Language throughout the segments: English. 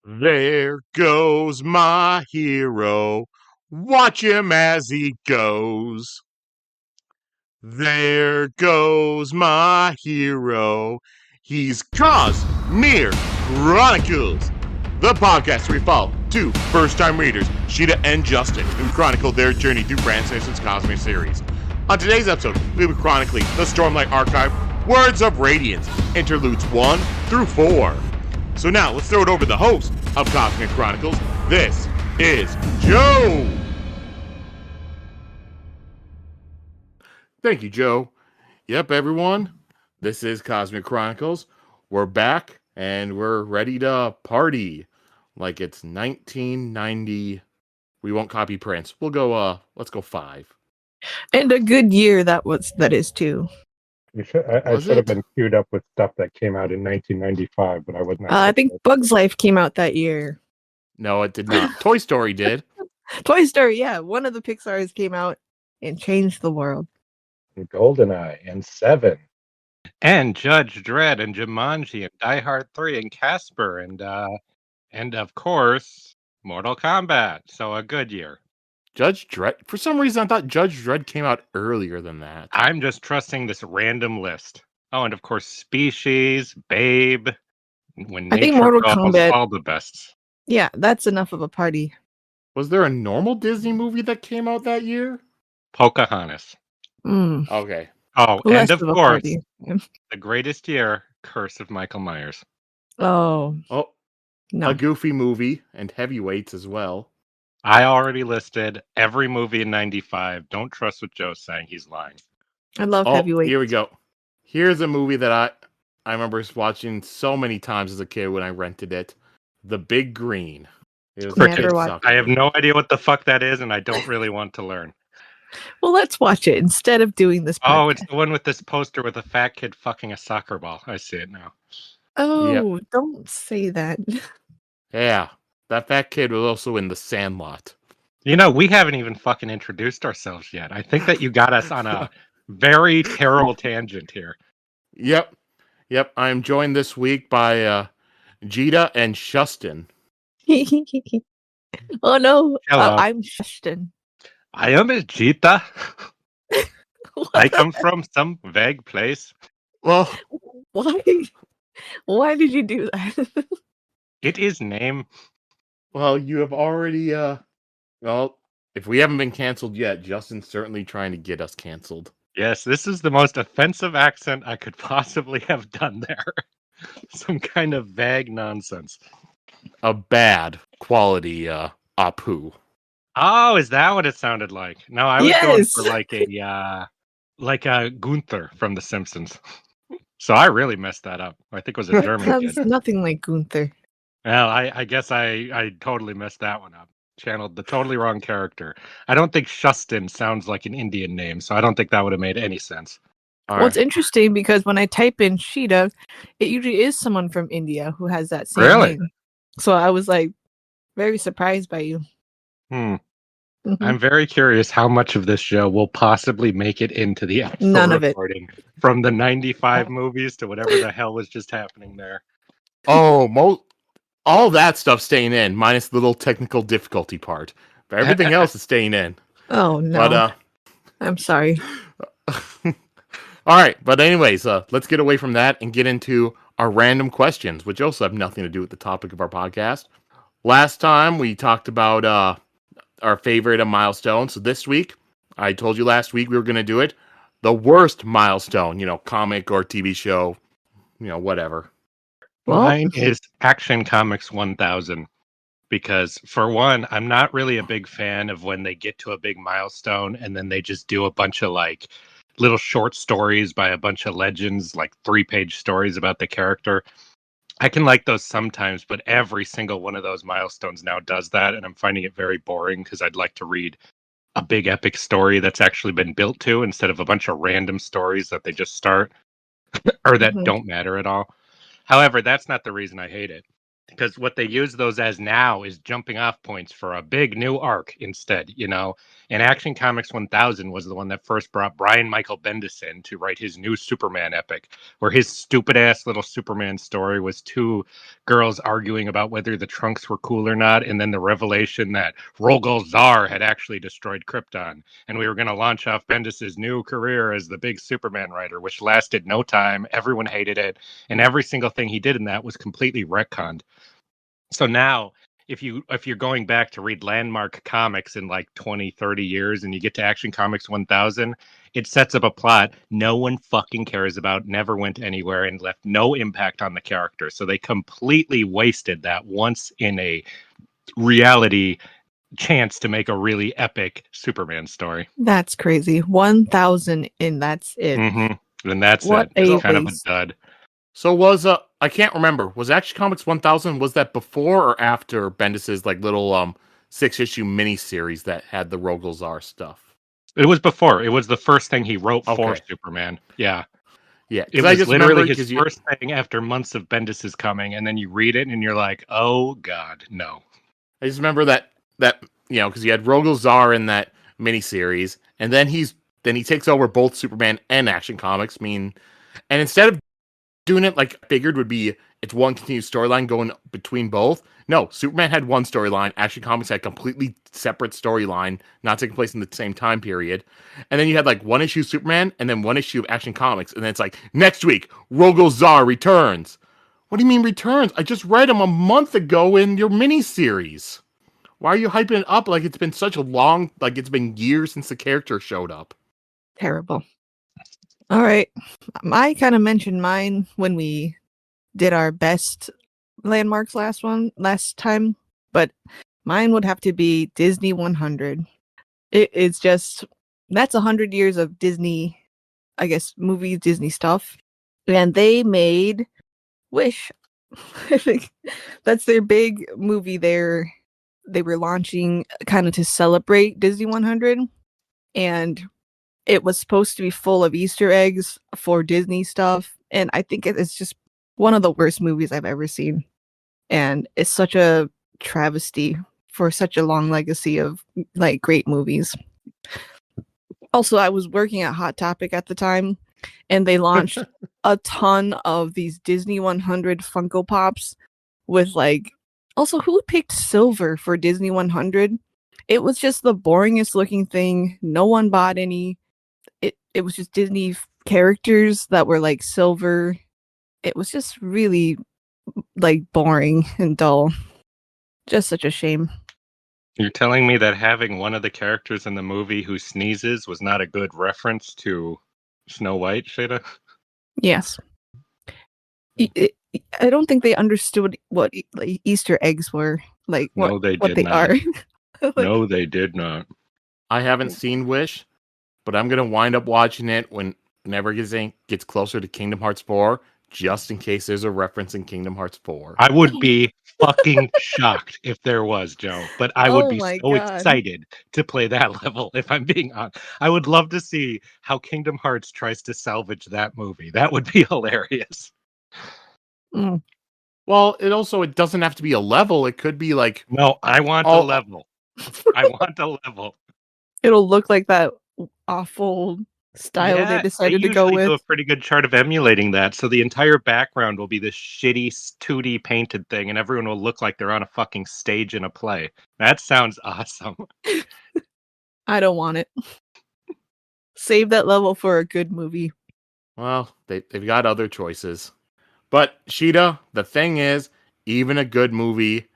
There goes my hero. Watch him as he goes. There goes my hero. He's Cosmere Chronicles, the podcast where we follow two first-time readers, Sheta and Justin, who chronicle their journey through Brand Sanderson's Cosmere series. On today's episode, we'll be chronicling the Stormlight Archive, Words of Radiance, Interludes 1 through 4. So now, let's throw it over to the host of Cosmere Chronicles. This is Joe! Thank you, Joe. Yep, everyone. This is Cosmic Chronicles. We're back, and we're ready to party. Like it's 1990. We won't copy Prince. We'll go, let's go 5. And a good year that is too. I should have been queued up with stuff that came out in 1995, but I was not. I think Bug's Life came out that year. No, it did not. Toy Story did. Toy Story, yeah. One of the Pixars came out and changed the world. GoldenEye and 7. And Judge Dredd and Jumanji and Die Hard 3 and Casper and of course Mortal Kombat. So a good year. Judge Dredd. For some reason, I thought Judge Dredd came out earlier than that. I'm just trusting this random list. Oh, and of course Species, Babe. When I think Mortal Kombat, all the best. Yeah, that's enough of a party. Was there a normal Disney movie that came out that year? Pocahontas. Okay. Oh, Less and of course, party. the greatest year, Curse of Michael Myers. Oh, no. A Goofy movie and Heavyweights as well. I already listed every movie in 95. Don't trust what Joe's saying. He's lying. I love Heavyweights. Here we go. Here's a movie that I remember watching so many times as a kid when I rented it. The Big Green. It was I have no idea what the fuck that is, and I don't really want to learn. Well, let's watch it instead of doing this podcast. Oh, it's the one with this poster with a fat kid fucking a soccer ball. I see it now. Oh, yep. Don't say that. Yeah, that fat kid was also in The Sandlot. You know, we haven't even fucking introduced ourselves yet. I think that you got us on a very terrible tangent here. Yep. I'm joined this week by Sheta and Shustin. Oh no, Hello. I'm Shustin. I am a Sheta. I come from some vague place. Well, why did you do that? It is name. Well, you have already, if we haven't been canceled yet, Justin's certainly trying to get us canceled. Yes, this is the most offensive accent I could possibly have done there. Some kind of vague nonsense. A bad quality, Apu. Oh, is that what it sounded like? No, I was going for like a Gunther from The Simpsons. So I really messed that up. I think it was a German kid. Sounds nothing like Gunther. Well, I guess I totally messed that one up. Channeled the totally wrong character. I don't think Shustin sounds like an Indian name, so I don't think that would have made any sense. Well, it's interesting because when I type in Sheta, it usually is someone from India who has that same name. So I was like very surprised by you. Mm-hmm. I'm very curious how much of this show will possibly make it into the actual None of it. From the 95 movies to whatever the hell was just happening there. Oh, all that stuff staying in, minus the little technical difficulty part. But everything else is staying in. Oh, no. But, I'm sorry. All right, but anyways, let's get away from that and get into our random questions, which also have nothing to do with the topic of our podcast. Last time, we talked about our favorite milestone. So this week, I told you last week we were going to do it. The worst milestone, comic or TV show, whatever. Mine is Action Comics 1000. Because, for one, I'm not really a big fan of when they get to a big milestone and then they just do a bunch of, little short stories by a bunch of legends, 3-page stories about the character. I can like those sometimes, but every single one of those milestones now does that, and I'm finding it very boring because I'd like to read a big epic story that's actually been built to instead of a bunch of random stories that they just start or that don't matter at all. However, that's not the reason I hate it. because what they use those as now is jumping off points for a big new arc instead, you know. And Action Comics 1000 was the one that first brought Brian Michael Bendis in to write his new Superman epic, where his stupid ass little Superman story was two girls arguing about whether the trunks were cool or not, and then the revelation that Rogol Zar had actually destroyed Krypton, and we were going to launch off Bendis's new career as the big Superman writer, which lasted no time. Everyone hated it, and every single thing he did in that was completely retconned. So now, if you're going back to read landmark comics in like 20, 30 years and you get to Action Comics 1000, it sets up a plot no one fucking cares about, never went anywhere, and left no impact on the character. So they completely wasted that once in a reality chance to make a really epic Superman story. That's crazy. 1000 and that's it. Mm-hmm. And that's what it. It's a kind of a waste. dud. So I can't remember, was Action Comics 1000, was that before or after Bendis's like little 6-issue miniseries that had the Rogol Zar stuff? It was before. It was the first thing he wrote for Superman. Yeah. Yeah. It was literally his first thing after months of Bendis's coming, and then you read it and you're like, oh God, no. I just remember that because you had Rogol Zar in that miniseries, and then he takes over both Superman and Action Comics. And instead of doing it like I figured would be it's one continuous storyline going between both. No, Superman had one storyline. Action Comics had a completely separate storyline, not taking place in the same time period. And then you had like one issue Superman and then one issue of Action Comics. And then it's like, next week, Rogol Zar returns. What do you mean returns? I just read him a month ago in your miniseries. Why are you hyping it up like it's been such a long, like it's been years since the character showed up? Terrible. All right. I kind of mentioned mine when we did our best landmarks last time, but mine would have to be Disney 100. It's just, that's 100 years of Disney, I guess, movies, Disney stuff. And they made Wish. I think that's their big movie there. They were launching kind of to celebrate Disney 100. And it was supposed to be full of Easter eggs for Disney stuff. And I think it's just one of the worst movies I've ever seen. And it's such a travesty for such a long legacy of like great movies. Also, I was working at Hot Topic at the time, and they launched a ton of these Disney 100 Funko Pops with like, also who picked silver for Disney 100? It was just the boringest looking thing. No one bought any. It was just Disney characters that were like silver. It was just really like boring and dull. Just such a shame. You're telling me that having one of the characters in the movie who sneezes was not a good reference to Snow White, Sheta? Yes. I don't think they understood what like, Easter eggs were. Like what they are. Like, no, they did not. I haven't seen Wish, but I'm going to wind up watching it whenever it gets closer to Kingdom Hearts 4, just in case there's a reference in Kingdom Hearts 4. I would be fucking shocked if there was, Joe, but I would be so excited to play that level, if I'm being honest. I would love to see how Kingdom Hearts tries to salvage that movie. That would be hilarious. Mm. Well, it doesn't have to be a level. It could be like... No, I want a level. I want a level. It'll look like that awful style they decided to go with. They do a pretty good chart of emulating that, so the entire background will be this shitty 2D painted thing, and everyone will look like they're on a fucking stage in a play. That sounds awesome. I don't want it. Save that level for a good movie. Well, they've got other choices. But, Sheta, the thing is, even a good movie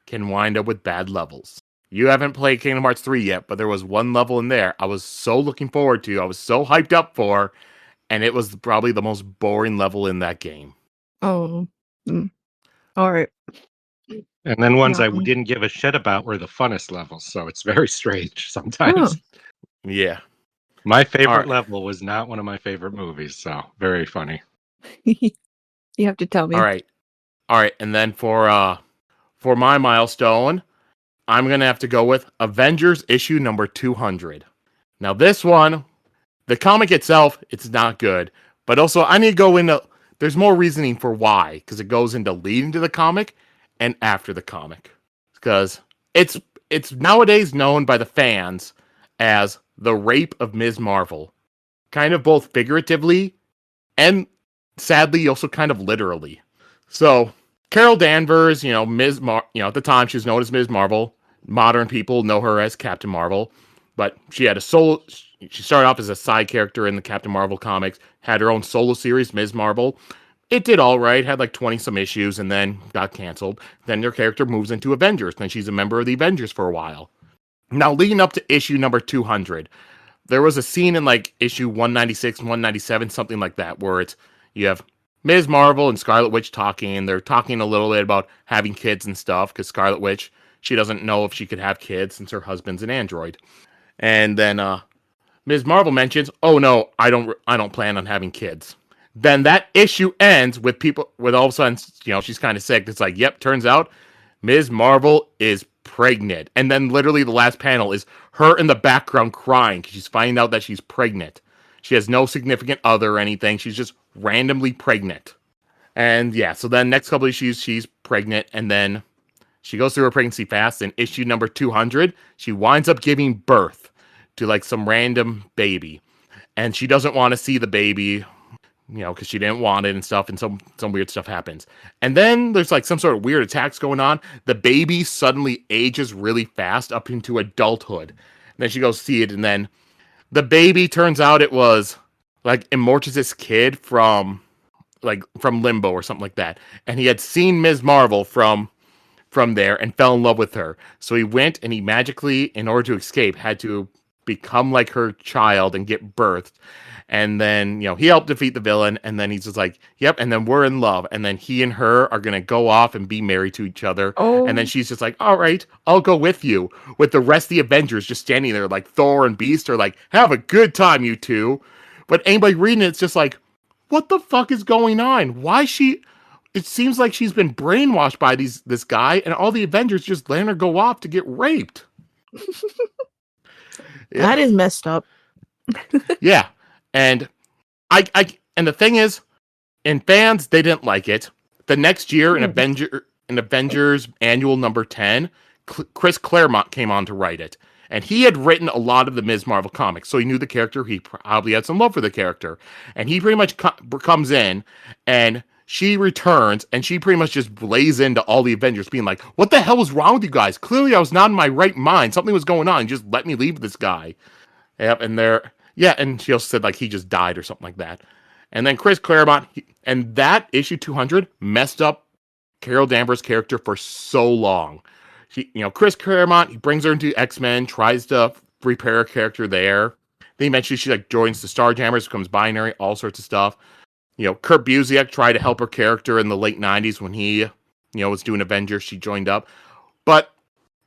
can wind up with bad levels. You haven't played Kingdom Hearts 3 yet, but there was one level in there I was so looking forward to, I was so hyped up for, and it was probably the most boring level in that game. Oh. All right. And then ones I didn't give a shit about were the funnest levels, so it's very strange sometimes. Oh. Yeah. My favorite level was not one of my favorite movies, so very funny. You have to tell me. All right, and then for my milestone, I'm going to have to go with Avengers issue number 200. Now this one, the comic itself, it's not good. But also I need to go into, there's more reasoning for why. Because it goes into leading to the comic. and after the comic. Because it's nowadays known by the fans as the rape of Ms. Marvel. Kind of both figuratively and sadly also kind of literally. So Carol Danvers, at the time she was known as Ms. Marvel. Modern people know her as Captain Marvel. But she started off as a side character in the Captain Marvel comics, had her own solo series, Ms. Marvel. It did all right, had like 20 some issues, and then got canceled. Then their character moves into Avengers, and she's a member of the Avengers for a while. Now, leading up to issue number 200, there was a scene in like issue 196, 197, something like that, where you have Ms. Marvel and Scarlet Witch talking, and they're talking a little bit about having kids and stuff, because Scarlet Witch, she doesn't know if she could have kids since her husband's an android. And then Ms. Marvel mentions, "Oh no, I don't plan on having kids." Then that issue ends with all of a sudden, she's kind of sick. It's like, yep, turns out Ms. Marvel is pregnant. And then literally the last panel is her in the background crying because she's finding out that she's pregnant. She has no significant other or anything. She's just randomly pregnant. And yeah, so then next couple issues, she's pregnant, and then she goes through her pregnancy fast. In issue number 200, she winds up giving birth to like some random baby. And she doesn't want to see the baby, because she didn't want it and stuff, and some weird stuff happens. And then there's like some sort of weird attacks going on. The baby suddenly ages really fast up into adulthood. And then she goes see it, and then the baby turns out it was like Immortus' kid from Limbo or something like that. And he had seen Ms. Marvel from there and fell in love with her. So he went and he magically, in order to escape, had to become like her child and get birthed. And then, he helped defeat the villain, and then he's just like, yep, and then we're in love. And then he and her are going to go off and be married to each other. Oh. And then she's just like, all right, I'll go with you. With the rest of the Avengers just standing there like Thor and Beast are like, have a good time, you two. But anybody reading it's just like, what the fuck is going on? It seems like she's been brainwashed by this guy, and all the Avengers just letting her go off to get raped. Yeah. That is messed up. Yeah. And and the thing is, in fans, they didn't like it. The next year, in Avengers Annual number 10, Chris Claremont came on to write it. And he had written a lot of the Ms. Marvel comics, so he knew the character. He probably had some love for the character. And he pretty much comes in, and she returns, and she pretty much just blaze into all the Avengers, being like, what the hell was wrong with you guys? Clearly, I was not in my right mind. Something was going on. Just let me leave this guy. Yep, and she also said, like, he just died or something like that. And then Chris Claremont, and that issue 200 messed up Carol Danvers' character for so long. Chris Claremont, he brings her into X-Men, tries to repair her character there. Then eventually she, like, joins the Starjammers, becomes binary, all sorts of stuff. Kurt Busiek tried to help her character in the late 90s when he, was doing Avengers. She joined up. But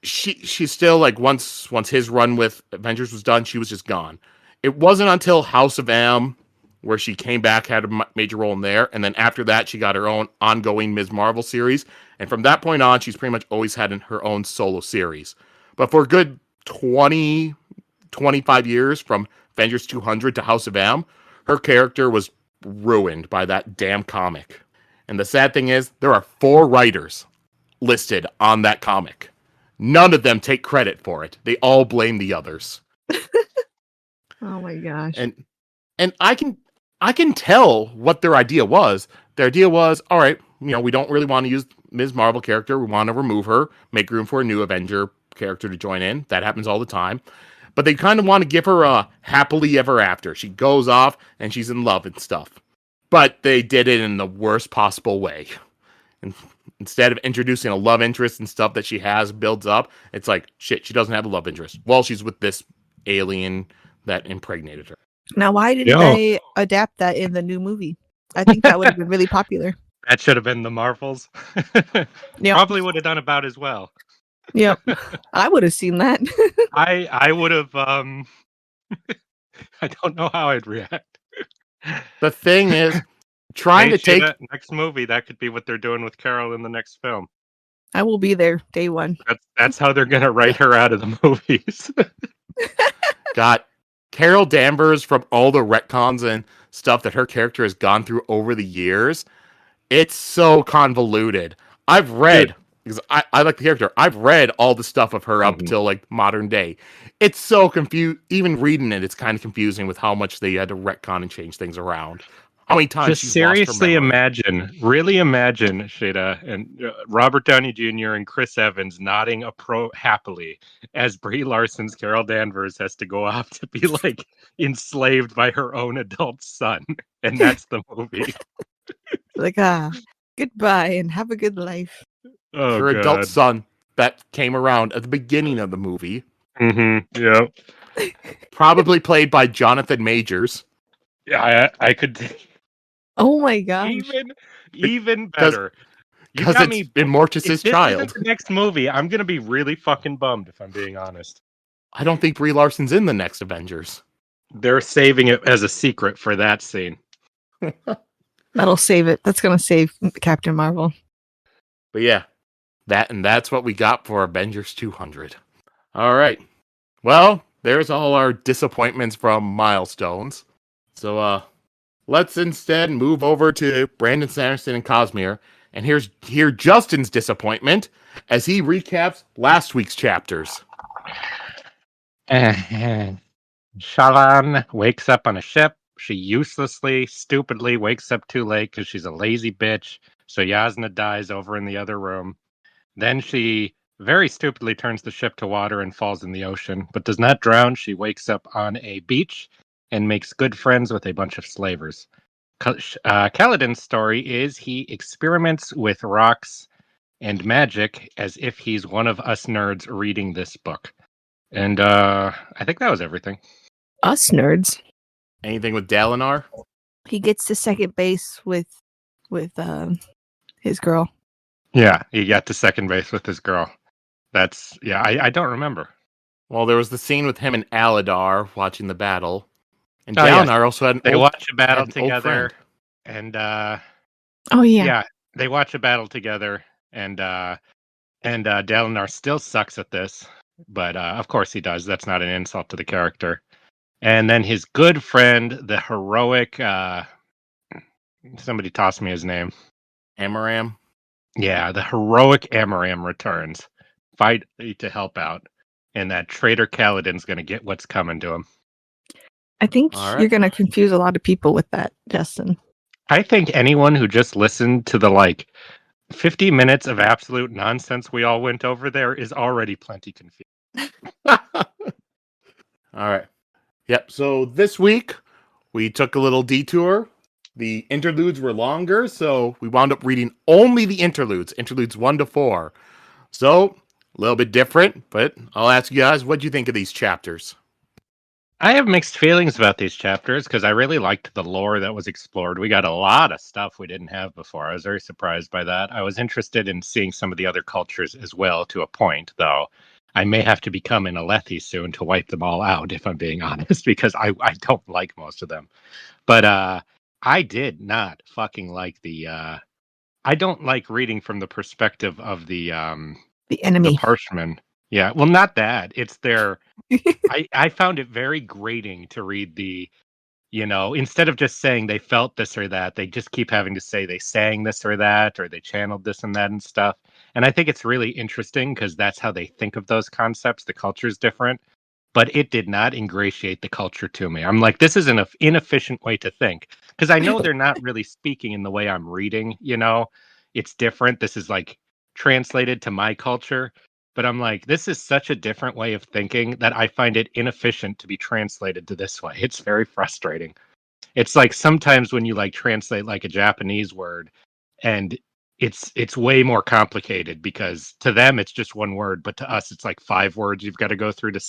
she's still, like, once his run with Avengers was done, she was just gone. It wasn't until House of M, where she came back, had a major role in there, and then after that, she got her own ongoing Ms. Marvel series, and from that point on, she's pretty much always had her own solo series. But for a good 20, 25 years, from Avengers 200 to House of M, her character was ruined by that damn comic. And the sad thing is, there are 4 writers listed on that comic. None of them take credit for it. They all blame the others. Oh my gosh. And I can tell what their idea was. Their idea was, all right, we don't really want to use Ms. Marvel character. We want to remove her, make room for a new Avenger character to join in. That happens all the time. But they kind of want to give her a happily ever after. She goes off and she's in love and stuff. But they did it in the worst possible way. And instead of introducing a love interest and stuff that she has builds up, it's like, shit, she doesn't have a love interest. Well, she's with this alien that impregnated her. Now, why didn't they adapt that in the new movie? I think that would have been really popular. That should have been the Marvels. Yep. Probably would have done about as well. Yep. I would have seen that. I would have, I don't know how I'd react. The thing is, trying to take... Next movie, that could be what they're doing with Carol in the next film. I will be there, day one. That's how they're going to write her out of the movies. Got Carol Danvers, from all the retcons and stuff that her character has gone through over the years. It's so convoluted. I've read because I like the character. I've read all the stuff of her up till like modern day. It's so confused. Even reading it, it's kind of confusing with how much they had to retcon and change things around. How many times Just she's lost her seriously memory. really imagine, Sheta, and Robert Downey Jr. and Chris Evans nodding happily as Brie Larson's Carol Danvers has to go off to be like enslaved by her own adult son. And that's the movie. Like, goodbye and have a good life. Oh, Her adult God. son that came around at the beginning of the movie. Yeah. Probably played by Jonathan Majors. Yeah, I could... Oh my gosh. Even better. You Because got it's me. Immortus' If this child. isn't the next movie, I'm going to be really fucking bummed, if I'm being honest. I don't think Brie Larson's in the next Avengers. They're saving it as a secret for that scene. That'll save it. That's going to save Captain Marvel. But yeah, that's what we got for Avengers 200. All right. Well, there's all our disappointments from milestones. So let's instead move over to Brandon Sanderson and Cosmere and hear Justin's disappointment as he recaps last week's chapters. Shallan wakes up on a ship. She uselessly, stupidly wakes up too late because she's a lazy bitch. So Yasna dies over in the other room. Then she very stupidly turns the ship to water and falls in the ocean, but does not drown. She wakes up on a beach and makes good friends with a bunch of slavers. Kaladin's story is he experiments with rocks and magic as if he's one of us nerds reading this book. And I think that was everything. Us nerds. Anything with Dalinar? He gets to second base with his girl. Yeah, he got to second base with his girl. That's, yeah, I don't remember. Well, there was the scene with him and Aladar watching the battle. And Dalinar also had they watch a battle together. And oh yeah. Yeah, they watch a battle together and Dalinar still sucks at this, but of course he does. That's not an insult to the character. And then his good friend, the heroic somebody tossed me his name. Amaram. Yeah, the heroic Amaram returns. Fight to help out. And that traitor Kaladin's going to get what's coming to him. I think you're going to confuse a lot of people with that, Justin. I think anyone who just listened to the 50 minutes of absolute nonsense we all went over there is already plenty confused. All right. Yep. So this week we took a little detour. The interludes were longer, so we wound up reading only the interludes 1 to 4. So a little bit different, but I'll ask you guys, what do you think of these chapters? I have mixed feelings about these chapters because I really liked the lore that was explored. We got a lot of stuff we didn't have before. I was very surprised by that. I was interested in seeing some of the other cultures as well to a point, though. I may have to become an Alethi soon to wipe them all out, if I'm being honest, because I don't like most of them. But I did not fucking like the... I don't like reading from the perspective of the enemy. The Parshendi. Yeah, well, not that. It's their... I found it very grating to read the, instead of just saying they felt this or that, they just keep having to say they sang this or that, or they channeled this and that and stuff. And I think it's really interesting because that's how they think of those concepts. The culture's different, but it did not ingratiate the culture to me. I'm like, this is an inefficient way to think because I know they're not really speaking in the way I'm reading, it's different. This is translated to my culture. But I'm like, this is such a different way of thinking that I find it inefficient to be translated to this way. It's very frustrating. It's like sometimes when you translate a Japanese word and it's way more complicated because to them it's just one word, but to us it's 5 words you've got to go through to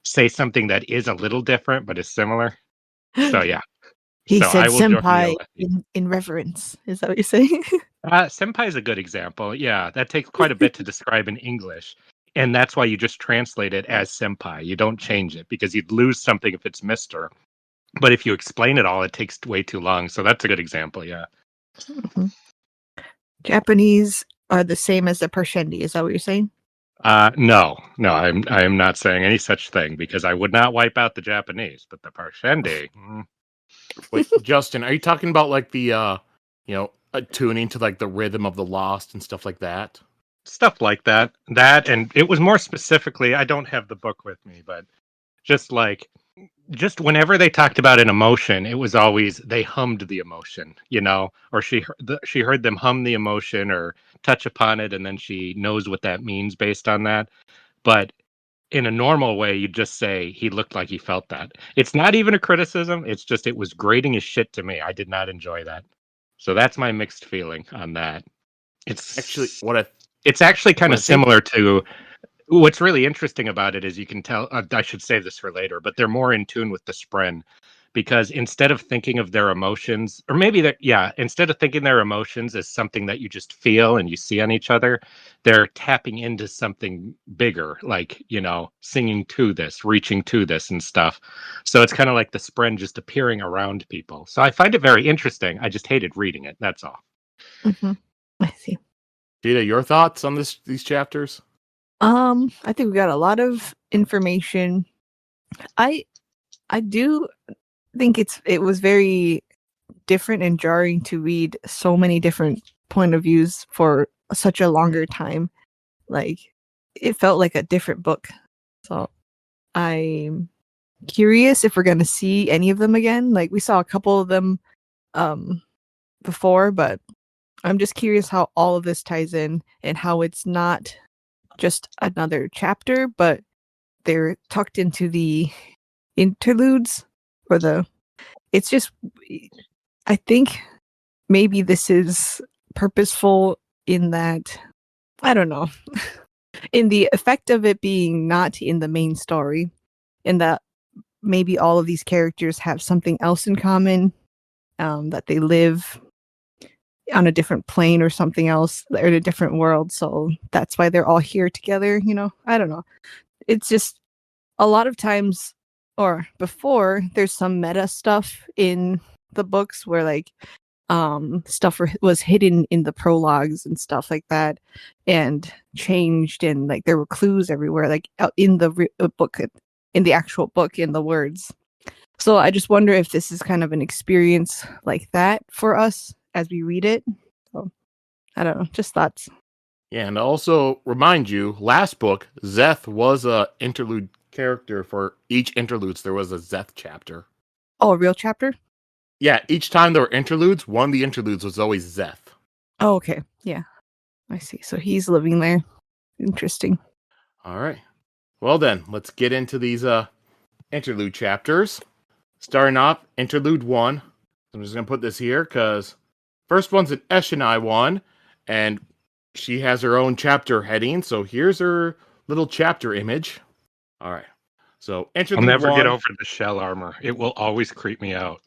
say something that is a little different but is similar. So yeah. He said senpai in reverence. Is that what you're saying? Senpai is a good example. Yeah, that takes quite a bit to describe in English. And that's why you just translate it as senpai. You don't change it because you'd lose something if it's Mr. But if you explain it all, it takes way too long. So that's a good example, yeah. Mm-hmm. Japanese are the same as the Parshendi. Is that what you're saying? No, I am not saying any such thing because I would not wipe out the Japanese, but the Parshendi... Wait, Justin, are you talking about the attuning to the rhythm of the Lost and stuff like that? stuff like that. That, and it was more specifically, I don't have the book with me, but just like, just whenever they talked about an emotion, it was always they hummed the emotion, or she heard them hum the emotion or touch upon it, and then she knows what that means based on that. But in a normal way, you'd just say he looked like he felt that. It's not even a criticism. It's just it was grating as shit to me. I did not enjoy that. So that's my mixed feeling on that. It's Actually, it's actually kind what of I think- similar to what's really interesting about it is you can tell. I should save this for later, but they're more in tune with the Spren because instead of thinking of their emotions, or maybe that, yeah, instead of thinking their emotions as something that you just feel and you see on each other, they're tapping into something bigger, like, singing to this, reaching to this and stuff. So it's kind of like the Spren just appearing around people. So I find it very interesting. I just hated reading it. That's all. Mm-hmm. I see. Sheta, your thoughts on these chapters? I think we got a lot of information. I do think it was very different and jarring to read so many different point of views for such a longer time. Like, it felt like a different book. So I'm curious if we're going to see any of them again. Like, we saw a couple of them before, but I'm just curious how all of this ties in and how it's not just another chapter, but they're tucked into the interludes it's just, I think maybe this is purposeful in that, I don't know, in the effect of it being not in the main story, in that maybe all of these characters have something else in common, that they live on a different plane or something else, or in a different world, so that's why they're all here together, I don't know. It's just a lot of times, or before, there's some meta stuff in the books where like stuff was hidden in the prologues and stuff like that and changed, and like there were clues everywhere, like out in the book, in the actual book, in the words. So I just wonder if this is kind of an experience like that for us as we read it. So I don't know, just thoughts. Yeah, and also remind you, last book, Zeth was a interlude character. For each interludes, there was a Zeth chapter. Oh, a real chapter? Yeah, each time there were interludes, one of the interludes was always Zeth. Oh, okay. Yeah, I see. So he's living there. Interesting. All right. Well then, let's get into these interlude chapters. Starting off, interlude 1. I'm just going to put this here because first one's an Eshonai one, and she has her own chapter heading. So here's her little chapter image. All right. So interlude I'll never 1. get over the shell armor. It will always creep me out.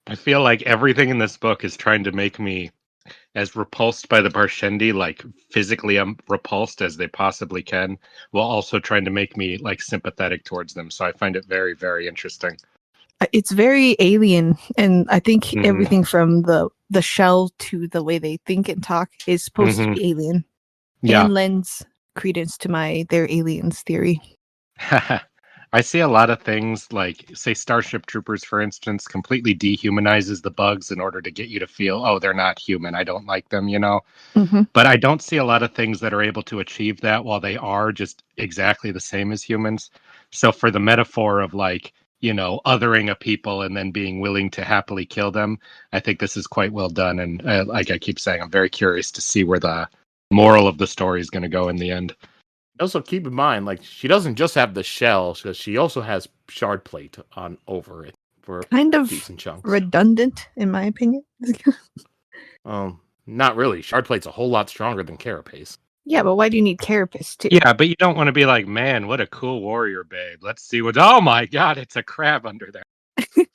I feel like everything in this book is trying to make me as repulsed by the Parshendi, like physically repulsed as they possibly can, while also trying to make me like sympathetic towards them. So I find it very, very interesting. It's very alien, and I think everything from the shell to the way they think and talk is supposed to be alien. Yeah. And lends credence to their aliens theory. I see a lot of things like, say, Starship Troopers, for instance, completely dehumanizes the bugs in order to get you to feel, oh, they're not human. I don't like them, Mm-hmm. But I don't see a lot of things that are able to achieve that while they are just exactly the same as humans. So for the metaphor of like, othering a people and then being willing to happily kill them, I think this is quite well done. And like I keep saying, I'm very curious to see where the moral of the story is going to go in the end. Also, keep in mind, like, she doesn't just have the shell, because she also has shard plate on over it for Kind of decent chunks. redundant, in my opinion. Not really. Shard plate's a whole lot stronger than carapace. Yeah, but why do you need carapace too? Yeah, but you don't want to be like, man, what a cool warrior, babe. Let's see what. Oh my God, it's a crab under there.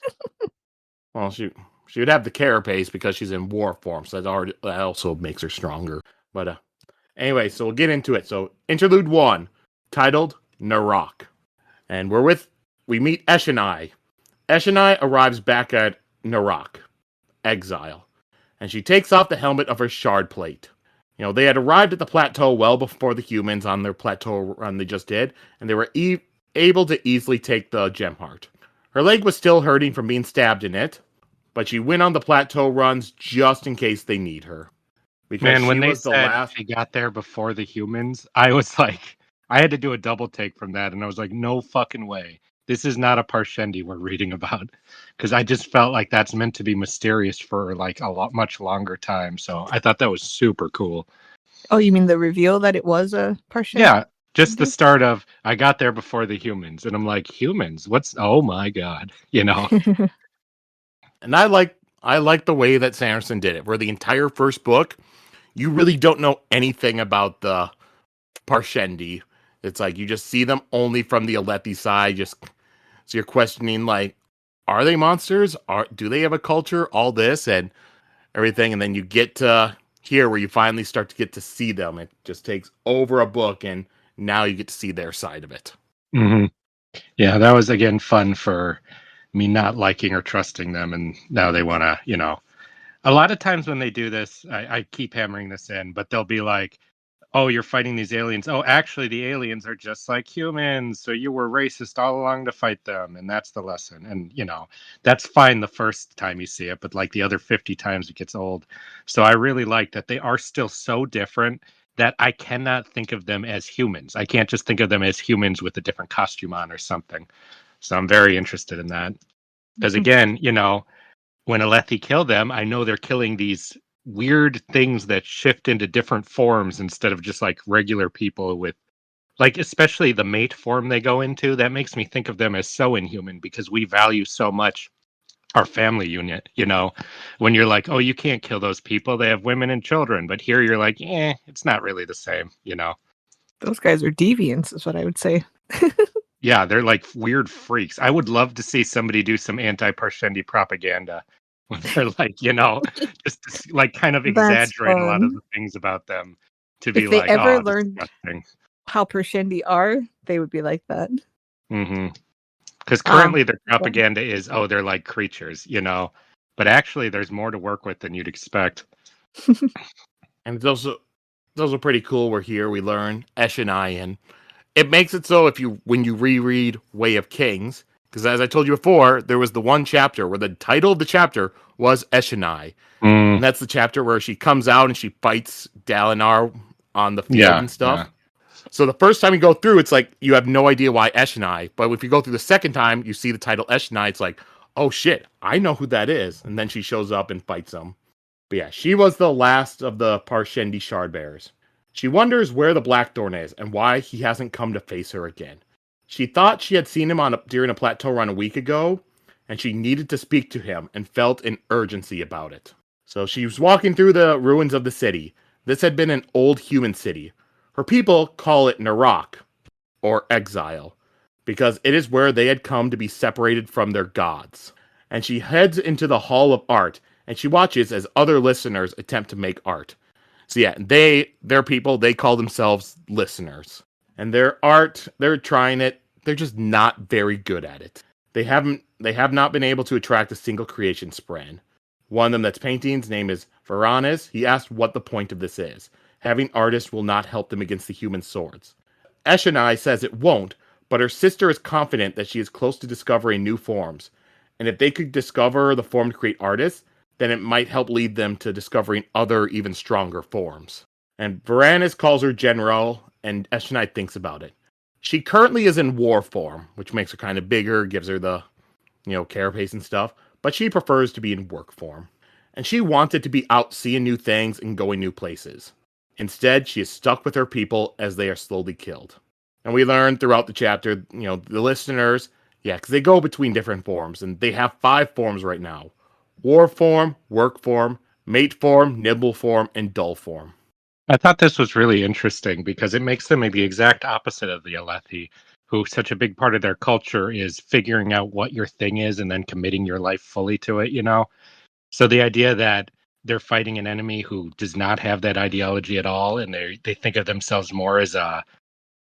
Well, she would have the carapace because she's in war form, so that also makes her stronger. But anyway, so we'll get into it. So interlude 1, titled Narok, and we meet Eshonai. Eshonai arrives back at Narok, exile, and she takes off the helmet of her shard plate. They had arrived at the plateau well before the humans on their plateau run they just did, and they were able to easily take the gem heart. Her leg was still hurting from being stabbed in it, but she went on the plateau runs just in case they need her. because Man, when she they was the said last. she got there before the humans, I was like, I had to do a double take from that, and I was like, no fucking way. This is not a Parshendi we're reading about, because I just felt like that's meant to be mysterious for like a lot much longer time. So I thought that was super cool. Oh, you mean the reveal that it was a Parshendi? Yeah, just the start of I got there before the humans, and I'm like, humans? What's? Oh my god, you know? And I like the way that Sanderson did it, where the entire first book, you really don't know anything about the Parshendi. It's like you just see them only from the Alethi side. So you're questioning like, are they monsters? Do they have a culture? All this and everything, and then you get to here where you finally start to get to see them. It just takes over a book, and now you get to see their side of it. Mm-hmm. Yeah, that was again fun for me not liking or trusting them, and now they want to, you know. A lot of times when they do this, I keep hammering this in, but they'll be like, oh, you're fighting these aliens. Oh, actually, the aliens are just like humans. So you were racist all along to fight them. And that's the lesson. And, you know, that's fine the first time you see it, but like the other 50 times it gets old. So I really like that they are still so different that I cannot think of them as humans. I can't just think of them as humans with a different costume on or something. So I'm very interested in that. Because again, you know, when Alethi kill them, I know they're killing these weird things that shift into different forms instead of just like regular people with like especially the mate form they go into. That makes me think of them as so inhuman because we value so much our family unit, you know, when you're like, oh, you can't kill those people, they have women and children, but here you're like, it's not really the same, you know. Those guys are deviants, is what I would say. Yeah, they're like weird freaks. I would love to see somebody do some anti-Parshendi propaganda when they're like, you know, just to, like kind of That's exaggerate a lot of fun. the things about them to be If they like, ever oh, learned disgusting. how Parshendi are, they would be like that. Mm-hmm. Because Um, currently their propaganda is, oh, they're like creatures, you know, but actually there's more to work with than you'd expect. And it's also pretty cool. We're here. We learn Eshonai, and it makes it so when you reread Way of Kings, because as I told you before, there was the one chapter where the title of the chapter was Eshonai, and that's the chapter where she comes out and she fights Dalinar on the field and stuff. Yeah. So the first time you go through, it's like you have no idea why Eshonai, but if you go through the second time, you see the title Eshonai, it's like, oh shit, I know who that is, and then she shows up and fights him. But yeah, she was the last of the Parshendi Shardbearers. She wonders where the Blackthorn is and why he hasn't come to face her again. She thought she had seen him during a plateau run a week ago, and she needed to speak to him and felt an urgency about it. So she was walking through the ruins of the city. This had been an old human city. Her people call it Narak, or exile, because it is where they had come to be separated from their gods. And she heads into the Hall of Art, and she watches as other listeners attempt to make art. So yeah, their people, they call themselves listeners. And their art, they're trying it, they're just not very good at it. They have not been able to attract a single creation spread. One of them that's painting, his name is Varanes. He asked what the point of this is. Having artists will not help them against the human swords. Eshonai says it won't, but her sister is confident that she is close to discovering new forms. And if they could discover the form to create artists, then it might help lead them to discovering other, even stronger forms. And Varanes calls her General, and Eshonai thinks about it. She currently is in war form, which makes her kind of bigger, gives her the, carapace and stuff, but she prefers to be in work form. And she wanted to be out seeing new things and going new places. Instead, she is stuck with her people as they are slowly killed. And we learn throughout the chapter, the listeners, because they go between different forms, and they have 5 forms right now. War form, work form, mate form, nibble form, and dull form. I thought this was really interesting because it makes them the exact opposite of the Alethi, who such a big part of their culture is figuring out what your thing is and then committing your life fully to it, you know? So the idea that they're fighting an enemy who does not have that ideology at all, and they think of themselves more as a,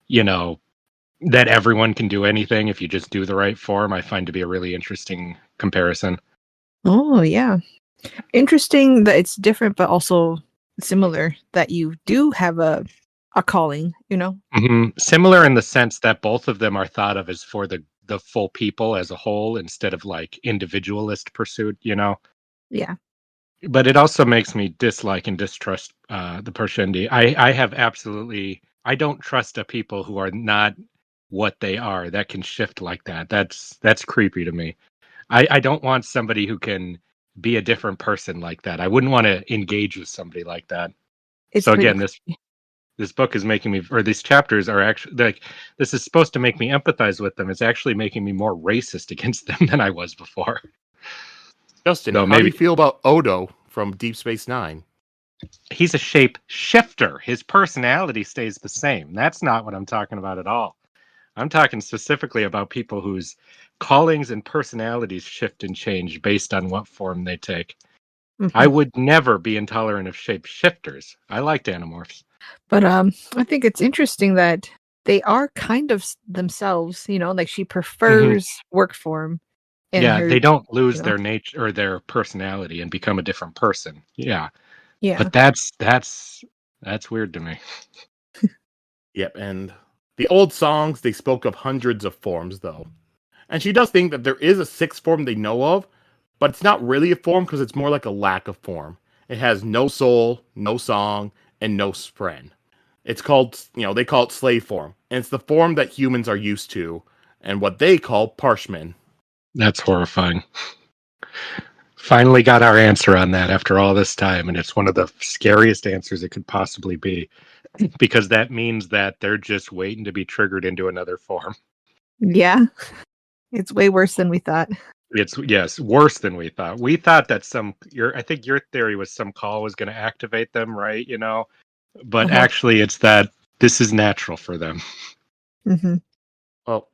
that everyone can do anything if you just do the right form, I find to be a really interesting comparison. Oh, yeah. Interesting that it's different, but also similar that you do have a calling, Mm-hmm. Similar in the sense that both of them are thought of as for the full people as a whole instead of like individualist pursuit, Yeah. But it also makes me dislike and distrust the Parshendi. I don't trust a people who are not what they are, that can shift like that. That's creepy to me. I don't want somebody who can be a different person like that. I wouldn't want to engage with somebody like that. It's So pretty again, this book is making me, or these chapters are actually like, this is supposed to make me empathize with them. It's actually making me more racist against them than I was before. Justin, So how do you maybe feel about Odo from Deep Space Nine? he's a shape shifter. His personality stays the same. That's not what I'm talking about at all. I'm talking specifically about people whose callings and personalities shift and change based on what form they take. I Mhm. would never be intolerant of shape shifters. I liked Animorphs. But I think it's interesting that they are kind of themselves, like she prefers work form in Yeah, her, they don't you lose know. their nature or their personality and become a different person. Yeah. Yeah. But that's weird to me. Yep, and the old songs, they spoke of hundreds of forms, though. And she does think that there is a sixth form they know of, but it's not really a form because it's more like a lack of form. It has no soul, no song, and no spren. It's called, they call it slave form. And it's the form that humans are used to, and what they call parshmen. That's horrifying. Finally got our answer on that after all this time, and it's one of the scariest answers it could possibly be. Because that means that they're just waiting to be triggered into another form. Yeah. It's way worse than we thought. It's worse than we thought. We thought that I think your theory was some call was going to activate them, right? But Uh-huh. actually it's that this is natural for them. Mm-hmm. Well,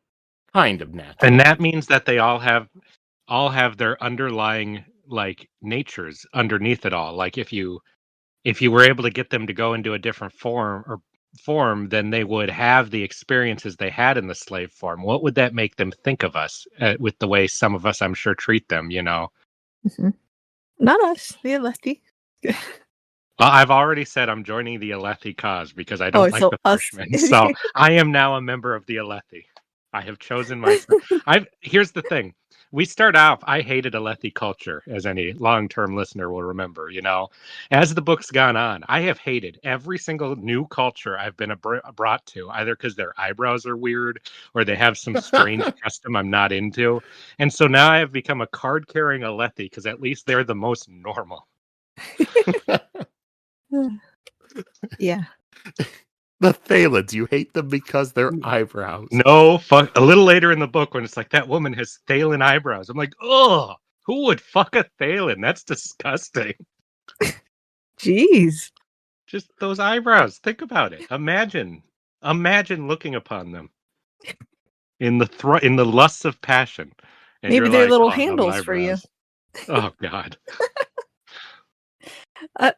kind of natural. And that means that they all have their underlying like natures underneath it all. Like if you were able to get them to go into a different form, then they would have the experiences they had in the slave form. What would that make them think of us with the way some of us, I'm sure, treat them? Mm-hmm. Not us, the Alethi. Well, I've already said I'm joining the Alethi cause because I Oh, don't like so the us. Parshmen. So I am now a member of the Alethi. I have chosen myself. Here's the thing. We start off, I hated Alethi culture, as any long-term listener will remember, As the book's gone on, I have hated every single new culture I've been brought to, either because their eyebrows are weird or they have some strange custom I'm not into. And so now I have become a card-carrying Alethi because at least they're the most normal. Yeah. The Thalids, you hate them because their eyebrows. No, fuck. A little later in the book, when it's like that woman has Thalen eyebrows, I'm like, oh, who would fuck a Thalen? That's disgusting. Jeez. Just those eyebrows. Think about it. Imagine looking upon them in the lusts of passion, and Maybe you're they're like, little oh, I love handles for you. eyebrows. Oh God.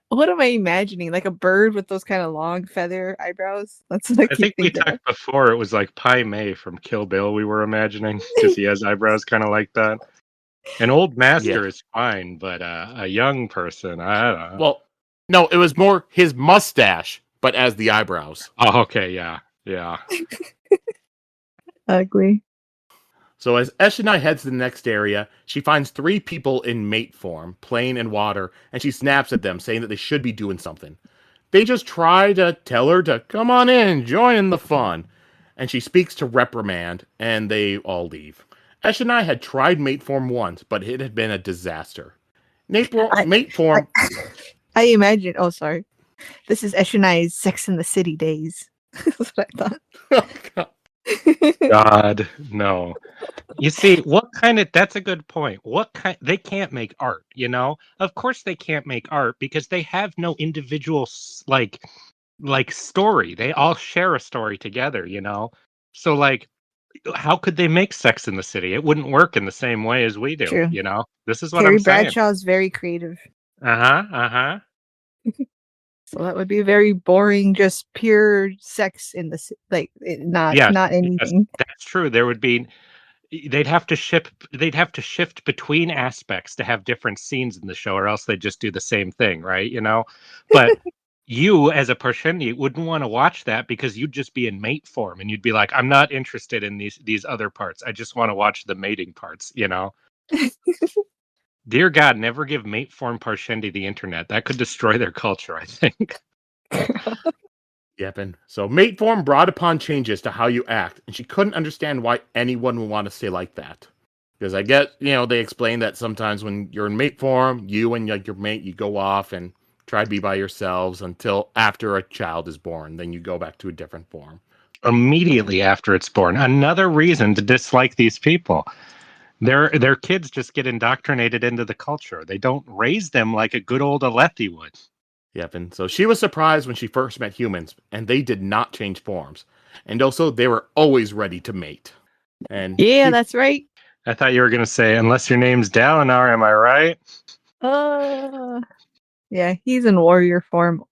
What am I imagining? Like a bird with those kind of long feather eyebrows? That's what I I keep think we thinking of. talked before. It was like Pai Mei from Kill Bill. We were imagining because he has eyebrows kind of like that. An old master is fine, but a young person, I don't know. Well, no, it was more his mustache, but as the eyebrows. Oh, okay, yeah. Ugly. So as Eshonai heads to the next area, she finds 3 people in mate form, plane and water, and she snaps at them, saying that they should be doing something. They just try to tell her to come on in, join in the fun. And she speaks to reprimand, and they all leave. Eshonai had tried mate form once, but it had been a disaster. Mate form... I imagine... Oh, sorry. This is Eshonai's Sex in the City days. That's what I thought. God, no. You see, that's a good point. They can't make art, Of course they can't make art because they have no individual like story. They all share a story together, So like how could they make Sex in the City? It wouldn't work in the same way as we do, True. This is what Carrie I'm saying. Bradshaw's very creative. Uh-huh. So that would be very boring, just pure sex in the not anything. That's true. They'd have to shift between aspects to have different scenes in the show, or else they'd just do the same thing, right? But you as a Parshendi wouldn't want to watch that because you'd just be in mate form and you'd be like, I'm not interested in these other parts. I just want to watch the mating parts, Dear God, never give mate form Parshendi the internet. That could destroy their culture, I think. Yep, and so mate form brought upon changes to how you act, and she couldn't understand why anyone would want to stay like that. Because I get, they explain that sometimes when you're in mate form, you and your mate, you go off and try to be by yourselves until after a child is born. Then you go back to a different form. Immediately after it's born. Another reason to dislike these people. Their kids just get indoctrinated into the culture. They don't raise them like a good old Alethi would. Yep, and so she was surprised when she first met humans, and they did not change forms. And also, they were always ready to mate. And Yeah, that's right. I thought you were going to say, unless your name's Dalinar, am I right? Yeah, he's in warrior form.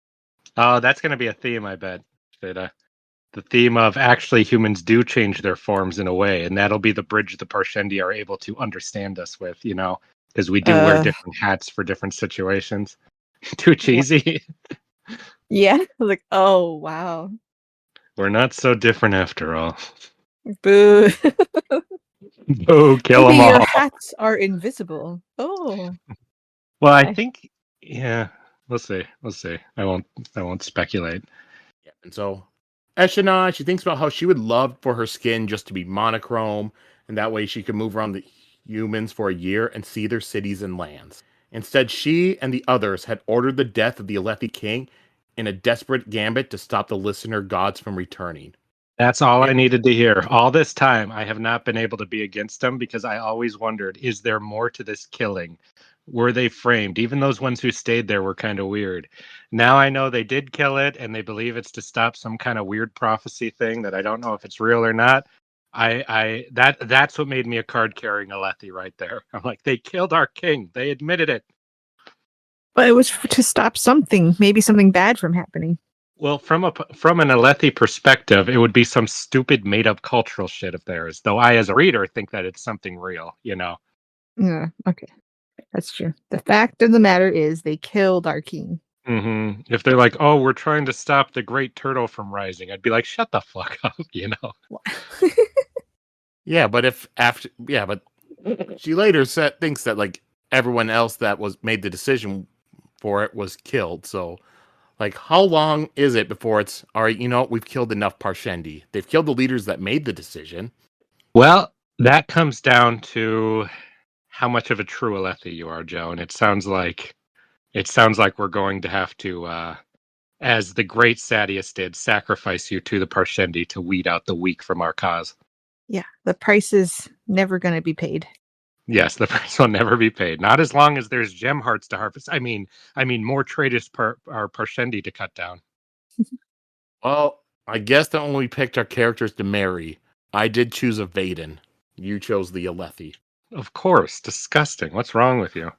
Oh, that's going to be a theme, I bet. The theme of actually humans do change their forms in a way, and that'll be the bridge the Parshendi are able to understand us with, because we do wear different hats for different situations. Too cheesy. Yeah, like, oh, wow. We're not so different after all. Boo. Oh, kill Maybe them all. your hats are invisible. Oh. Well, I think, yeah, we'll see. I won't speculate. Yeah, and so Eshena, she thinks about how she would love for her skin just to be monochrome, and that way she could move around the humans for a year and see their cities and lands. Instead, she and the others had ordered the death of the Alethi king in a desperate gambit to stop the listener gods from returning. That's all I needed to hear. All this time, I have not been able to be against them because I always wondered, is there more to this killing? Were they framed? Even those ones who stayed there were kind of weird. Now I know they did kill it, and they believe it's to stop some kind of weird prophecy thing that I don't know if it's real or not. That's what made me a card-carrying Alethi right there. I'm like, they killed our king. They admitted it. But it was to stop something, maybe something bad from happening. Well, from an Alethi perspective, it would be some stupid made-up cultural shit of theirs. Though I, as a reader, think that it's something real. Yeah, okay. That's true. The fact of the matter is they killed our king. Mm-hmm. If they're like, oh, we're trying to stop the great turtle from rising, I'd be like, shut the fuck up, Yeah, but she later thinks that like everyone else that was made the decision for it was killed. So, like, how long is it before it's all right? We've killed enough Parshendi. They've killed the leaders that made the decision. Well, that comes down to how much of a true Alethi you are, Joe. And it sounds like we're going to have to, as the great Sadius did, sacrifice you to the Parshendi to weed out the weak from our cause. Yeah, the price is never going to be paid. Yes, the price will never be paid. Not as long as there's gem hearts to harvest. I mean, more traitors are Parshendi to cut down. Well, I guess that when we picked our characters to marry, I did choose a Vaden. You chose the Alethi. Of course, disgusting. What's wrong with you?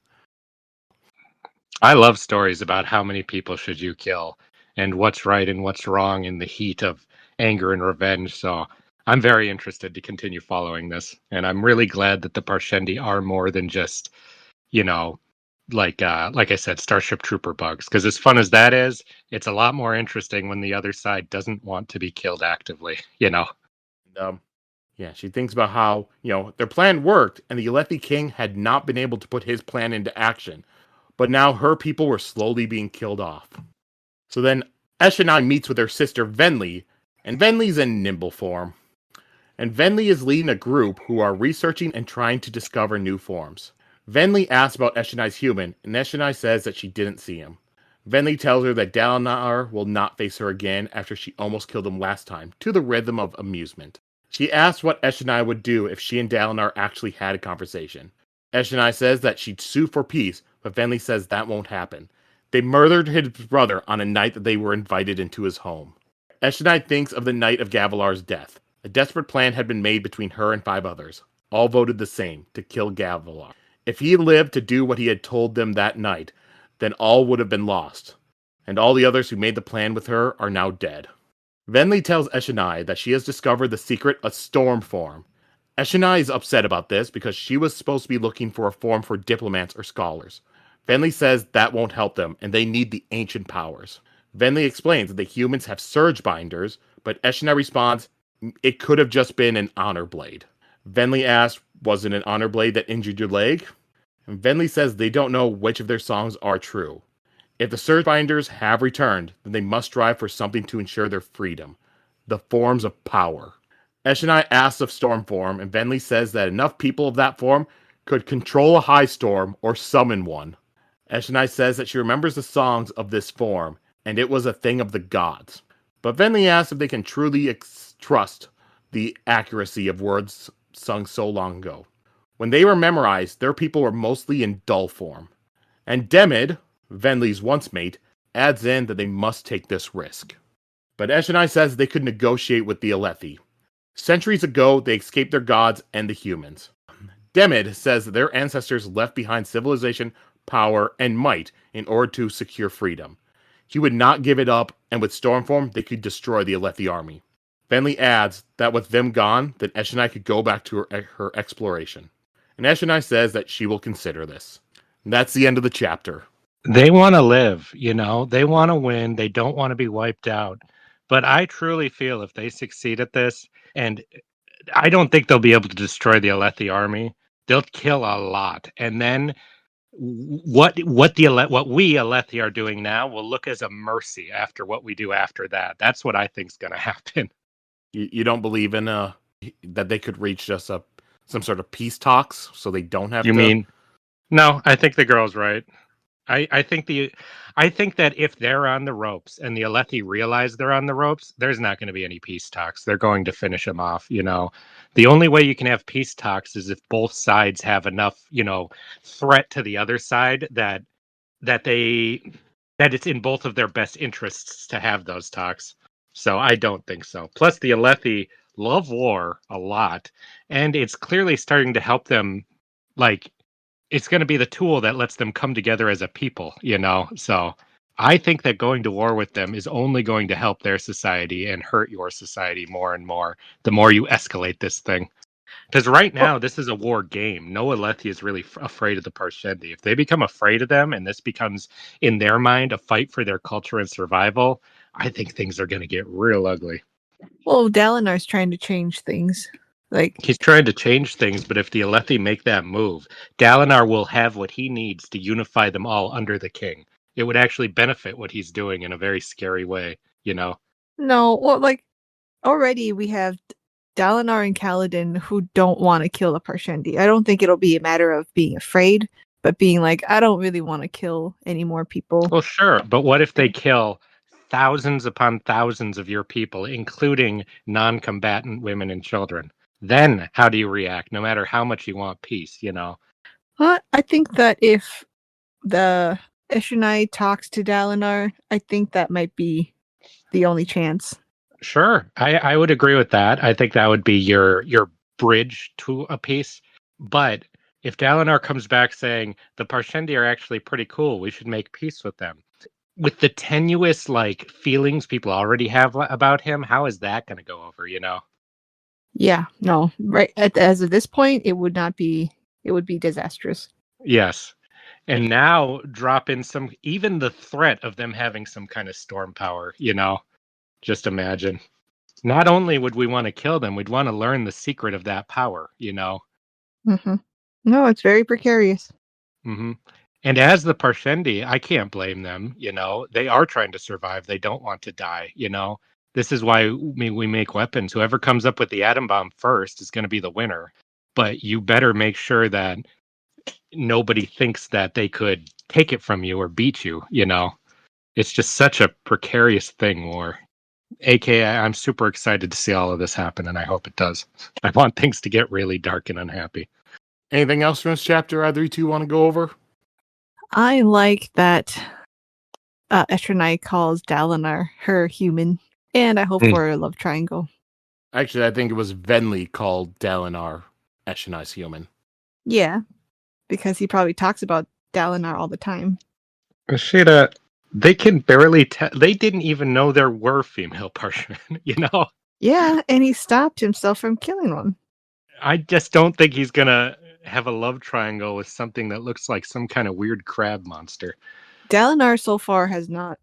I love stories about how many people should you kill and what's right and what's wrong in the heat of anger and revenge. So I'm very interested to continue following this. And I'm really glad that the Parshendi are more than just, like I said, Starship Trooper bugs. Because as fun as that is, it's a lot more interesting when the other side doesn't want to be killed actively, Yeah, she thinks about how, their plan worked and the Alethi king had not been able to put his plan into action. But now her people were slowly being killed off. So then Eshena meets with her sister Venli, and Venli's in nimble form. And Venli is leading a group who are researching and trying to discover new forms. Venli asks about Eshenai's human, and Eshenai says that she didn't see him. Venli tells her that Dalinar will not face her again after she almost killed him last time, to the rhythm of amusement. She asks what Eshenai would do if she and Dalinar actually had a conversation. Eshenai says that she'd sue for peace, but Venli says that won't happen. They murdered his brother on a night that they were invited into his home. Eshenai thinks of the night of Gavilar's death. A desperate plan had been made between her and 5 others. All voted the same, to kill Gavilar. If he lived to do what he had told them that night, then all would have been lost. And all the others who made the plan with her are now dead. Venli tells Eshenai that she has discovered the secret of storm form. Eshenai is upset about this because she was supposed to be looking for a form for diplomats or scholars. Venli says that won't help them, and they need the ancient powers. Venli explains that the humans have surge binders, but Eshena responds, it could have just been an honor blade. Venli asks, was it an honor blade that injured your leg? And Venli says they don't know which of their songs are true. If the Searchbinders have returned, then they must strive for something to ensure their freedom. The forms of power. Eshonai asks of storm form, and Venli says that enough people of that form could control a high storm or summon one. Eshonai says that she remembers the songs of this form, and it was a thing of the gods. But Venli asks if they can truly trust the accuracy of words sung so long ago. When they were memorized, their people were mostly in dull form. And Demid, Venli's once mate, adds in that they must take this risk. But Eshonai says they could negotiate with the Alethi. Centuries ago, they escaped their gods and the humans. Demid says that their ancestors left behind civilization, power, and might in order to secure freedom. He would not give it up, and with Stormform, they could destroy the Alethi army. Venli adds that with them gone, then Eshonai could go back to her exploration. And Eshonai says that she will consider this. And that's the end of the chapter. They want to live, they want to win. They don't want to be wiped out. But I truly feel if they succeed at this, and I don't think they'll be able to destroy the Alethi army, they'll kill a lot. And then what we Alethi are doing now will look as a mercy after what we do after that. That's what I think is going to happen. You don't believe in that they could reach just some sort of peace talks, so they don't have. You mean? No, I think the girl's right. I think that if they're on the ropes and the Alethi realize they're on the ropes, there's not going to be any peace talks. They're going to finish them off. The only way you can have peace talks is if both sides have enough, threat to the other side that it's in both of their best interests to have those talks. So I don't think so. Plus, the Alethi love war a lot, and it's clearly starting to help them, it's going to be the tool that lets them come together as a people, So I think that going to war with them is only going to help their society and hurt your society more and more the more you escalate this thing. Because right now, this is a war game. No Alethi is really afraid of the Parshendi. If they become afraid of them and this becomes, in their mind, a fight for their culture and survival, I think things are going to get real ugly. Well, Dalinar's trying to change things. He's trying to change things, but if the Alethi make that move, Dalinar will have what he needs to unify them all under the king. It would actually benefit what he's doing in a very scary way, No, well, already we have Dalinar and Kaladin who don't want to kill the Parshendi. I don't think it'll be a matter of being afraid, but being I don't really want to kill any more people. Well, sure, but what if they kill thousands upon thousands of your people, including non-combatant women and children? Then how do you react, no matter how much you want peace, Well, I think that if the Eshonai talks to Dalinar, I think that might be the only chance. Sure, I would agree with that. I think that would be your bridge to a peace. But if Dalinar comes back saying the Parshendi are actually pretty cool, we should make peace with them, with the tenuous feelings people already have about him, how is that going to go over? Yeah, no, right. As of this point, it would not be. It would be disastrous. Yes. And now drop in even the threat of them having some kind of storm power, Just imagine. Not only would we want to kill them, we'd want to learn the secret of that power, Mm-hmm. No, it's very precarious. Mm-hmm. And as the Parshendi, I can't blame them, They are trying to survive. They don't want to die, This is why we make weapons. Whoever comes up with the atom bomb first is going to be the winner. But you better make sure that nobody thinks that they could take it from you or beat you, It's just such a precarious thing, war. AKA, I'm super excited to see all of this happen, and I hope it does. I want things to get really dark and unhappy. Anything else from this chapter either you two want to go over? I like that Eshonai calls Dalinar her human, and I hope for a love triangle. Actually, I think it was Venli called Dalinar Eshonai's human. Yeah, because he probably talks about Dalinar all the time. Sheta, they can barely they didn't even know there were female Parshmen, Yeah, and he stopped himself from killing one. I just don't think he's gonna have a love triangle with something that looks like some kind of weird crab monster. Dalinar so far has not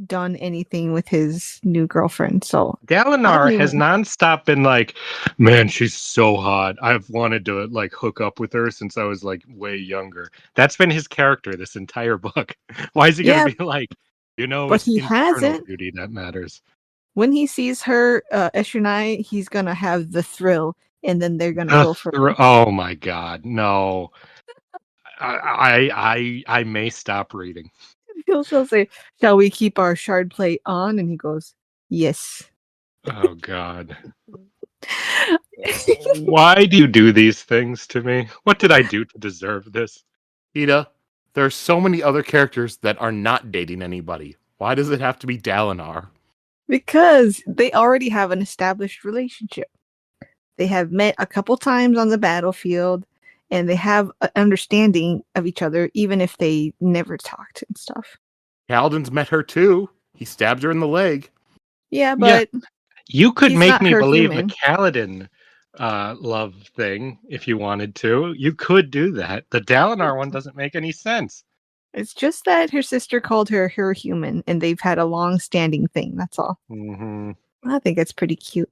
done anything with his new girlfriend. So Dalinar has nonstop been like, man, she's so hot. I've wanted to like hook up with her since I was like way younger. That's been his character this entire book. Why is he gonna be like, but it's he internal hasn't. beauty that matters. When he sees her, Eshonai, he's gonna have the thrill, and then they're gonna go for. Oh my god, no! I may stop reading. He'll say, "Shall we keep our shard play on?" And he goes, "Yes." Oh god! Why do you do these things to me? What did I do to deserve this? Sheta, there are so many other characters that are not dating anybody. Why does it have to be Dalinar? Because they already have an established relationship. They have met a couple times on the battlefield, and they have an understanding of each other, even if they never talked and stuff. Kaladin's met her too. He stabbed her in the leg. Yeah, but you could make me believe human. a Kaladin love thing if you wanted to. You could do that. The Dalinar one doesn't make any sense. It's just that her sister called her human, and they've had a long-standing thing. That's all. Mm-hmm. I think it's pretty cute.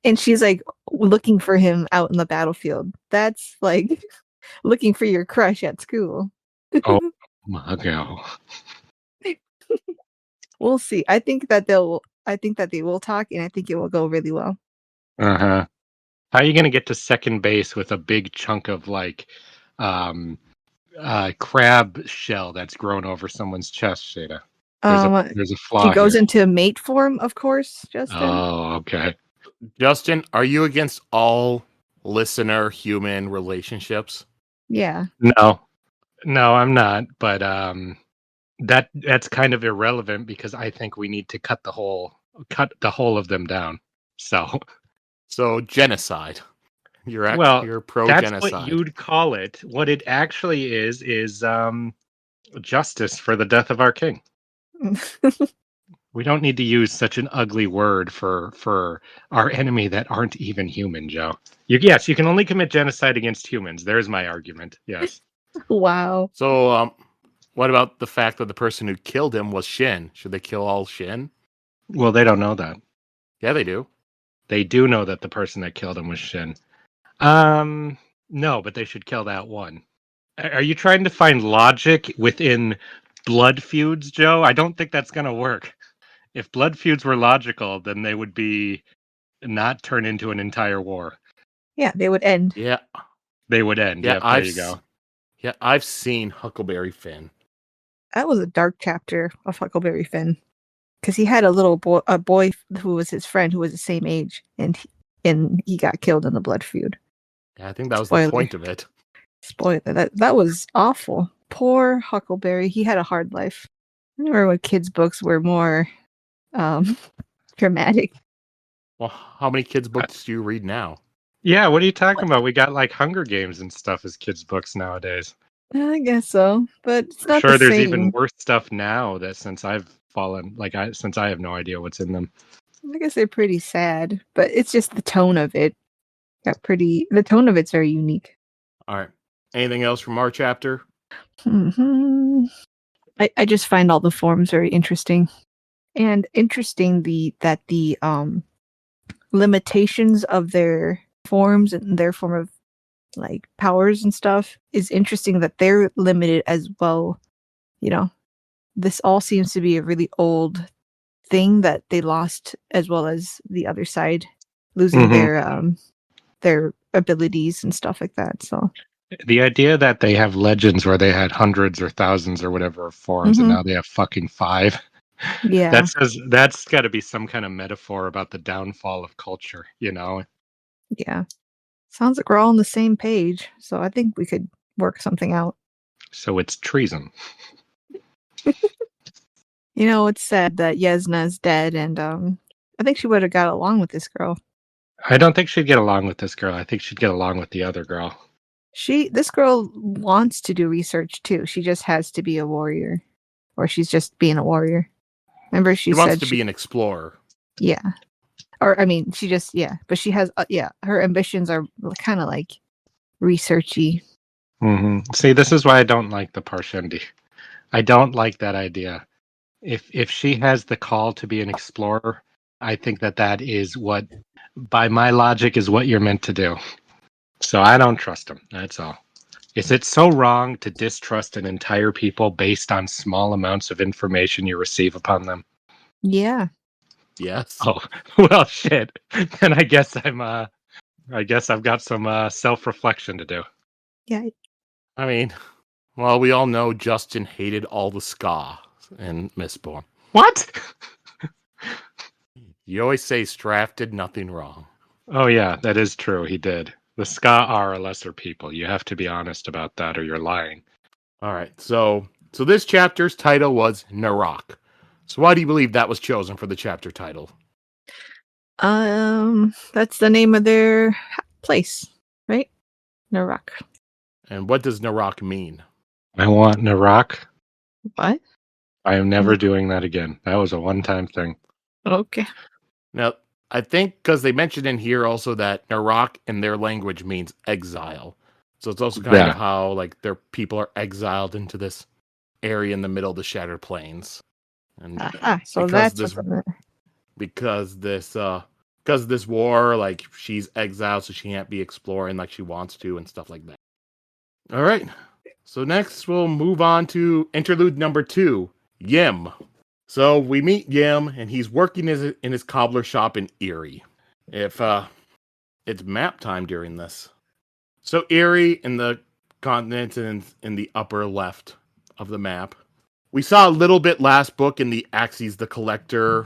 And she's like looking for him out in the battlefield. That's like looking for your crush at school. Oh my god. We'll see. I think that they will talk, and I think it will go really well. Uh-huh. How are you going to get to second base with a big chunk of like crab shell that's grown over someone's chest, Sheta? There's a flaw. She goes here. into mate form, of course, Justin. Oh, okay. Justin, are you against all listener-human relationships? Yeah. No, I'm not. But that's kind of irrelevant because I think we need to cut the whole of them down. So genocide. You're pro-genocide. That's what you'd call it. What it actually is justice for the death of our king. We don't need to use such an ugly word for our enemy that aren't even human, Joe. Yes, you can only commit genocide against humans. There's my argument. Yes. Wow. So, what about the fact that the person who killed him was Shin? Should they kill all Shin? Well, they don't know that. Yeah, they do. They do know that the person that killed him was Shin. No, but they should kill that one. Are you trying to find logic within blood feuds, Joe? I don't think that's going to work. If blood feuds were logical, then they would be not turn into an entire war. Yeah, they would end. Yeah. They would end. Yeah, there you go. Yeah, I've seen Huckleberry Finn. That was a dark chapter of Huckleberry Finn. Because he had a boy who was his friend who was the same age, and he got killed in the blood feud. Yeah, I think that was the point of it. Spoiler. That was awful. Poor Huckleberry. He had a hard life. I remember when kids' books were more dramatic. Well, how many kids' books do you read now? Yeah, what are you talking about? We got like Hunger Games and stuff as kids' books nowadays. I guess so, but it's not sure the there's same. Even worse stuff now that since I've fallen, since I have no idea what's in them. I guess they're pretty sad, but it's just the tone of it. The tone of it's very unique. All right. Anything else from our chapter? Mm-hmm. I just find all the forms very interesting. And interesting that the limitations of their forms and their form of like powers and stuff is interesting that they're limited as well. You know, this all seems to be a really old thing that they lost, as well as the other side losing their abilities and stuff like that. So the idea that they have legends where they had hundreds or thousands or whatever of forms, and now they have fucking 5. Yeah, that's got to be some kind of metaphor about the downfall of culture, you know? Yeah. Sounds like we're all on the same page, so I think we could work something out. So it's treason. You know, it's sad that Yasna's dead, and I think she would have got along with this girl. I don't think she'd get along with this girl. I think she'd get along with the other girl. This girl wants to do research too. She just has to be a warrior, or she's just being a warrior. Remember, she wants to be an explorer. Yeah. Or, I mean, she just, but she has, her ambitions are kind of like researchy. Mm-hmm. See, this is why I don't like the Parshendi. I don't like that idea. If she has the call to be an explorer, I think that is what, by my logic, is what you're meant to do. So I don't trust him. That's all. Is it so wrong to distrust an entire people based on small amounts of information you receive upon them? Yeah. Yes. Oh, well, shit. Then I guess I've got some self-reflection to do. Yeah. I mean, well, we all know Justin hated all the ska in Mistborn. What? You always say Straff did nothing wrong. Oh yeah, that is true. He did. The ska are a lesser people. You have to be honest about that, or you're lying. All right, so this chapter's title was Narok. So why do you believe that was chosen for the chapter title? That's the name of their place, right? Narok. And what does Narok mean? I want Narok. What? I am never doing that again. That was a one-time thing. Okay. Now, I think because they mentioned in here also that Narok in their language means exile. So it's also kind of how like their people are exiled into this area in the middle of the Shattered Plains. And so that's because this war, like she's exiled, so she can't be exploring like she wants to and stuff like that. All right. So next we'll move on to interlude number 2, Yim. So we meet Yim, and he's working in his cobbler shop in Erie. It's map time during this. So Erie in the continent and in the upper left of the map. We saw a little bit last book in the Axes the Collector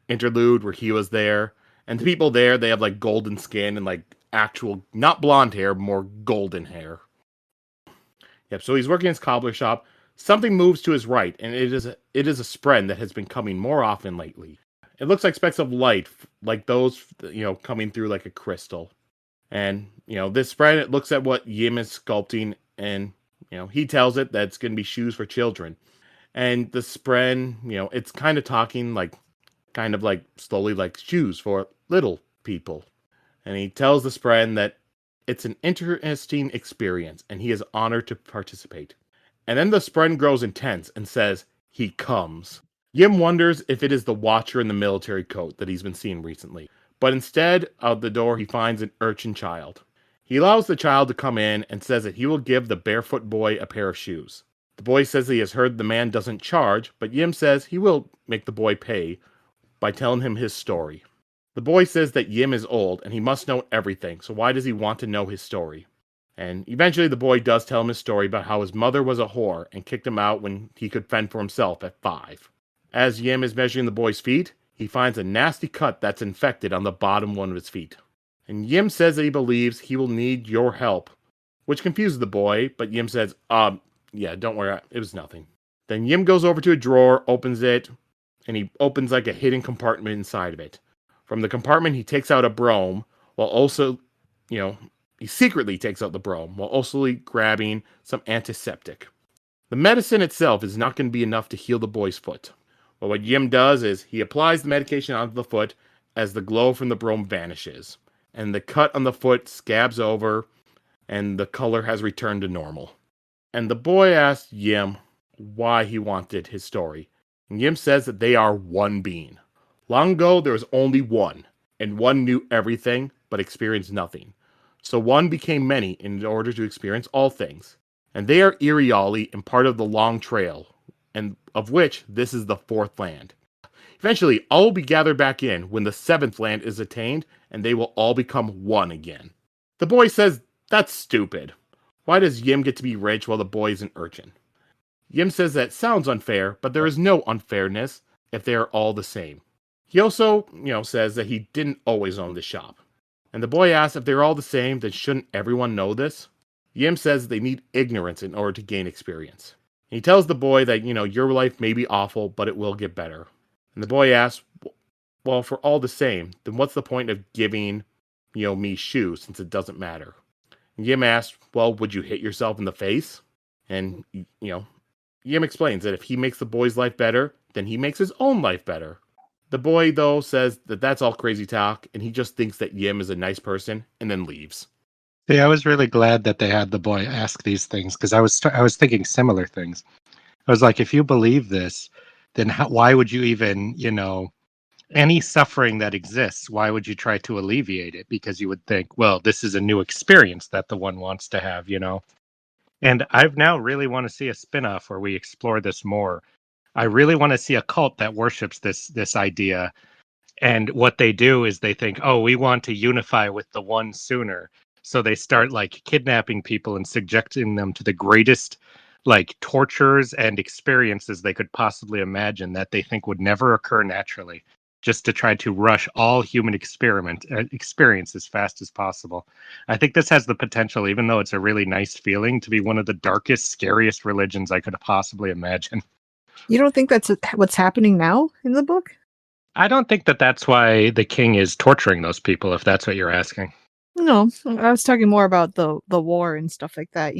interlude where he was there. And the people there, they have like golden skin and like actual, not blonde hair, more golden hair. Yep, so he's working in his cobbler shop. Something moves to his right, and it is a spren that has been coming more often lately. It looks like specks of light, like those, coming through like a crystal. And, this spren, it looks at what Yim is sculpting, and, he tells it that it's going to be shoes for children. And the spren, it's kind of talking like, slowly like shoes for little people. And he tells the spren that it's an interesting experience, and he is honored to participate. And then the spren grows intense and says, he comes. Yim wonders if it is the watcher in the military coat that he's been seeing recently. But instead, out the door, he finds an urchin child. He allows the child to come in and says that he will give the barefoot boy a pair of shoes. The boy says he has heard the man doesn't charge, but Yim says he will make the boy pay by telling him his story. The boy says that Yim is old and he must know everything, so why does he want to know his story? And eventually the boy does tell him his story about how his mother was a whore and kicked him out when he could fend for himself at 5. As Yim is measuring the boy's feet, he finds a nasty cut that's infected on the bottom one of his feet. And Yim says that he believes he will need your help, which confuses the boy, but Yim says, yeah, don't worry, it was nothing. Then Yim goes over to a drawer, opens it, and he opens like a hidden compartment inside of it. From the compartment, he takes out a brome, while also, he secretly takes out the brome, while also grabbing some antiseptic. The medicine itself is not going to be enough to heal the boy's foot. But what Yim does is he applies the medication onto the foot as the glow from the brome vanishes. And the cut on the foot scabs over, and the color has returned to normal. And the boy asks Yim why he wanted his story. And Yim says that they are one being. Long ago, there was only one, and one knew everything, but experienced nothing. So one became many in order to experience all things. And they are Iriali and part of the Long Trail, and of which this is the 4th land. Eventually, all will be gathered back in when the 7th land is attained, and they will all become one again. The boy says, that's stupid. Why does Yim get to be rich while the boy is an urchin? Yim says that sounds unfair, but there is no unfairness if they are all the same. He also, says that he didn't always own the shop. And the boy asks if they're all the same, then shouldn't everyone know this? Yim says they need ignorance in order to gain experience. And he tells the boy that, your life may be awful, but it will get better. And the boy asks, well, if we're all the same, then what's the point of giving, me shoes since it doesn't matter? And Yim asks, well, would you hit yourself in the face? And, Yim explains that if he makes the boy's life better, then he makes his own life better. The boy, though, says that that's all crazy talk, and he just thinks that Yim is a nice person, and then leaves. See, I was really glad that they had the boy ask these things, because I was thinking similar things. I was like, if you believe this, then why would you even, any suffering that exists, why would you try to alleviate it? Because you would think, well, this is a new experience that the one wants to have, And I've now really want to see a spin-off where we explore this more. I really want to see a cult that worships this idea. And what they do is they think, oh, we want to unify with the one sooner. So they start like kidnapping people and subjecting them to the greatest like tortures and experiences they could possibly imagine that they think would never occur naturally, just to try to rush all human experience as fast as possible. I think this has the potential, even though it's a really nice feeling, to be one of the darkest, scariest religions I could possibly imagine. You don't think that's what's happening now in the book? I don't think that that's why the king is torturing those people, if that's what you're asking. No, I was talking more about the war and stuff like that,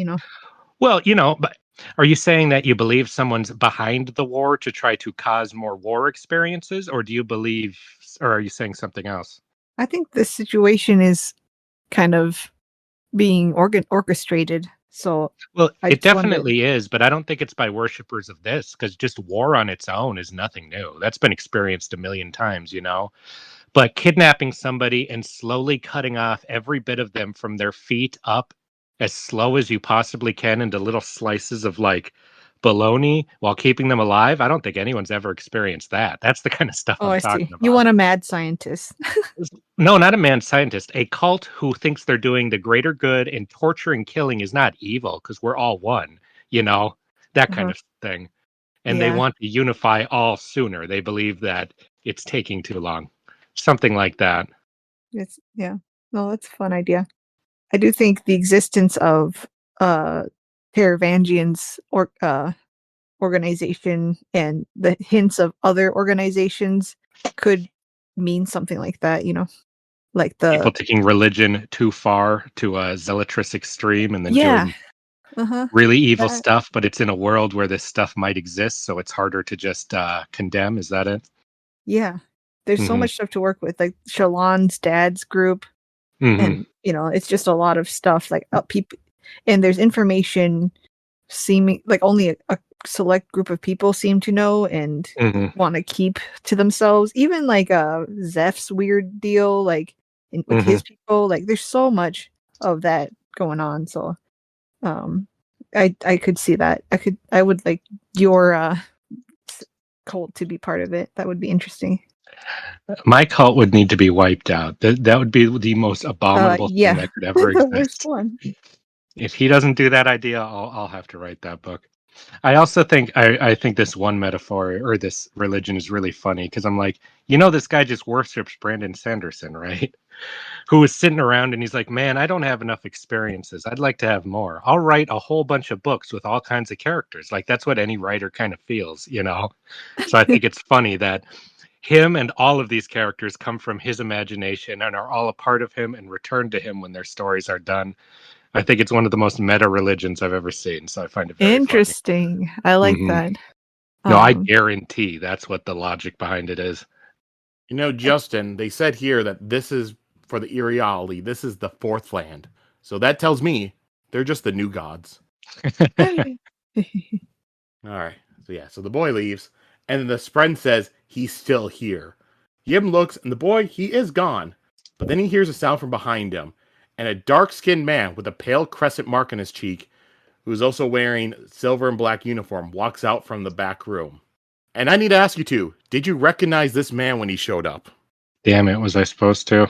Well, but are you saying that you believe someone's behind the war to try to cause more war experiences, or do you believe, or are you saying something else? I think this situation is kind of being orchestrated. So, well, I it just wonder- definitely is, but I don't think it's by worshippers of this, because just war on its own is nothing new. That's been experienced a million times, But kidnapping somebody and slowly cutting off every bit of them from their feet up as slow as you possibly can into little slices of like bologna while keeping them alive. I don't think anyone's ever experienced that. That's the kind of stuff Oh, I'm I talking see. about. You want a mad scientist. No, not a mad scientist. A cult who thinks they're doing the greater good, and torture and killing is not evil because we're all one, that kind Uh-huh. of thing. And they Yeah. want to unify all sooner. They believe that it's taking too long. Something like that. No, that's a fun idea. I do think the existence of Teravangian's organization and the hints of other organizations could mean something like that, like People taking religion too far to a zealotrous extreme and then doing really evil stuff, but it's in a world where this stuff might exist, so it's harder to just condemn. Is that it? Yeah. There's so much stuff to work with, like Shalon's dad's group. And, it's just a lot of stuff like people, and there's information seeming like only a select group of people seem to know and want to keep to themselves. Even like Zeph's weird deal, like with his people, like there's so much of that going on. So, I could see that. I would like your cult to be part of it. That would be interesting. My cult would need to be wiped out. That would be the most abominable thing that could ever the exist. worst one. If he doesn't do that idea, I'll have to write that book. I also think I think this one metaphor or this religion is really funny because I'm like, this guy just worships Brandon Sanderson, right? Who was sitting around and he's like, man, I don't have enough experiences. I'd like to have more. I'll write a whole bunch of books with all kinds of characters. Like that's what any writer kind of feels, So I think it's funny that him and all of these characters come from his imagination and are all a part of him and return to him when their stories are done. I think it's one of the most meta religions I've ever seen, so I find it very interesting. Funny. I like that. No, I guarantee that's what the logic behind it is. Justin, they said here that this is for the Iriali. This is the fourth land. So that tells me they're just the new gods. All right. So the boy leaves, and then the Spren says he's still here. Yim looks, and the boy, he is gone. But then he hears a sound from behind him, and a dark-skinned man with a pale crescent mark on his cheek, who is also wearing silver and black uniform, walks out from the back room. And I need to ask you two, did you recognize this man when he showed up? Damn it, was I supposed to?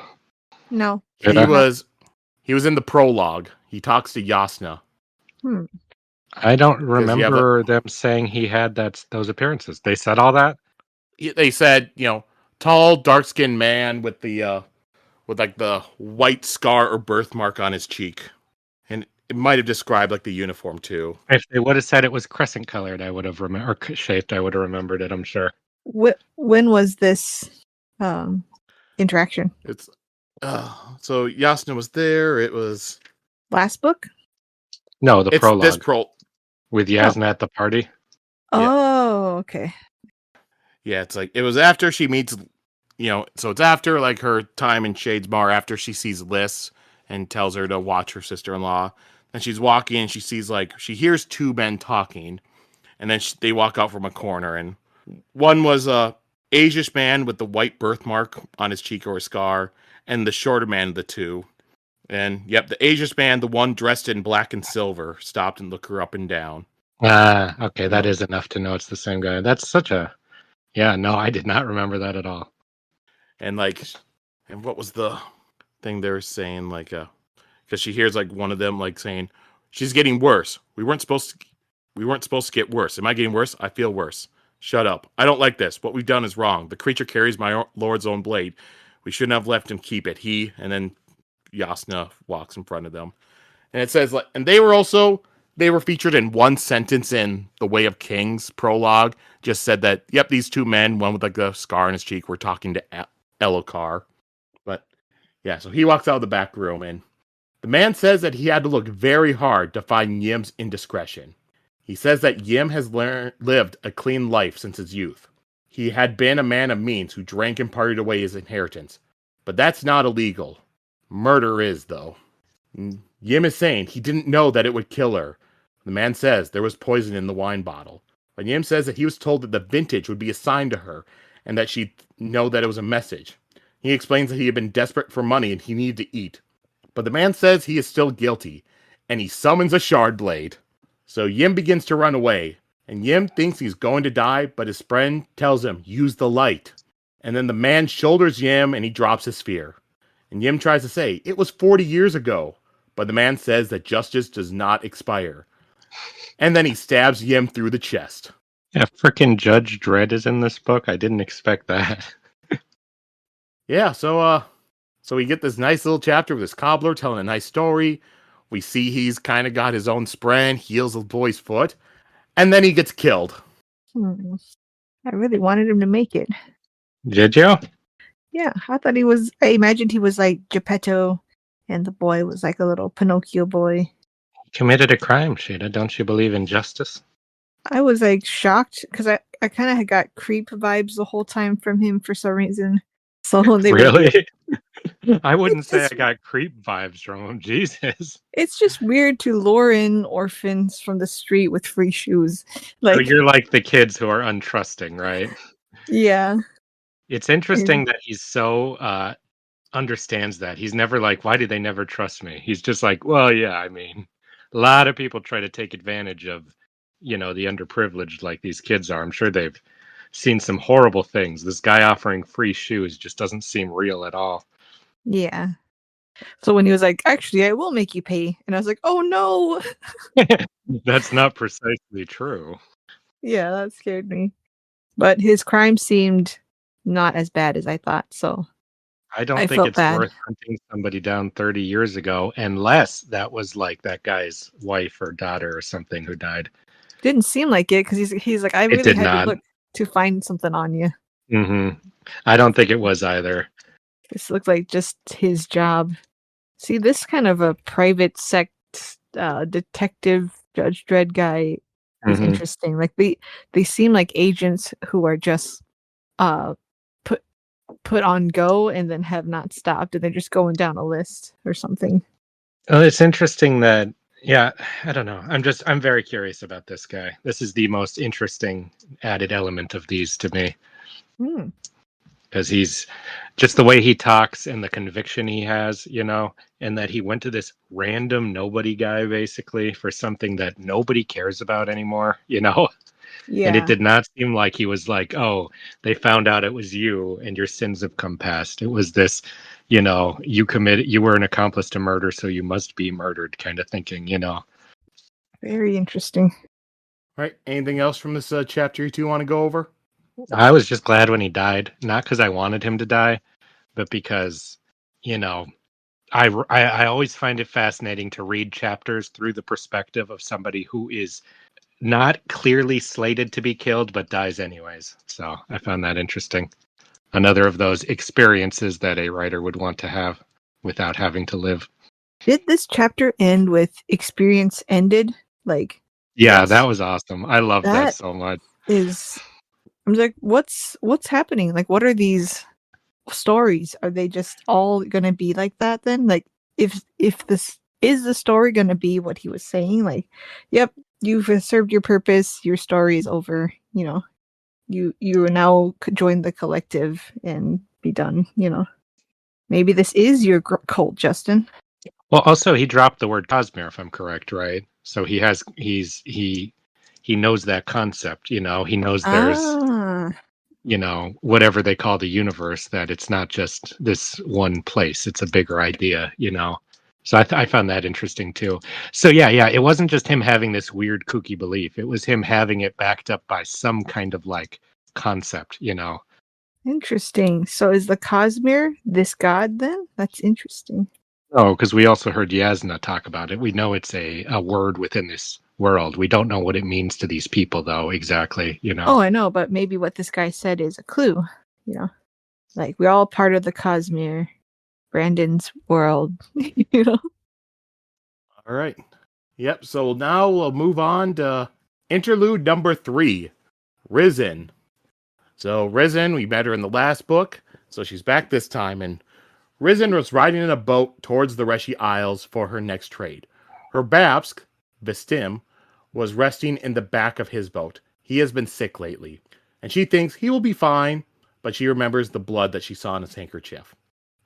No. He was in the prologue. He talks to Yasna. I don't remember them saying he had those appearances. They said all that? They said, tall, dark-skinned man with the white scar or birthmark on his cheek. And it might have described like the uniform too. If they would have said it was crescent colored, I would have or shaped, I would have remembered it, I'm sure. When was this interaction? It's so Yasna was there. It was last book? No, the prologue. This with Yasna at the party. Oh, okay. Yeah, it's like it was after she meets, so it's after like her time in Shade's bar, after she sees Liz and tells her to watch her sister-in-law. And she's walking and she sees she hears two men talking, and then they walk out from a corner, and One was a Asian man with the white birthmark on his cheek or a scar, and the shorter man of the two. And yep, the Asian man, the one dressed in black and silver, stopped and looked her up and down. Okay, that is enough to know it's the same guy. That's such a... Yeah, no, I did not remember that at all. And like, and what was the thing they were saying? Like, because she hears like one of them like saying, "She's getting worse. We weren't supposed to get worse. Am I getting worse? I feel worse. Shut up. I don't like this. What we've done is wrong. The creature carries my lord's own blade. We shouldn't have left him keep it. He..." And then Yasna walks in front of them. And it says, like, and they were featured in one sentence in The Way of Kings prologue. Just said that, yep, these two men, one with like a scar on his cheek, were talking to Elokar. But yeah, so he walks out of the back room, and the man says that he had to look very hard to find Yim's indiscretion. He says that Yim has lived a clean life since his youth. He had been a man of means who drank and partied away his inheritance. But that's not illegal. Murder is, though. Yim is saying he didn't know that it would kill her. The man says there was poison in the wine bottle. But Yim says that he was told that the vintage would be assigned to her, and that she'd know that it was a message. He explains that he had been desperate for money and he needed to eat. But the man says he is still guilty, and he summons a shard blade. So Yim begins to run away, and Yim thinks he's going to die, but his friend tells him, use the light. And then the man shoulders Yim, and he drops his spear. And Yim tries to say, it was 40 years ago, but the man says that justice does not expire. And then he stabs Yim through the chest. Yeah, frickin' Judge Dredd is in this book. I didn't expect that. Yeah, so we get this nice little chapter with this cobbler telling a nice story. We see he's kind of got his own spren, heals the boy's foot, and then he gets killed. I really wanted him to make it. Did you? Yeah, I imagined he was like Geppetto, and the boy was like a little Pinocchio boy. He committed a crime, Sheta. Don't you believe in justice? I was like shocked because I kind of got creep vibes the whole time from him for some reason. So they Really? I wouldn't say I got creep vibes from him. Jesus. It's just weird to lure in orphans from the street with free shoes. Like, So you're like the kids who are untrusting, right? Yeah. It's interesting that he's so understands that. He's never like, why do they never trust me? He's just like, well, yeah, I mean, a lot of people try to take advantage of, the underprivileged like these kids are. I'm sure they've seen some horrible things. This guy offering free shoes just doesn't seem real at all. Yeah. So when he was like, actually, I will make you pay. And I was like, oh no. That's not precisely true. Yeah, that scared me. But his crime seemed not as bad as I thought. So I don't think it's worth hunting somebody down 30 years ago unless that was like that guy's wife or daughter or something who died. Didn't seem like it because he's like, I really had to look to find something on you. Mm-hmm. I don't think it was either. This looks like just his job. See, this kind of a private sect detective Judge Dredd guy is interesting. Like they seem like agents who are just put on go and then have not stopped, and they're just going down a list or something. Well, it's interesting that, yeah, I don't know. I'm very curious about this guy. This is the most interesting added element of these to me. Because he's just the way he talks and the conviction he has, and that he went to this random nobody guy basically for something that nobody cares about anymore, Yeah. And it did not seem like he was like, oh, they found out it was you and your sins have come past. It was this, you were an accomplice to murder, so you must be murdered kind of thinking, Very interesting. All right. Anything else from this chapter you two want to go over? I was just glad when he died, not because I wanted him to die, but because, I always find it fascinating to read chapters through the perspective of somebody who is not clearly slated to be killed, but dies anyways. So I found that interesting. Another of those experiences that a writer would want to have without having to live. Did this chapter end with experience ended? Like, yeah, that was awesome. I love that so much. I'm like, what's happening? Like, what are these stories? Are they just all gonna be like that then? Like, if this is the story gonna be what he was saying, like, yep, you've served your purpose, your story is over, you now could join the collective and be done. Maybe this is your cult, Justin. Well, also he dropped the word Cosmere, if I'm correct, right? So he knows that concept. He knows there's whatever they call the universe, that it's not just this one place, it's a bigger idea. So I found that interesting too. So yeah, it wasn't just him having this weird kooky belief, it was him having it backed up by some kind of like concept. Interesting. So is the Cosmere this god then? That's interesting. Oh, because we also heard Yasna talk about it. We know it's a word within this world. We don't know what it means to these people, though, exactly. Oh, I know, but maybe what this guy said is a clue. Like we're all part of the Cosmere, Brandon's world. All right. Yep. So now we'll move on to interlude number 3, Risen. So Risen, we met her in the last book, so she's back this time, and Risen was riding in a boat towards the Reshi Isles for her next trade. Her Babsk, Vistim, was resting in the back of his boat. He has been sick lately, and she thinks he will be fine, but she remembers the blood that she saw on his handkerchief.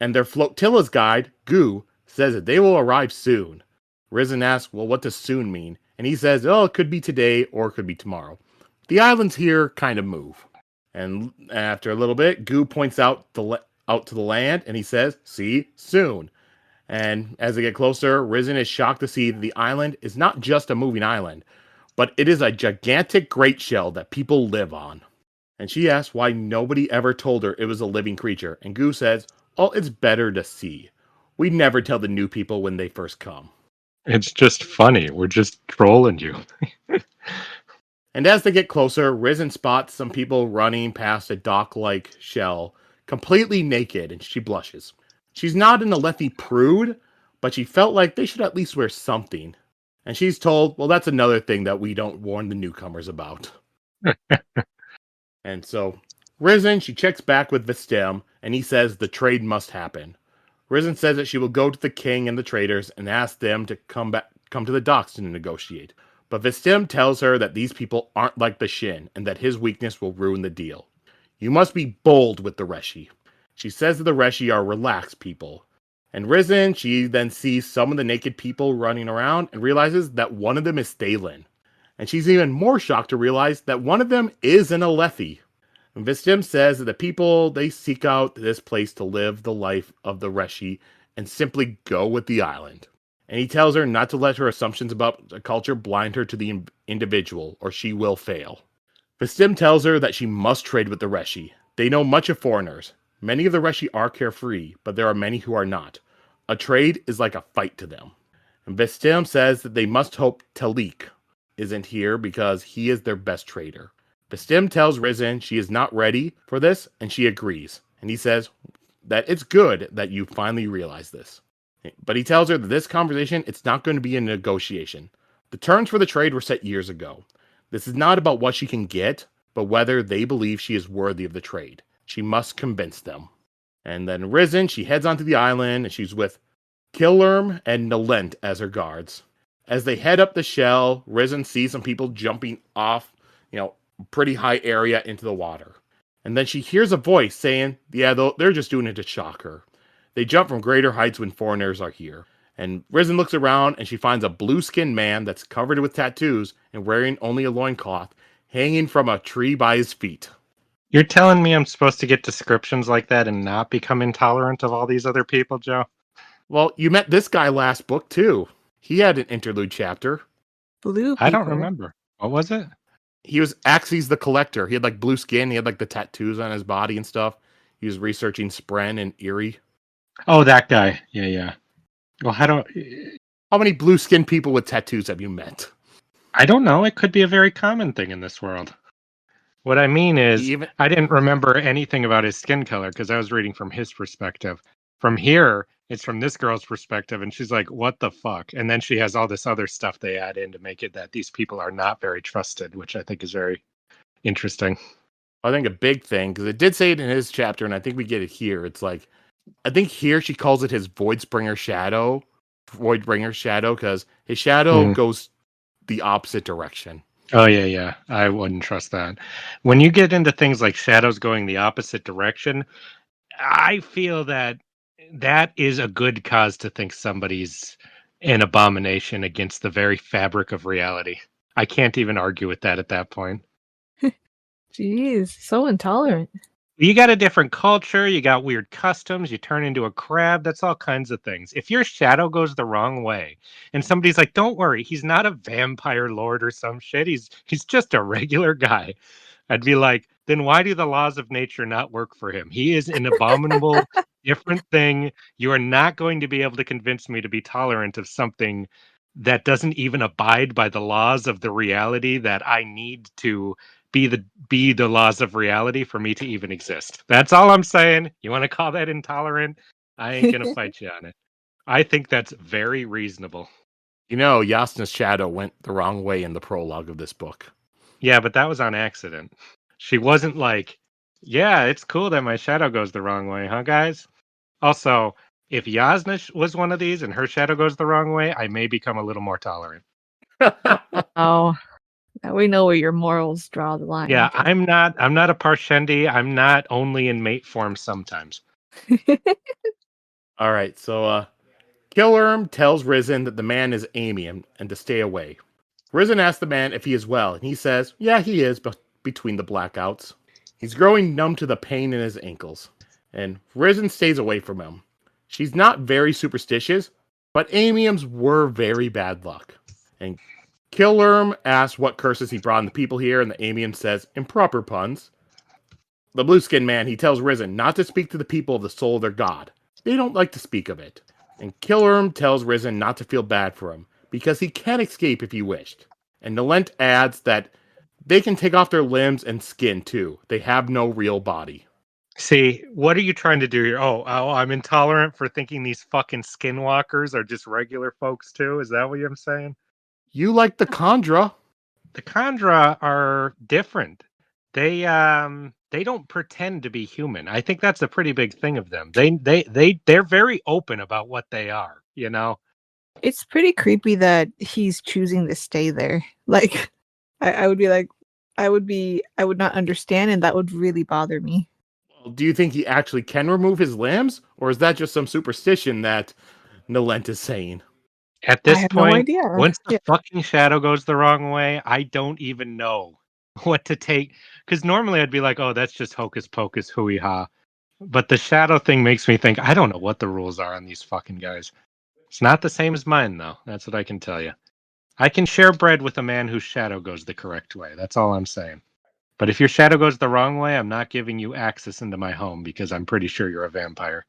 And their flotilla's guide, Gu, says that they will arrive soon. Risen asks, well, what does soon mean? And he says, it could be today or it could be tomorrow. The islands here kind of move. And after a little bit, Gu points out to the land, and he says, see, soon. And as they get closer, Risen is shocked to see that the island is not just a moving island, but it is a gigantic great shell that people live on. And she asks why nobody ever told her it was a living creature, and Gu says, it's better to see. We never tell the new people when they first come. It's just funny. We're just trolling you. And as they get closer, Risen spots some people running past a dock-like shell, completely naked, and she blushes. She's not an Alethi prude, but she felt like they should at least wear something. And she's told, well, that's another thing that we don't warn the newcomers about. And so, Risen, she checks back with Vistim, and he says the trade must happen. Risen says that she will go to the king and the traders and ask them to come to the docks to negotiate. But Vistim tells her that these people aren't like the Shin, and that his weakness will ruin the deal. You must be bold with the Reshi. She says that the Reshi are relaxed people. And Risen, she then sees some of the naked people running around and realizes that one of them is Thalen. And she's even more shocked to realize that one of them is an Alethi. And Vistim says that the people, they seek out this place to live the life of the Reshi and simply go with the island. And he tells her not to let her assumptions about the culture blind her to the individual, or she will fail. Vistim tells her that she must trade with the Reshi. They know much of foreigners. Many of the Reshi are carefree, but there are many who are not. A trade is like a fight to them. And Vistim says that they must hope Talik isn't here because he is their best trader. Vistim tells Risen she is not ready for this, and she agrees. And he says that it's good that you finally realize this. But he tells her that this conversation, it's not going to be a negotiation. The terms for the trade were set years ago. This is not about what she can get, but whether they believe she is worthy of the trade. She must convince them. And then Risen, she heads onto the island, and she's with Killerm and Nalent as her guards. As they head up the shell, Risen sees some people jumping off, pretty high area into the water. And then she hears a voice saying, they're just doing it to shock her. They jump from greater heights when foreigners are here. And Risen looks around, and she finds a blue-skinned man that's covered with tattoos and wearing only a loincloth, hanging from a tree by his feet. You're telling me I'm supposed to get descriptions like that and not become intolerant of all these other people, Joe? Well, you met this guy last book, too. He had an interlude chapter. Blue people. I don't remember. What was it? He was Axes the Collector. He had, blue skin. He had, the tattoos on his body and stuff. He was researching Spren and Eerie. Oh, that guy. Yeah. Well, how many blue-skinned people with tattoos have you met? I don't know. It could be a very common thing in this world. What I mean is, I didn't remember anything about his skin color because I was reading from his perspective. From here, it's from this girl's perspective, and she's like, what the fuck? And then she has all this other stuff they add in to make it that these people are not very trusted, which I think is very interesting. I think a big thing, because it did say it in his chapter, and I think we get it here. It's like, I think here she calls it his Voidbringer shadow, because his shadow goes the opposite direction. Oh, yeah. I wouldn't trust that. When you get into things like shadows going the opposite direction, I feel that that is a good cause to think somebody's an abomination against the very fabric of reality. I can't even argue with that at that point. Jeez, so intolerant. You got a different culture, you got weird customs, you turn into a crab, that's all kinds of things. If your shadow goes the wrong way and somebody's like, "Don't worry, he's not a vampire lord or some shit. He's just a regular guy." I'd be like, "Then why do the laws of nature not work for him? He is an abominable different thing. You are not going to be able to convince me to be tolerant of something that doesn't even abide by the laws of the reality that I need to be the laws of reality for me to even exist." That's all I'm saying. You want to call that intolerant? I ain't gonna fight you on it. I think that's very reasonable. You know, Yasna's shadow went the wrong way in the prologue of this book. Yeah, but that was on accident. She wasn't like, "Yeah, it's cool that my shadow goes the wrong way, huh, guys?" Also, if Yasna was one of these and her shadow goes the wrong way, I may become a little more tolerant. Oh, now we know where your morals draw the line. Yeah, I'm not a Parshendi. I'm not only in mate form sometimes. All right, so Killerm tells Risen that the man is Amium and to stay away. Risen asks the man if he is well, and he says, yeah, he is, but between the blackouts. He's growing numb to the pain in his ankles, and Risen stays away from him. She's not very superstitious, but Amiums were very bad luck. And Killerm asks what curses he brought on the people here, and the Amium says, improper puns. The blue-skinned man, he tells Risen not to speak to the people of the soul of their god. They don't like to speak of it. And Killerm tells Risen not to feel bad for him, because he can escape if he wished. And Nolent adds that they can take off their limbs and skin too. They have no real body. See, what are you trying to do here? Oh, I'm intolerant for thinking these fucking skinwalkers are just regular folks too. Is that what I'm saying? You like the Khandra. The Khandra are different. They don't pretend to be human. I think that's a pretty big thing of them. They're very open about what they are, you know? It's pretty creepy that he's choosing to stay there. Like, I would be like, I would not understand, and that would really bother me. Well, do you think he actually can remove his limbs? Or is that just some superstition that Nolent is saying? At I this have no point, idea. once the Yeah. fucking shadow goes the wrong way, I don't even know what to take. Because normally I'd be like, oh, that's just hocus pocus, hooey ha. But the shadow thing makes me think, I don't know what the rules are on these fucking guys. It's not the same as mine, though. That's what I can tell you. I can share bread with a man whose shadow goes the correct way. That's all I'm saying. But if your shadow goes the wrong way, I'm not giving you access into my home because I'm pretty sure you're a vampire.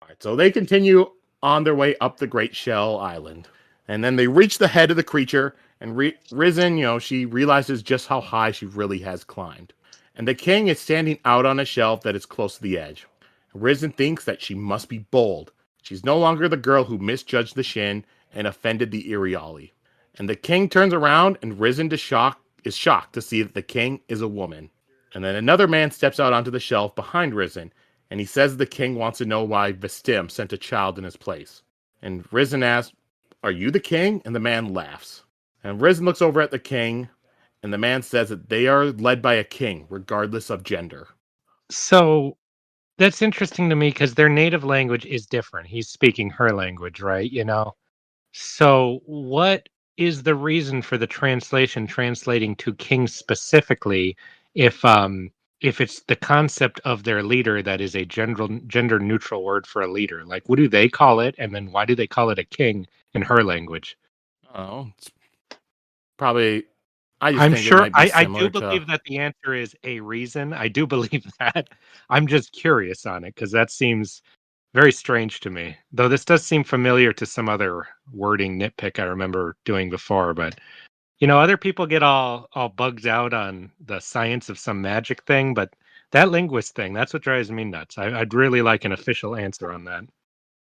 All right, so they continue on their way up the Great Shell Island. And then they reach the head of the creature, and Risen, she realizes just how high she really has climbed. And the king is standing out on a shelf that is close to the edge. Risen thinks that she must be bold. She's no longer the girl who misjudged the Shin and offended the Iriali. And the king turns around, and Risen is shocked to see that the king is a woman. And then another man steps out onto the shelf behind Risen, and he says the king wants to know why Vestim sent a child in his place. And Risen asks, are you the king? And the man laughs. And Risen looks over at the king, and the man says that they are led by a king, regardless of gender. So that's interesting to me because their native language is different. He's speaking her language, right? So what is the reason for the translation translating to king specifically if it's the concept of their leader that is a gender neutral word for a leader? Like, what do they call it? And then why do they call it a king in her language? Oh, it's probably. I just I'm think it sure might be I similar do believe to. that the answer is a reason. I do believe that. I'm just curious on it because that seems very strange to me. Though this does seem familiar to some other wording nitpick I remember doing before, but other people get all bugged out on the science of some magic thing, but that linguist thing, that's what drives me nuts. I'd really like an official answer on that.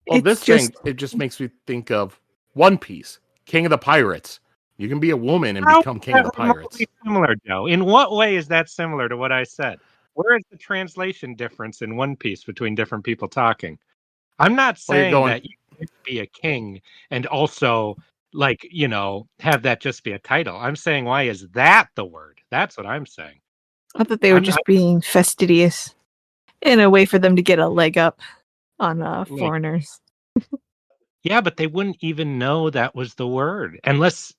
Well, It's this just thing, it just makes me think of One Piece, King of the Pirates. You can be a woman and How is become King of that the Pirates. remotely similar, Joe? In what way is that similar to what I said? Where is the translation difference in One Piece between different people talking? I'm not Well, you're saying going. that you can be a king and also like, have that just be a title. I'm saying, why is that the word? That's what I'm saying. I thought they were just being fastidious in a way for them to get a leg up on foreigners. Yeah, but they wouldn't even know that was the word unless.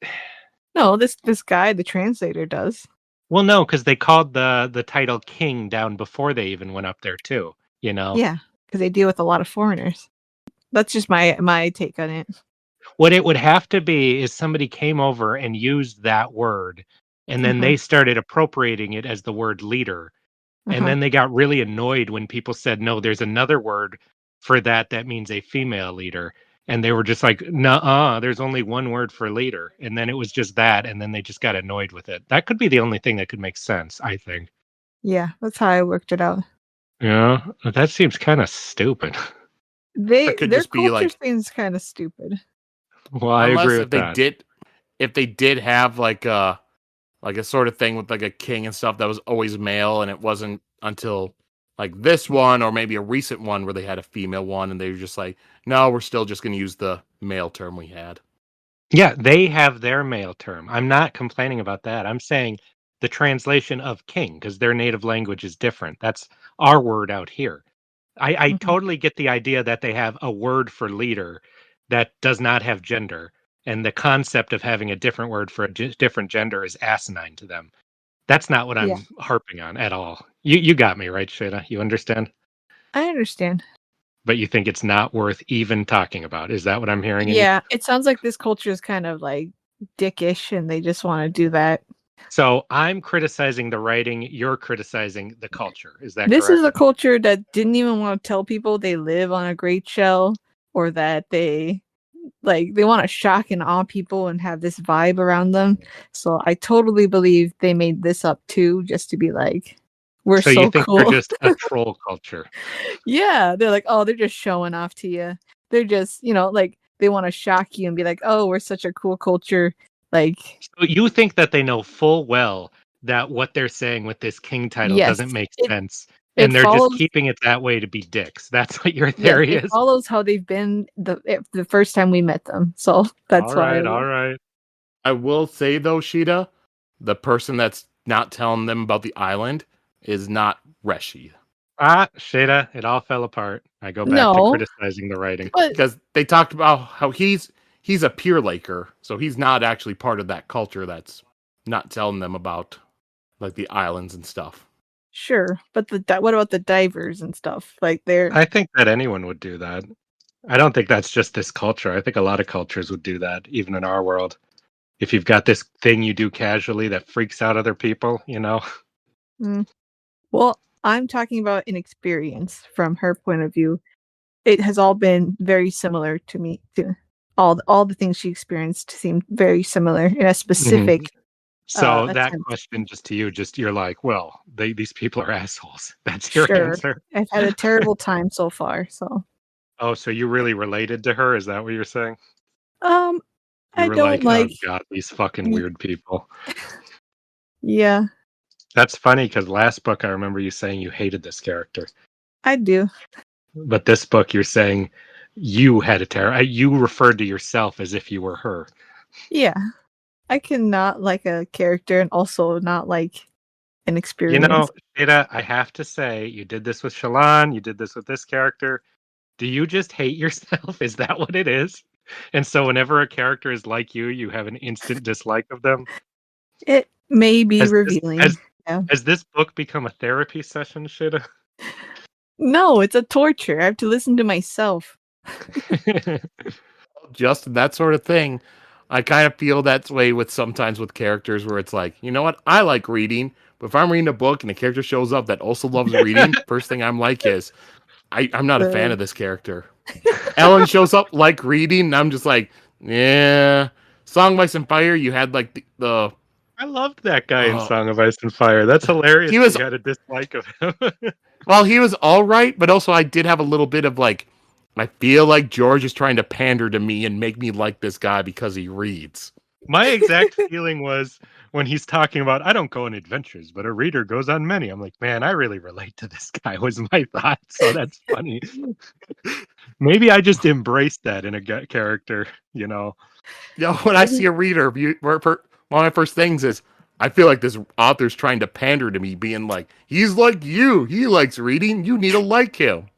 No, this guy, the translator, does. Well, no, because they called the title king down before they even went up there too. Yeah, because they deal with a lot of foreigners. That's just my take on it. What it would have to be is somebody came over and used that word, and then they started appropriating it as the word leader. And then they got really annoyed when people said, no, there's another word for that means a female leader. And they were just like, nuh-uh, there's only one word for leader. And then it was just that, and then they just got annoyed with it. That could be the only thing that could make sense, I think. Yeah, that's how I worked it out. Yeah, that seems kind of stupid. Their culture seems kind of stupid. Well, I agree with that. If they did have like a sort of thing with like a king and stuff that was always male, and it wasn't until like this one or maybe a recent one where they had a female one, and they were just like, no, we're still just going to use the male term we had. Yeah, they have their male term. I'm not complaining about that. I'm saying the translation of king, because their native language is different. That's our word out here. I totally get the idea that they have a word for leader that does not have gender, and the concept of having a different word for a different gender is asinine to them. That's not what I'm harping on at all. You got me, right, Sheta? You understand? I understand. But you think it's not worth even talking about. Is that what I'm hearing? Yeah, it sounds like this culture is kind of like dickish, and they just want to do that. So I'm criticizing the writing, you're criticizing the culture. Is that this correct? Is a culture that didn't even want to tell people they live on a great shell, or that they want to shock and awe people and have this vibe around them. So I totally believe they made this up too, just to be like, we're so you think cool. They're just a troll culture? Yeah, they're like, oh, they're just showing off to you. They're just, like, they want to shock you and be like, oh, we're such a cool culture. Like, so you think that they know full well that what they're saying with this king title doesn't make sense, and they're just keeping it that way to be dicks. That's what your theory is. It follows how they've been the first time we met them. So that's all right. I will say though, Sheta, the person that's not telling them about the island is not Reshi. Sheta, it all fell apart. I go back to criticizing the writing. Because they talked about how he's a Pure Laker, so he's not actually part of that culture that's not telling them about like the islands and stuff. Sure, but what about the divers and stuff? Like I think that anyone would do that. I don't think that's just this culture. I think a lot of cultures would do that, even in our world. If you've got this thing you do casually that freaks out other people, Well, I'm talking about an experience from her point of view. It has all been very similar to me. To all the things she experienced seemed very similar in a specific. So that question, just to you, you're like, well, these people are assholes. That's your answer. I've had a terrible time so far. So. Oh, so you really related to her? Is that what you're saying? I don't like. Oh God, these fucking weird people. Yeah. That's funny because last book I remember you saying you hated this character. I do. But this book you're saying you had a terror. You referred to yourself as if you were her. Yeah. I cannot like a character and also not like an experience. Sheta, I have to say, you did this with Shallan, you did this with this character. Do you just hate yourself? Is that what it is? And so whenever a character is like you have an instant dislike of them? It may be revealing. Has this book become a therapy session, Sheta? No, it's a torture. I have to listen to myself. Just that sort of thing. I kind of feel that way sometimes with characters where it's like, you know what? I like reading, but if I'm reading a book and a character shows up that also loves reading, first thing I'm like is, I'm not a fan of this character. Ellen shows up like reading, and I'm just like, yeah. Song of Ice and Fire, you had like the I loved that guy in Song of Ice and Fire. That's hilarious. You had a dislike of him. Well, he was all right, but also I did have a little bit of like, I feel like George is trying to pander to me and make me like this guy because he reads. My exact feeling was when he's talking about, I don't go on adventures, but a reader goes on many. I'm like, man, I really relate to this guy, was my thought. So that's funny. Maybe I just embraced that in a character, you know. When I see a reader, one of my first things is, I feel like this author's trying to pander to me, being like, he's like you. He likes reading. You need to like him.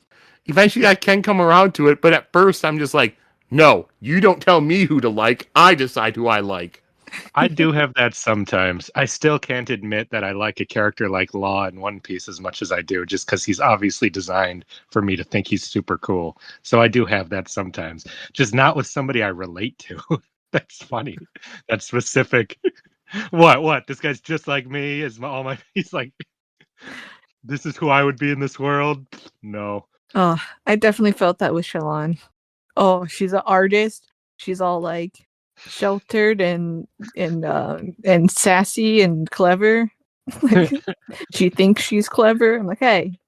Eventually, I can come around to it, but at first, I'm just like, no, you don't tell me who to like. I decide who I like. I do have that sometimes. I still can't admit that I like a character like Law in One Piece as much as I do, just because he's obviously designed for me to think he's super cool. So I do have that sometimes, just not with somebody I relate to. That's funny. That's specific. What? This guy's just like me. He's like, this is who I would be in this world. No. Oh, I definitely felt that with Shalon. Oh, she's an artist. She's all like sheltered and sassy and clever. She thinks she's clever. I'm like, hey.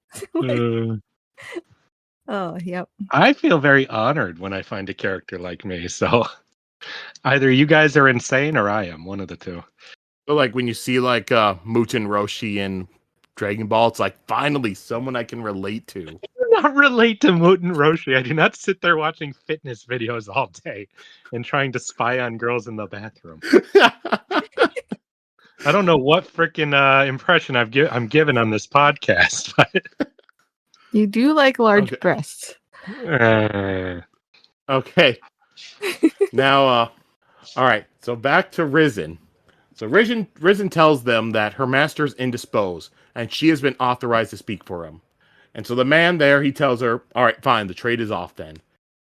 Oh, yep. I feel very honored when I find a character like me. So either you guys are insane or I am, one of the two. So, like, when you see, like, Muten Roshi in Dragon Ball, it's like, finally, someone I can relate to. I do not relate to Muten Roshi. I do not sit there watching fitness videos all day and trying to spy on girls in the bathroom. I don't know what freaking impression I'm giving on this podcast, but You do like large breasts. Okay. Now, all right. So back to Risen. So Risen tells them that her master's indisposed, and she has been authorized to speak for him. And so the man there, he tells her, all right, fine, the trade is off then.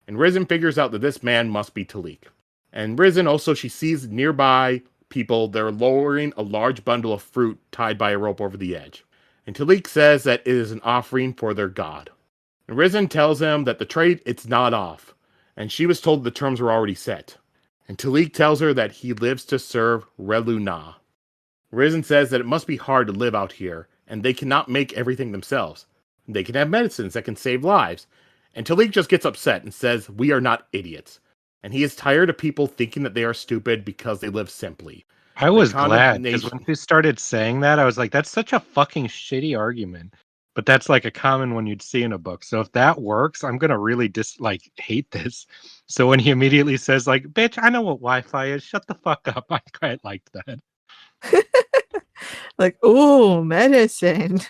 And Risen figures out that this man must be Talik. And Risen also, she sees nearby people, they're lowering a large bundle of fruit tied by a rope over the edge. And Talik says that it is an offering for their god. And Risen tells him that the trade, it's not off. And she was told the terms were already set. And Talik tells her that he lives to serve Reluna. Risen says that it must be hard to live out here, and they cannot make everything themselves. They can have medicines that can save lives. And Talik just gets upset and says, we are not idiots. And he is tired of people thinking that they are stupid because they live simply. I was glad, because when he started saying that, I was like, that's such a fucking shitty argument. But that's like a common one you'd see in a book. So if that works, I'm gonna really hate this. So when he immediately says like, "Bitch, I know what Wi-Fi is. Shut the fuck up," I quite liked that. Like, ooh, medicine.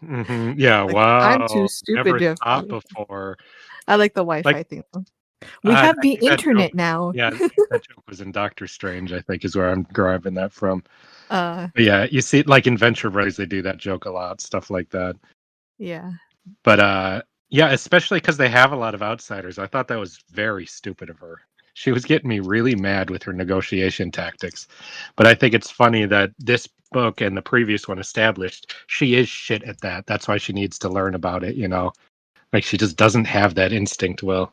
Mm-hmm. Yeah, like, wow. I'm too stupid Never thought before. I like the Wi-Fi thing. We have the internet now. Yeah, that joke was in Doctor Strange, I think, is where I'm grabbing that from. But yeah, you see, like in Venture Bros, they do that joke a lot, stuff like that. Yeah. But yeah, especially because they have a lot of outsiders. I thought that was very stupid of her. She was getting me really mad with her negotiation tactics. But I think it's funny that this book and the previous one established she is shit at that. That's why she needs to learn about it, you know? Like she just doesn't have that instinct, Will.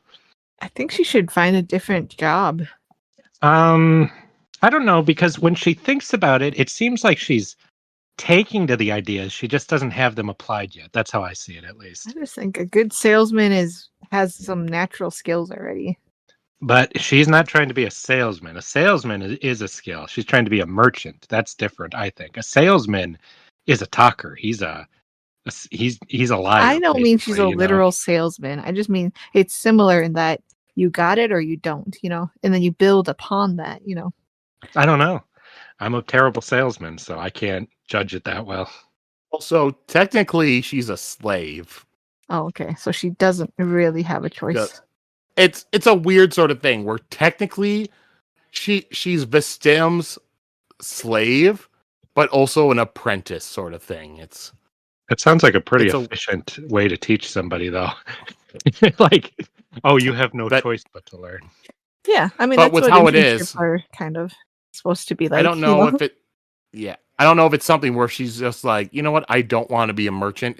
I think she should find a different job. I don't know, because when she thinks about it, it seems like she's taking to the ideas. She just doesn't have them applied yet. That's how I see it, at least. I just think a good salesman has some natural skills already. But she's not trying to be a salesman. A salesman is a skill. She's trying to be a merchant. That's different, I think. A salesman is a talker. He's a liar. I don't mean she's a literal salesman. I just mean it's similar in that you got it or you don't, you know, and then you build upon that, you know. I don't know. I'm a terrible salesman, so I can't judge it that well. Also, technically, she's a slave. Oh, okay. So she doesn't really have a choice. It's a weird sort of thing where technically she's Vistim's slave, but also an apprentice sort of thing. It sounds like a pretty efficient way to teach somebody, though. Like, oh, you have no choice but to learn. Yeah, I mean, but with how it is, are kind of supposed to be like. I don't know if it. Yeah, I don't know if it's something where she's just like, you know what, I don't want to be a merchant.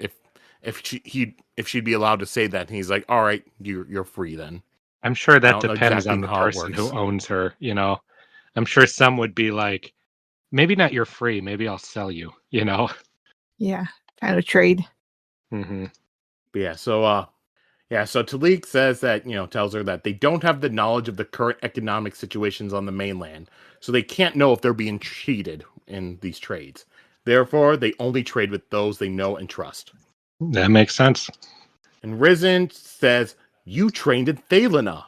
If she'd be allowed to say that, and he's like, all right, you're free then. I'm sure that depends on the person who owns her. You know, I'm sure some would be like, maybe not you're free, maybe I'll sell you. You know. Yeah, kind of trade. Mm-hmm. But yeah, so Yeah, so Talik says that, tells her that they don't have the knowledge of the current economic situations on the mainland, so they can't know if they're being cheated in these trades. Therefore, they only trade with those they know and trust. That makes sense. And Risen says, "You trained in Thalina."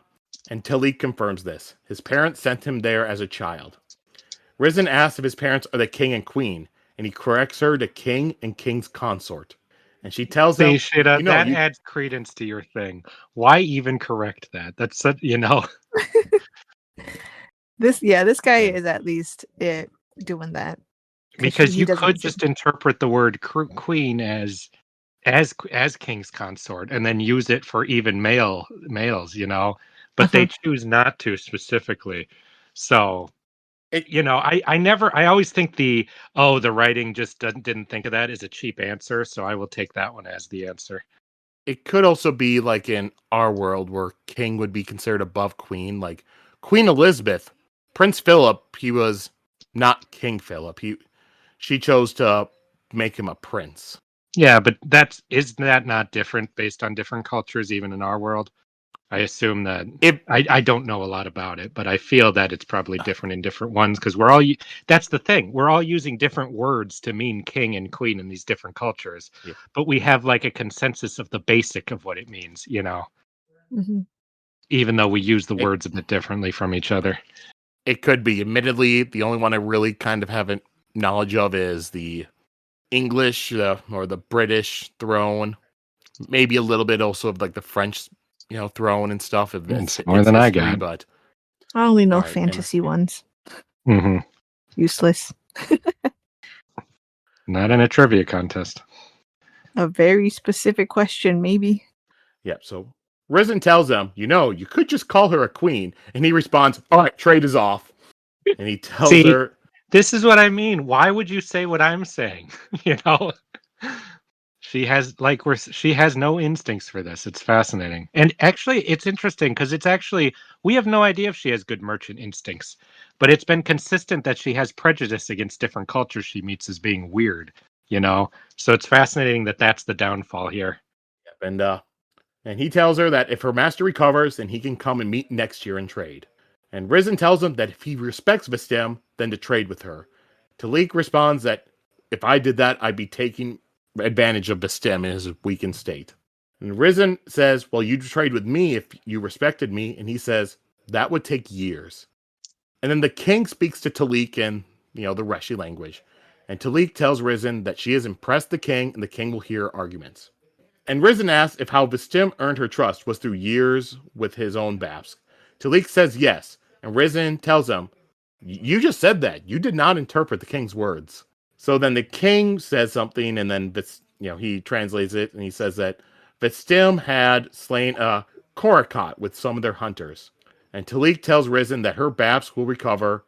And Talik confirms this. His parents sent him there as a child. Risen asks if his parents are the king and queen, and he corrects her to king and king's consort. And she tells him, Sheta, that adds credence to your thing. Why even correct that? That's such, This guy is at least doing that. Because you could just interpret the word queen as king's consort and then use it for even males, but they choose not to specifically. So I always think the writing just didn't think of that as a cheap answer, so I will take that one as the answer. It could also be like in our world where king would be considered above queen, like Queen Elizabeth. Prince Philip, he was not King Philip. She chose to make him a prince. Yeah, but isn't that not different based on different cultures, even in our world? I assume that I don't know a lot about it, but I feel that it's probably different in different ones because that's the thing. We're all using different words to mean king and queen in these different cultures, but we have like a consensus of the basic of what it means, Mm-hmm. Even though we use the words a bit differently from each other. It could be. Admittedly, the only one I really kind of haven't knowledge of is the English or the British throne. Maybe a little bit also of like the French throne and stuff. It's more than history, I got. But I only know fantasy ones. Mm-hmm. Useless. Not in a trivia contest. A very specific question, maybe. Yeah, so Risen tells them, you could just call her a queen. And he responds, all right, trade is off. And he tells her... This is what I mean. Why would you say what I'm saying? She has no instincts for this. It's fascinating. And actually, it's interesting because we have no idea if she has good merchant instincts, but it's been consistent that she has prejudice against different cultures she meets as being weird, So it's fascinating that that's the downfall here. Yep, and he tells her that if her master recovers, then he can come and meet next year and trade. And Risen tells him that if he respects Vistim, then to trade with her. Talik responds that if I did that, I'd be taking advantage of Vistim in his weakened state. And Risen says, well, you'd trade with me if you respected me. And he says, that would take years. And then the king speaks to Talik in, the Reshi language. And Talik tells Risen that she has impressed the king and the king will hear arguments. And Risen asks if how Vistim earned her trust was through years with his own Babsk. Talik says yes, and Risen tells him, you just said that. You did not interpret the king's words. So then the king says something, and then he translates it, and he says that Vistim had slain a Korakot with some of their hunters. And Talik tells Risen that her Babsk will recover,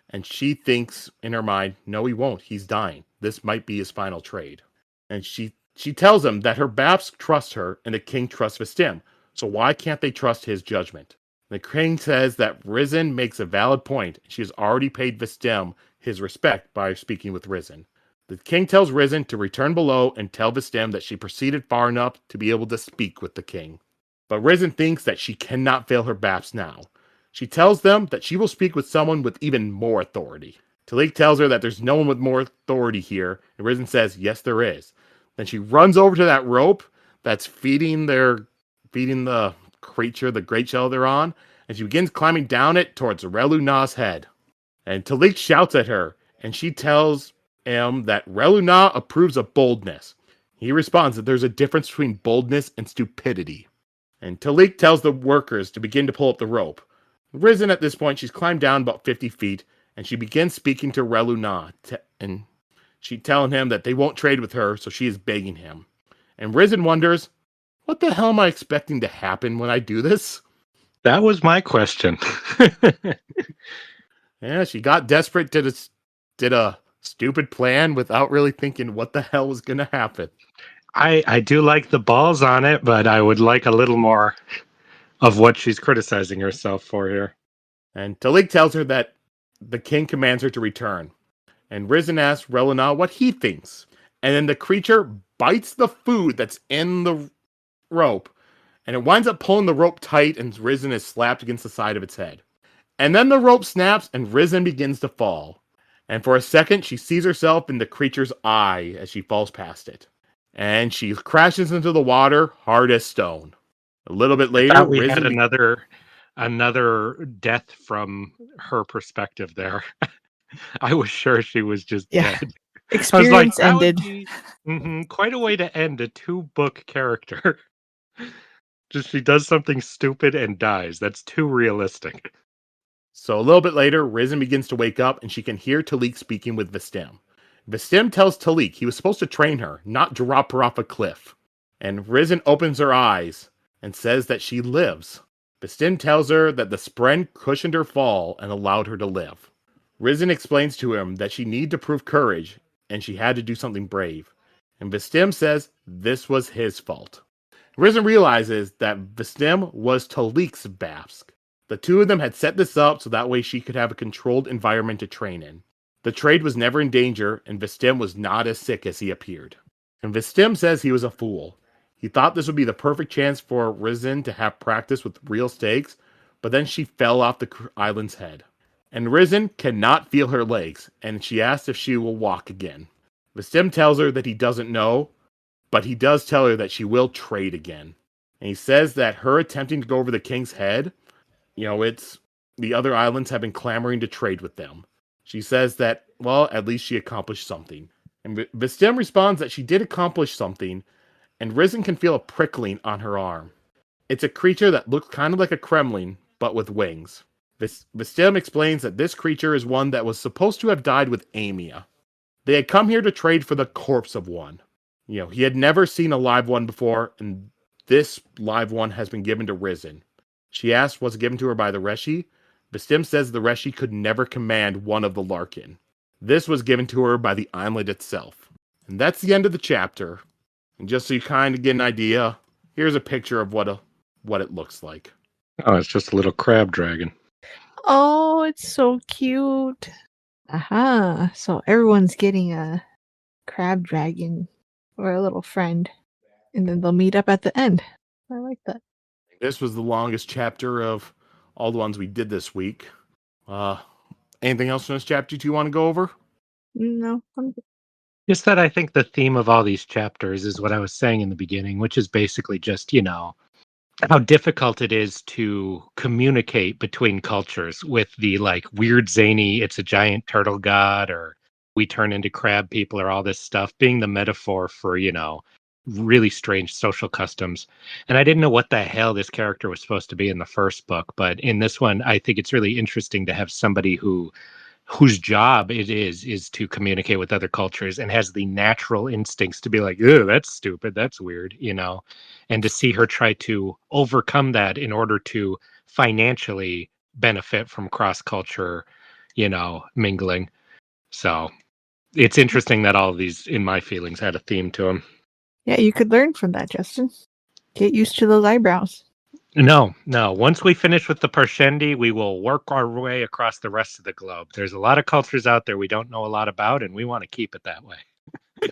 and she thinks in her mind, no, he won't. He's dying. This might be his final trade. And she tells him that her Babsk trust her, and the king trusts Vistim. So why can't they trust his judgment? The king says that Risen makes a valid point. She has already paid Vistim his respect by speaking with Risen. The king tells Risen to return below and tell Vistim that she proceeded far enough to be able to speak with the king. But Risen thinks that she cannot fail her Babs now. She tells them that she will speak with someone with even more authority. Talik tells her that there's no one with more authority here, and Risen says, yes, there is. Then she runs over to that rope that's feeding the creature, the great shell they're on, and she begins climbing down it towards Relu Na's head. And Talik shouts at her, and she tells him that Relu Na approves of boldness. He responds that there's a difference between boldness and stupidity. And Talik tells the workers to begin to pull up the rope. Risen at this point, she's climbed down about 50 feet, and she begins speaking to Relu Na, and she's telling him that they won't trade with her, so she is begging him. And Risen wonders, what the hell am I expecting to happen when I do this? That was my question. Yeah, she got desperate, did a stupid plan without really thinking what the hell was going to happen. I do like the balls on it, but I would like a little more of what she's criticizing herself for here. And Talik tells her that the king commands her to return. And Risen asks Relu Na what he thinks. And then the creature bites the food that's in the rope and it winds up pulling the rope tight, and Risen is slapped against the side of its head. And then the rope snaps, and Risen begins to fall. And for a second, she sees herself in the creature's eye as she falls past it. And she crashes into the water, hard as stone. A little bit later, we had another death from her perspective there. I was sure she was just dead. Experience ended. Quite a way to end a 2-book character. Just she does something stupid and dies. That's too realistic. So a little bit later, Risen begins to wake up, and she can hear Talik speaking with Vistim. Vistim tells Talik he was supposed to train her, not drop her off a cliff. And Risen opens her eyes and says that she lives. Vistim tells her that the spren cushioned her fall and allowed her to live. Risen explains to him that she needed to prove courage, and she had to do something brave. And Vistim says this was his fault. Risen realizes that Vistim was Talik's Bask. The two of them had set this up so that way she could have a controlled environment to train in. The trade was never in danger, and Vistim was not as sick as he appeared. And Vistim says he was a fool. He thought this would be the perfect chance for Risen to have practice with real stakes, but then she fell off the island's head. And Risen cannot feel her legs, and she asks if she will walk again. Vistim tells her that he doesn't know, but he does tell her that she will trade again. And he says that her attempting to go over the king's head, it's the other islands have been clamoring to trade with them. She says that, well, at least she accomplished something. And Vistim responds that she did accomplish something, and Risen can feel a prickling on her arm. It's a creature that looks kind of like a Kremlin, but with wings. Vistim explains that this creature is one that was supposed to have died with Amia. They had come here to trade for the corpse of one. He had never seen a live one before, and this live one has been given to Risen. She asks, was it given to her by the Reshi? Vistim says the Reshi could never command one of the Larkin. This was given to her by the island itself. And that's the end of the chapter. And just so you kind of get an idea, here's a picture of what it looks like. Oh, it's just a little crab dragon. Oh, it's so cute. Aha. So everyone's getting a crab dragon or a little friend. And then they'll meet up at the end. I like that. This was the longest chapter of all the ones we did this week. Anything else from this chapter you want to go over? No. I'm good. Just that I think the theme of all these chapters is what I was saying in the beginning, which is basically just, how difficult it is to communicate between cultures with the weird zany, it's a giant turtle god, or we turn into crab people, or all this stuff being the metaphor for, really strange social customs. And I didn't know what the hell this character was supposed to be in the first book, but in this one, I think it's really interesting to have somebody whose job it is to communicate with other cultures and has the natural instincts to be like, oh, that's stupid, that's weird, and to see her try to overcome that in order to financially benefit from cross-culture, mingling. So it's interesting that all of these, in my feelings, had a theme to them. Yeah, you could learn from that, Justin. Get used to those eyebrows. No. Once we finish with the Parshendi, we will work our way across the rest of the globe. There's a lot of cultures out there we don't know a lot about, and we want to keep it that way.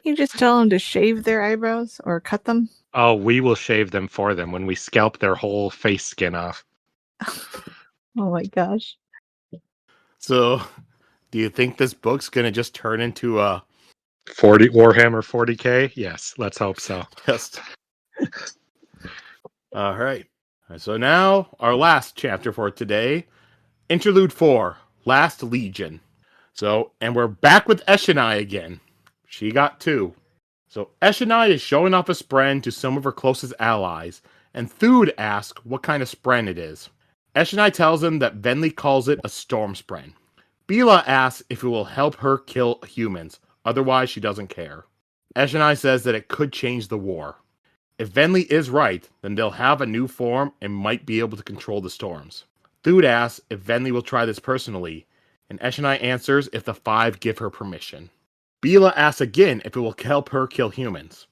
You just tell them to shave their eyebrows or cut them? Oh, we will shave them for them when we scalp their whole face skin off. Oh my gosh. So, do you think this book's going to just turn into a... Warhammer 40K? Yes, let's hope so. Just... All right. So now, our last chapter for today, Interlude 4, Last Legion. And we're back with Eshonai again. She got 2. So Eshonai is showing off a spren to some of her closest allies, and Thud asks what kind of spren it is. Eshonai tells him that Venli calls it a storm spren. Bila asks if it will help her kill humans, otherwise she doesn't care. Eshonai says that it could change the war. If Venli is right, then they'll have a new form and might be able to control the storms. Thud asks if Venli will try this personally, and Eshonai answers if the 5 give her permission. Bila asks again if it will help her kill humans.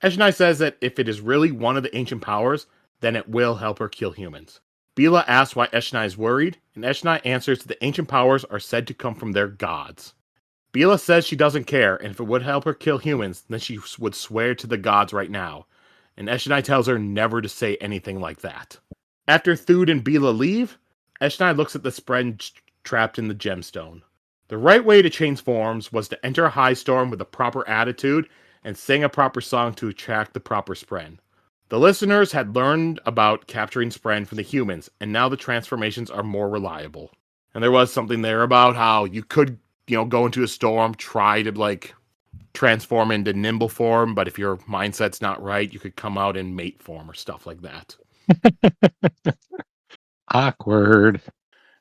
Eshonai says that if it is really one of the ancient powers, then it will help her kill humans. Bila asks why Eshonai is worried, and Eshonai answers that the ancient powers are said to come from their gods. Bila says she doesn't care, and if it would help her kill humans, then she would swear to the gods right now. and Eshonai tells her never to say anything like that. After Thud and Bila leave, Eshonai looks at the spread trapped in the gemstone. The right way to change forms was to enter a high storm with a proper attitude and sing a proper song to attract the proper spren. The listeners had learned about capturing spren from the humans, and now the transformations are more reliable. And there was something there about how you could, go into a storm, try to transform into nimble form, but if your mindset's not right, you could come out in mate form or stuff like that. Awkward.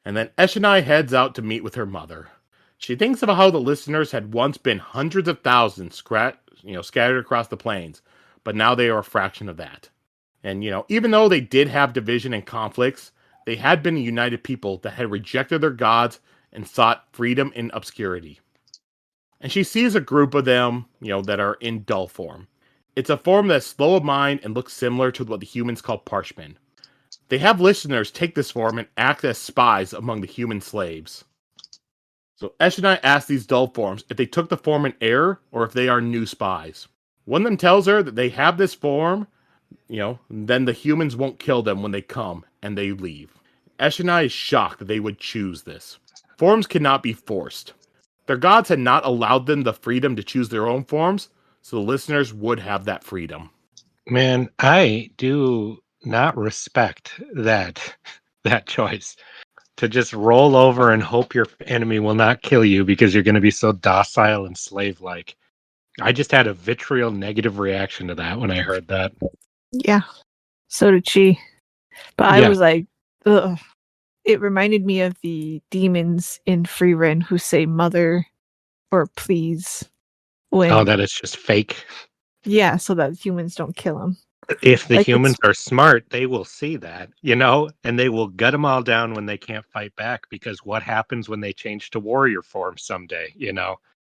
And then Eshonai heads out to meet with her mother. She thinks of how the listeners had once been hundreds of thousands scattered across the plains, but now they are a fraction of that. And, even though they did have division and conflicts, they had been a united people that had rejected their gods and sought freedom in obscurity. And she sees a group of them, that are in dull form. It's a form that's slow of mind and looks similar to what the humans call Parshendi. They have listeners take this form and act as spies among the human slaves. So Eshonai asks these dull forms if they took the form in error or if they are new spies. One of them tells her that they have this form, then the humans won't kill them when they come, and they leave. Eshonai is shocked that they would choose this. Forms cannot be forced. Their gods had not allowed them the freedom to choose their own forms, so the listeners would have that freedom. Man, I do not respect that choice. To just roll over and hope your enemy will not kill you because you're going to be so docile and slave-like. I just had a vitriol negative reaction to that when I heard that. Yeah, so did she. But I was like, ugh. It reminded me of the demons in Freeren who say mother or please. That is just fake. Yeah, so that humans don't kill them. If the humans are smart, they will see that, and they will gut them all down when they can't fight back, because what happens when they change to warrior form someday,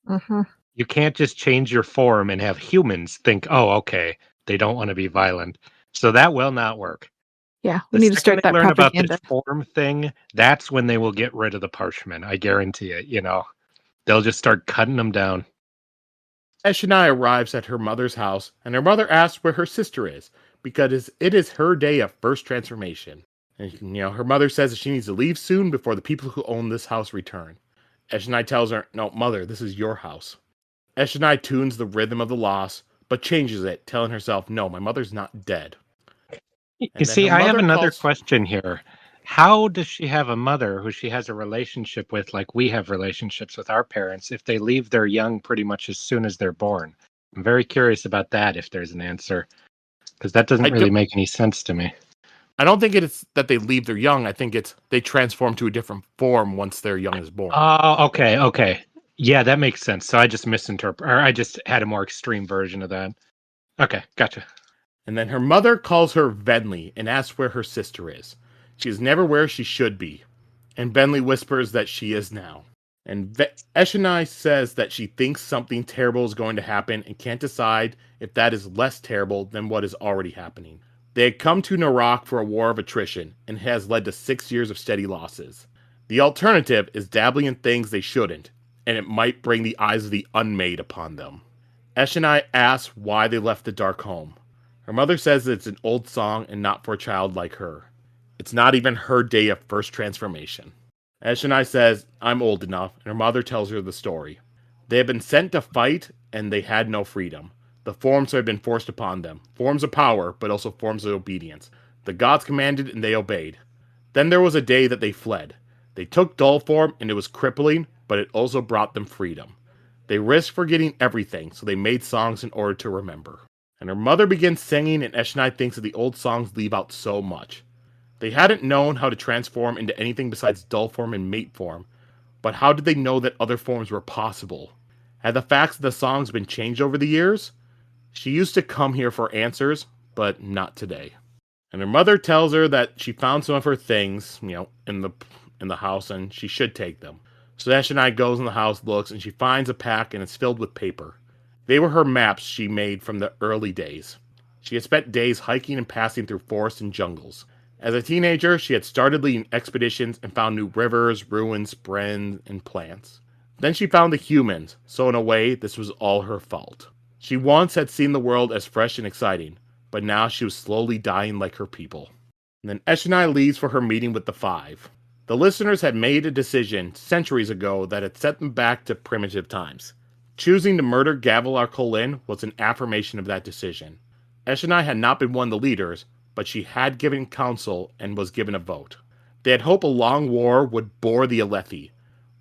Uh-huh. You can't just change your form and have humans think, oh, okay, they don't want to be violent. So that will not work. Yeah, we need to start that learn propaganda. about this form thing, that's when they will get rid of the Parshendi. I guarantee it, They'll just start cutting them down. Eshonai arrives at her mother's house, and her mother asks where her sister is, because it is her day of first transformation. And, her mother says that she needs to leave soon before the people who own this house return. Eshonai tells her, no, mother, this is your house. Eshonai tunes the rhythm of the loss, but changes it, telling herself, no, my mother's not dead. You see, I have another question here. How does she have a mother who she has a relationship with, like we have relationships with our parents, if they leave their young pretty much as soon as they're born? I'm very curious about that, if there's an answer, because that doesn't really make any sense to me. I don't think it's that they leave their young. I think it's they transform to a different form once their young is born. Oh, okay. Yeah, that makes sense. So I just misinterpreted, or I just had a more extreme version of that. Okay, gotcha. And then her mother calls her Venli and asks where her sister is. She is never where she should be. And Venli whispers that she is now. And Eshonai says that she thinks something terrible is going to happen and can't decide if that is less terrible than what is already happening. They had come to Narak for a war of attrition, and it has led to 6 years of steady losses. The alternative is dabbling in things they shouldn't, and it might bring the eyes of the unmade upon them. Eshonai asks why they left the dark home. Her mother says that it's an old song and not for a child like her. It's not even her day of first transformation. Eshonai says, I'm old enough, and her mother tells her the story. They had been sent to fight, and they had no freedom. The forms had been forced upon them. Forms of power, but also forms of obedience. The gods commanded, and they obeyed. Then there was a day that they fled. They took dull form, and it was crippling, but it also brought them freedom. They risked forgetting everything, so they made songs in order to remember. And her mother begins singing, and Eshonai thinks that the old songs leave out so much. They hadn't known how to transform into anything besides dull form and mate form, but how did they know that other forms were possible? Had the facts of the songs been changed over the years? She used to come here for answers, but not today. And her mother tells her that she found some of her things, in the house, and she should take them. So Eshonai goes in the house, looks, and she finds a pack, and it's filled with paper. They were her maps she made from the early days. She had spent days hiking and passing through forests and jungles. As a teenager, she had started leading expeditions and found new rivers, ruins, spren, and plants. Then she found the humans, so in a way, this was all her fault. She once had seen the world as fresh and exciting, but now she was slowly dying like her people. And then Eshonai leaves for her meeting with the Five. The listeners had made a decision centuries ago that had set them back to primitive times. Choosing to murder Gavilar Kholin was an affirmation of that decision. Eshonai had not been one of the leaders, but she had given counsel and was given a vote. They had hoped a long war would bore the Alethi,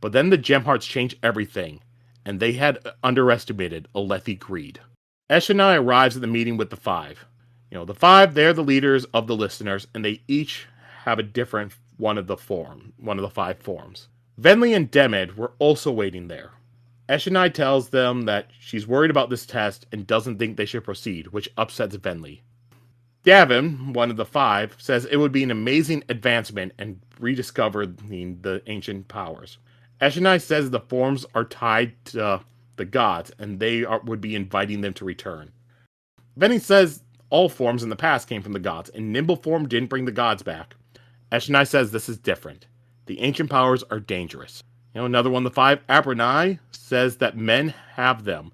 but then the Gemhearts changed everything, and they had underestimated Alethi greed. Eshonai arrives at the meeting with the Five. The Five, they're the leaders of the listeners, and they each have a different one of the 5 forms. Venli and Demid were also waiting there. Eshonai tells them that she's worried about this test and doesn't think they should proceed, which upsets Venli. Gavin, one of the 5, says it would be an amazing advancement and rediscovering the ancient powers. Eshonai says the forms are tied to the gods, and they would be inviting them to return. Venli says all forms in the past came from the gods, and Nimble form didn't bring the gods back. Eshonai says this is different. The ancient powers are dangerous. Another one of the 5, Abranai, says that men have them,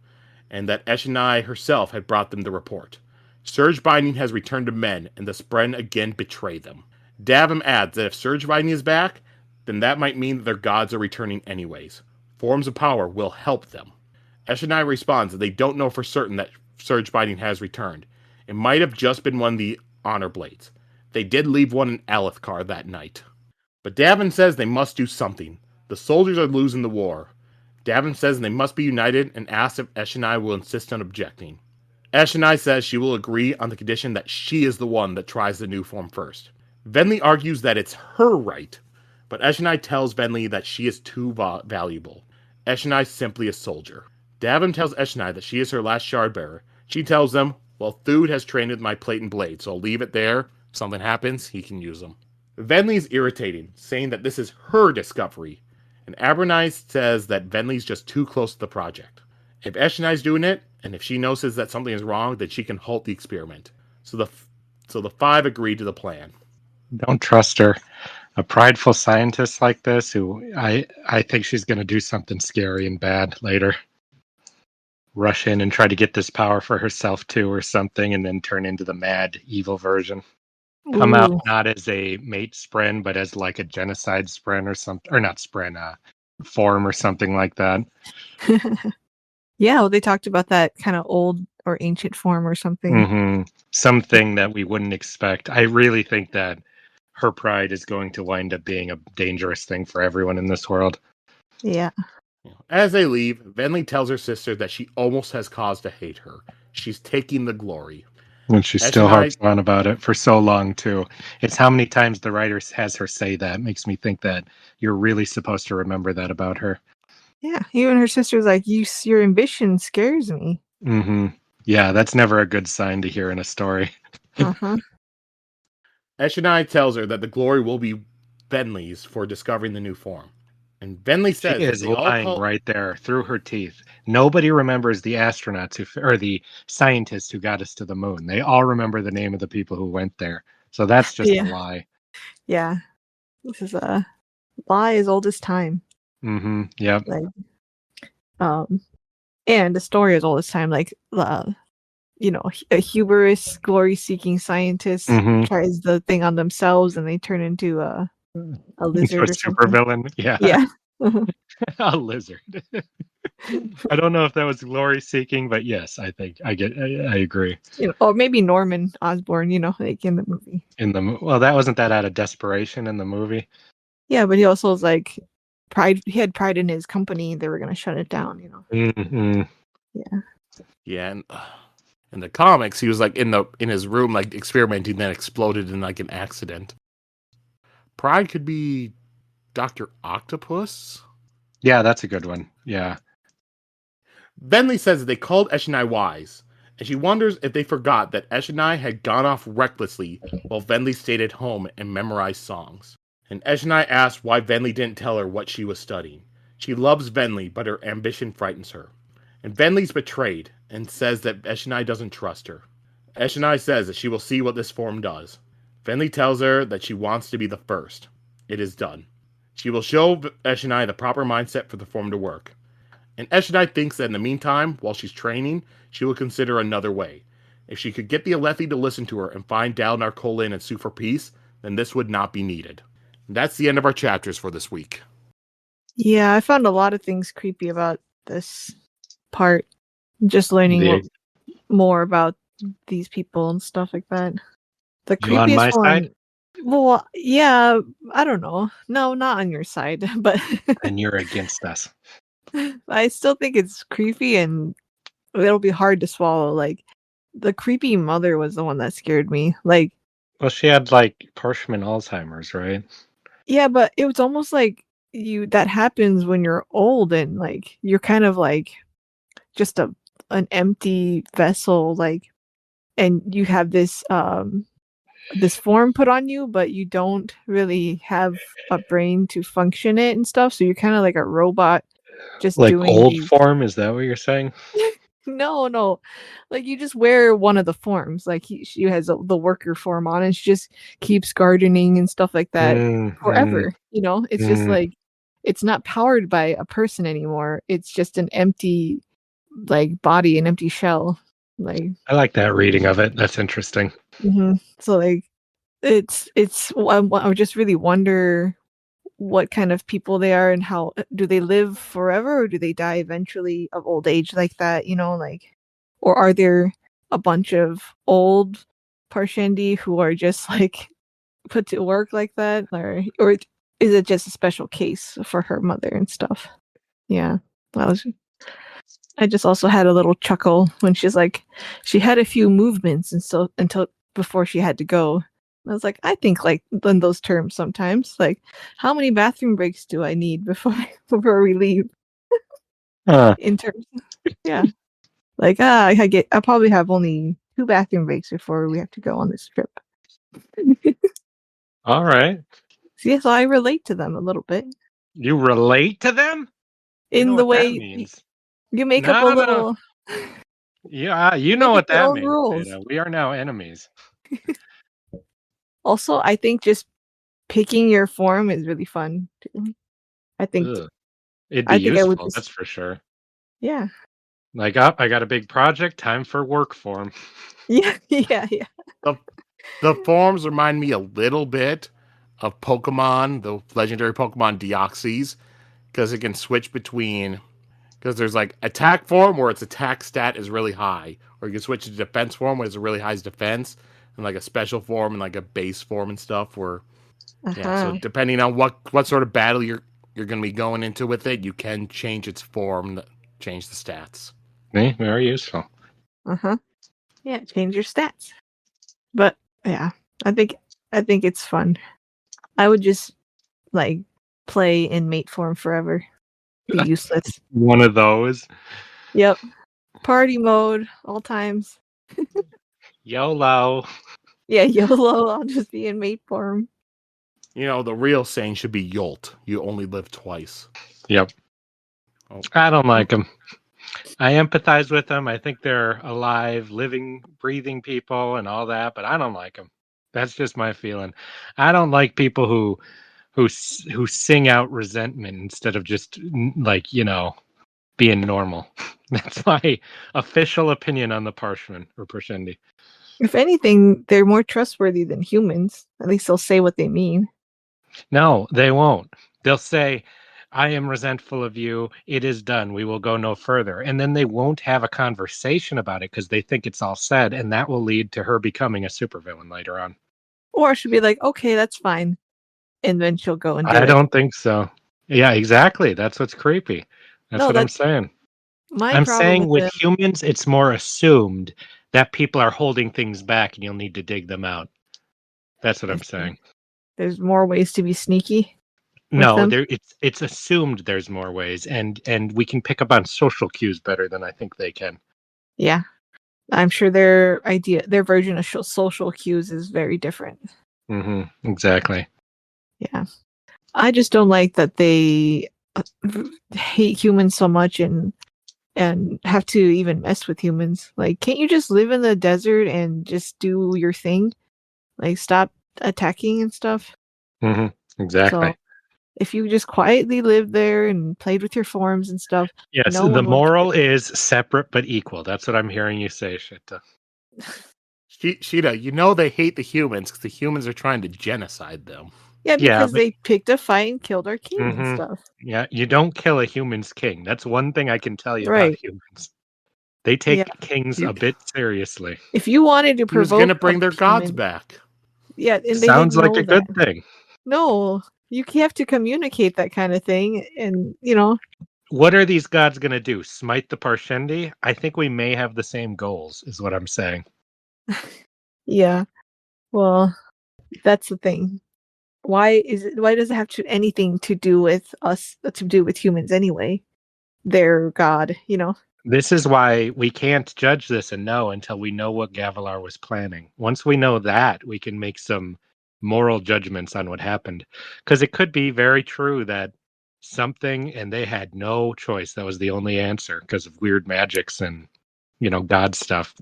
and that Eshonai herself had brought them the report. Surge binding has returned to men, and the Spren again betray them. Davim adds that if Surge binding is back, then that might mean that their gods are returning anyways. Forms of power will help them. Eshonai responds that they don't know for certain that Surge binding has returned. It might have just been one of the honor blades. They did leave one in Alethkar that night. But Davin says they must do something. The soldiers are losing the war. Davin says they must be united and asks if Eshonai will insist on objecting. Eshonai says she will agree on the condition that she is the one that tries the new form first. Venli argues that it's her right, but Eshonai tells Venli that she is too valuable. Eshonai is simply a soldier. Davin tells Eshonai that she is her last shard bearer. She tells them, well, Thud has trained with my plate and blade, so I'll leave it there. If something happens, he can use them. Venli is irritating, saying that this is her discovery. And Abranai says that Venli's just too close to the project. If Eshonai's doing it, and if she notices that something is wrong, then she can halt the experiment. So the 5 agree to the plan. Don't trust her. A prideful scientist like this, who I think she's going to do something scary and bad later. Rush in and try to get this power for herself too, or something, and then turn into the mad, evil version. Come out not as a mate Spren, but as like a genocide Spren or something, or not Spren, form or something like that. Yeah, well, they talked about that kind of old or ancient form or something. Mm-hmm. Something that we wouldn't expect. I really think that her pride is going to wind up being a dangerous thing for everyone in this world. Yeah. As they leave, Venli tells her sister that she almost has cause to hate her. She's taking the glory. And she still harps on about it for so long, too. It's how many times the writer has her say that. Makes me think that you're really supposed to remember that about her. Yeah, even her sister's like, your ambition scares me. Mm-hmm. Yeah, that's never a good sign to hear in a story. Uh-huh. Eshonai tells her that the glory will be Venli's for discovering the new form. And Venli says she is lying right there through her teeth. Nobody remembers the astronauts or the scientists who got us to the moon. They all remember the name of the people who went there. So that's just a lie. Yeah. This is a lie as old as time. Mm-hmm. Yep. And the story as old as time. Like, a hubris, glory-seeking scientist tries the thing on themselves, and they turn into a lizard or super villain. Yeah. A lizard. I don't know if that was glory seeking, but yes, I think I agree. Or maybe Norman Osborn, like in the movie. Well, that wasn't that out of desperation in the movie. Yeah, but he also was like pride. He had pride in his company. They were going to shut it down. Mm-hmm. Yeah. Yeah, and in the comics, he was like in his room, like experimenting, then exploded in like an accident. Pride could be Dr. Octopus? Yeah, that's a good one. Yeah. Venli says that they called Eshonai wise, and she wonders if they forgot that Eshonai had gone off recklessly while Venli stayed at home and memorized songs. And Eshonai asks why Venli didn't tell her what she was studying. She loves Venli, but her ambition frightens her. And Venli's betrayed, and says that Eshonai doesn't trust her. Eshonai says that she will see what this form does. Venli tells her that she wants to be the first. It is done. She will show Eshonai the proper mindset for the form to work. And Eshonai thinks that in the meantime, while she's training, she will consider another way. If she could get the Alethi to listen to her and find Dalinar Kholin and sue for peace, then this would not be needed. And that's the end of our chapters for this week. Yeah, I found a lot of things creepy about this part. Just learning more about these people and stuff like that. The You on creepiest my one. side? Well, yeah, I don't know. No, not on your side, but And you're against us. I still think it's creepy and it'll be hard to swallow. Like, the creepy mother was the one that scared me. Like, Well, she had like Parshman Alzheimer's, right? yeah, but it was almost like that happens when you're old and like you're kind of like just an empty vessel, like, and you have this this form put on you, but you don't really have a brain to function it and stuff. So you're kind of like a robot, just Like doing old these. form, is that what you're saying? No, like you just wear one of the forms. Like she has the worker form on, and she just keeps gardening and stuff like that forever. You know, it's just like it's not powered by a person anymore. It's just an empty, like, body, an empty shell. Like, I like that reading of it. That's interesting. So like, it's I just really wonder what kind of people they are and how do they live forever or do they die eventually of old age like that, you know, like, or are there a bunch of old Parshendi who are just like put to work like that, or is it just a special case for her mother and stuff? Yeah, I just also had a little chuckle when she's like, she had a few movements and so until before she had to go. I was like, I think like in those terms sometimes. Like, how many bathroom breaks do I need before we leave? In terms, yeah. Like, I probably have only 2 bathroom breaks before we have to go on this trip. All right. So I relate to them a little bit. You relate to them? In the way that means. you make up a little. Yeah, you know what your that own means. rules. Sheta. We are now enemies. Also, I think just picking your form is really fun too. I think Ugh. It'd be I think I would useful, just, that's for sure. yeah. Like, I got a big project. Time for work form. Yeah. The forms remind me a little bit of Pokemon, the legendary Pokemon Deoxys, because it can switch between, because there's like attack form where its attack stat is really high, or you can switch to defense form where it's a really high defense, and like a special form and like a base form and stuff. Where so depending on what sort of battle you're going to be going into with it, you can change its form, change the stats. Very useful. Yeah, change your stats. But yeah, I think it's fun. I would just like play in mate form forever. Be useless. One of those. Yep. Party mode all times. YOLO. Yeah, YOLO. I'll just be in mate form. You know, the real saying should be YOLT. You only live twice. Yep. Oh. I don't like them. I empathize with them. I think they're alive, living, breathing people and all that, but I don't like them. That's just my feeling. I don't like people who sing out resentment instead of just like, being normal. That's my official opinion on the Parshman or Parshendi. If anything, they're more trustworthy than humans. At least they'll say what they mean. No, they won't. They'll say, I am resentful of you. It is done. We will go no further. And then they won't have a conversation about it because they think it's all said, and that will lead to her becoming a supervillain later on. Or she'll be like, okay, that's fine. And then she'll go and do it. I don't think so. Yeah, exactly. That's what's creepy. That's what I'm saying. I'm saying with humans, it's more assumed that people are holding things back and you'll need to dig them out. That's what I'm saying. There's more ways to be sneaky. No, it's assumed there's more ways, and we can pick up on social cues better than I think they can. Yeah, I'm sure their version of social cues is very different. Exactly. Yeah, I just don't like that they hate humans so much and have to even mess with humans. Like, can't you just live in the desert and just do your thing? Like, stop attacking and stuff. Exactly. So, if you just quietly lived there and played with your forms and stuff. Yes, the moral is separate but equal. That's what I'm hearing you say, Sheta. Sheta, you know they hate the humans because the humans are trying to genocide them. Yeah, Yeah, because they picked a fight and killed our king and Mhm. stuff. Yeah, you don't kill a human's king. That's one thing I can tell you about Right. humans. They Yeah. take kings You- a bit seriously. If you wanted to He was going to provoke bring a their gods human, back. yeah, and they Sounds didn't like know a good that. thing. No, you have to communicate that kind of thing, and What are these gods going to do? Smite the Parshendi? I think we may have the same goals, is what I'm saying. yeah. Well, that's the thing. Why does it have anything to do with us, to do with humans anyway? Their god, This is why we can't judge this and know until we know what Gavilar was planning. Once we know that, we can make some moral judgments on what happened. Because it could be very true that something, and they had no choice. That was the only answer because of weird magics and, God stuff.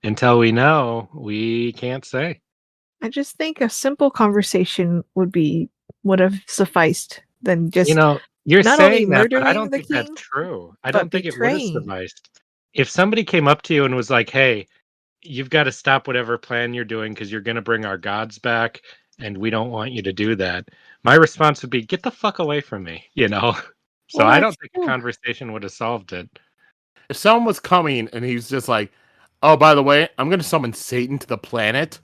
Until we know, we can't say. I just think a simple conversation would have sufficed than just You're not only saying that, but I murdering don't the think that's king, true. I but don't think it would have betraying. sufficed. If somebody came up to you and was like, hey, you've got to stop whatever plan you're doing because you're going to bring our gods back and we don't want you to do that. My response would be, get the fuck away from me, So Well, I that's don't think a true. conversation would have solved it. If someone was coming and he's just like, oh, by the way, I'm going to summon Satan to the planet.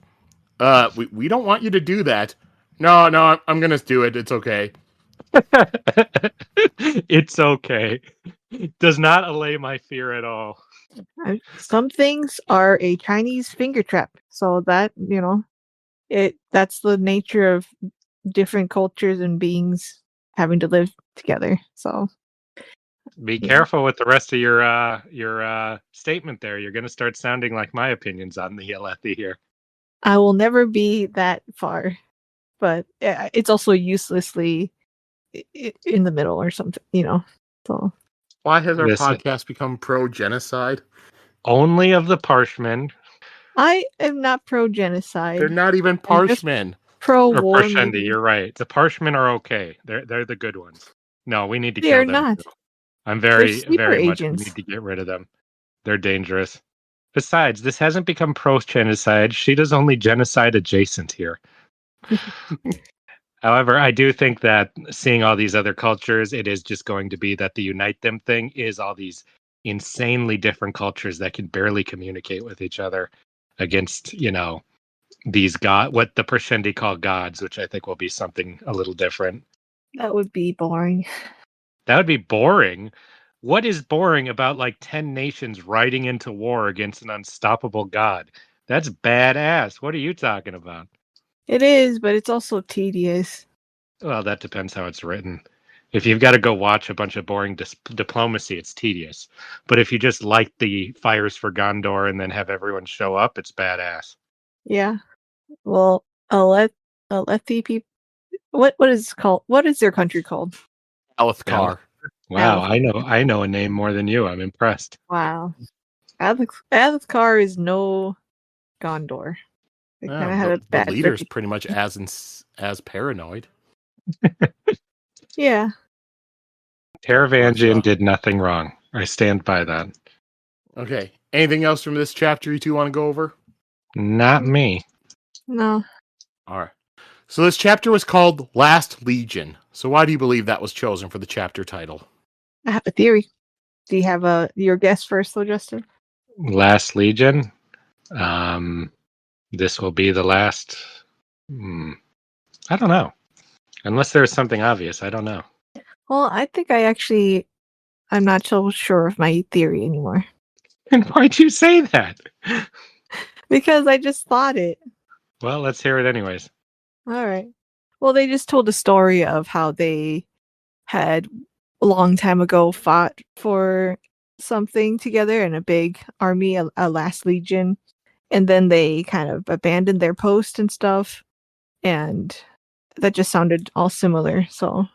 We don't want you to do that. No, I'm going to do it. It's okay. It's okay. Does not allay my fear at all. Some things are a Chinese finger trap, so that that's the nature of different cultures and beings having to live together. So Be yeah. careful with the rest of your statement there. You're going to start sounding like my opinions on the Alethi here. I will never be that far, but it's also uselessly in the middle or something, So Why has our Listen, podcast become pro-genocide? only of the Parshmen I am not pro genocide. They're not even I'm just Parshmen. pro or war. Parshendi. Maybe You're right. The Parshmen are okay. They're the good ones. No, we need to they kill are them not. too. I'm They're very, sleeper very much. We agents. need to get rid of them. They're dangerous. Besides, this hasn't become pro-genocide. She does only genocide adjacent here. However, I do think that seeing all these other cultures, it is just going to be that the unite them thing is all these insanely different cultures that can barely communicate with each other against, these what the Parshendi call gods, which I think will be something a little different. That would be boring. That would be boring. What is boring about like 10 nations riding into war against an unstoppable god? That's badass. What are you talking about? It is, but it's also tedious. Well, that depends how it's written. If you've got to go watch a bunch of boring diplomacy, it's tedious. But if you just light the fires for Gondor and then have everyone show up, it's badass. Yeah. Well, Alethi people. What is it called? What is their country called? Alethkar. Wow, I know a name more than you. I'm impressed. Wow. Alethkar is no Gondor. They kind of had a The bad leader's reputation. pretty much as paranoid. Yeah. Taravangian did nothing wrong. I stand by that. Okay. Anything else from this chapter you two want to go over? Not me. No. All right. So this chapter was called Last Legion. So why do you believe that was chosen for the chapter title? I have a theory. Do you have your guess first, though, Justin? Last Legion. This will be the last. I don't know. Unless there's something obvious, I don't know. Well, I think I'm not so sure of my theory anymore. And why'd you say that? Because I just thought it. Well, let's hear it anyways. All right. Well, they just told a story of how they had a long time ago fought for something together in a big army, a last legion, and then they kind of abandoned their post and stuff, and that just sounded all similar. So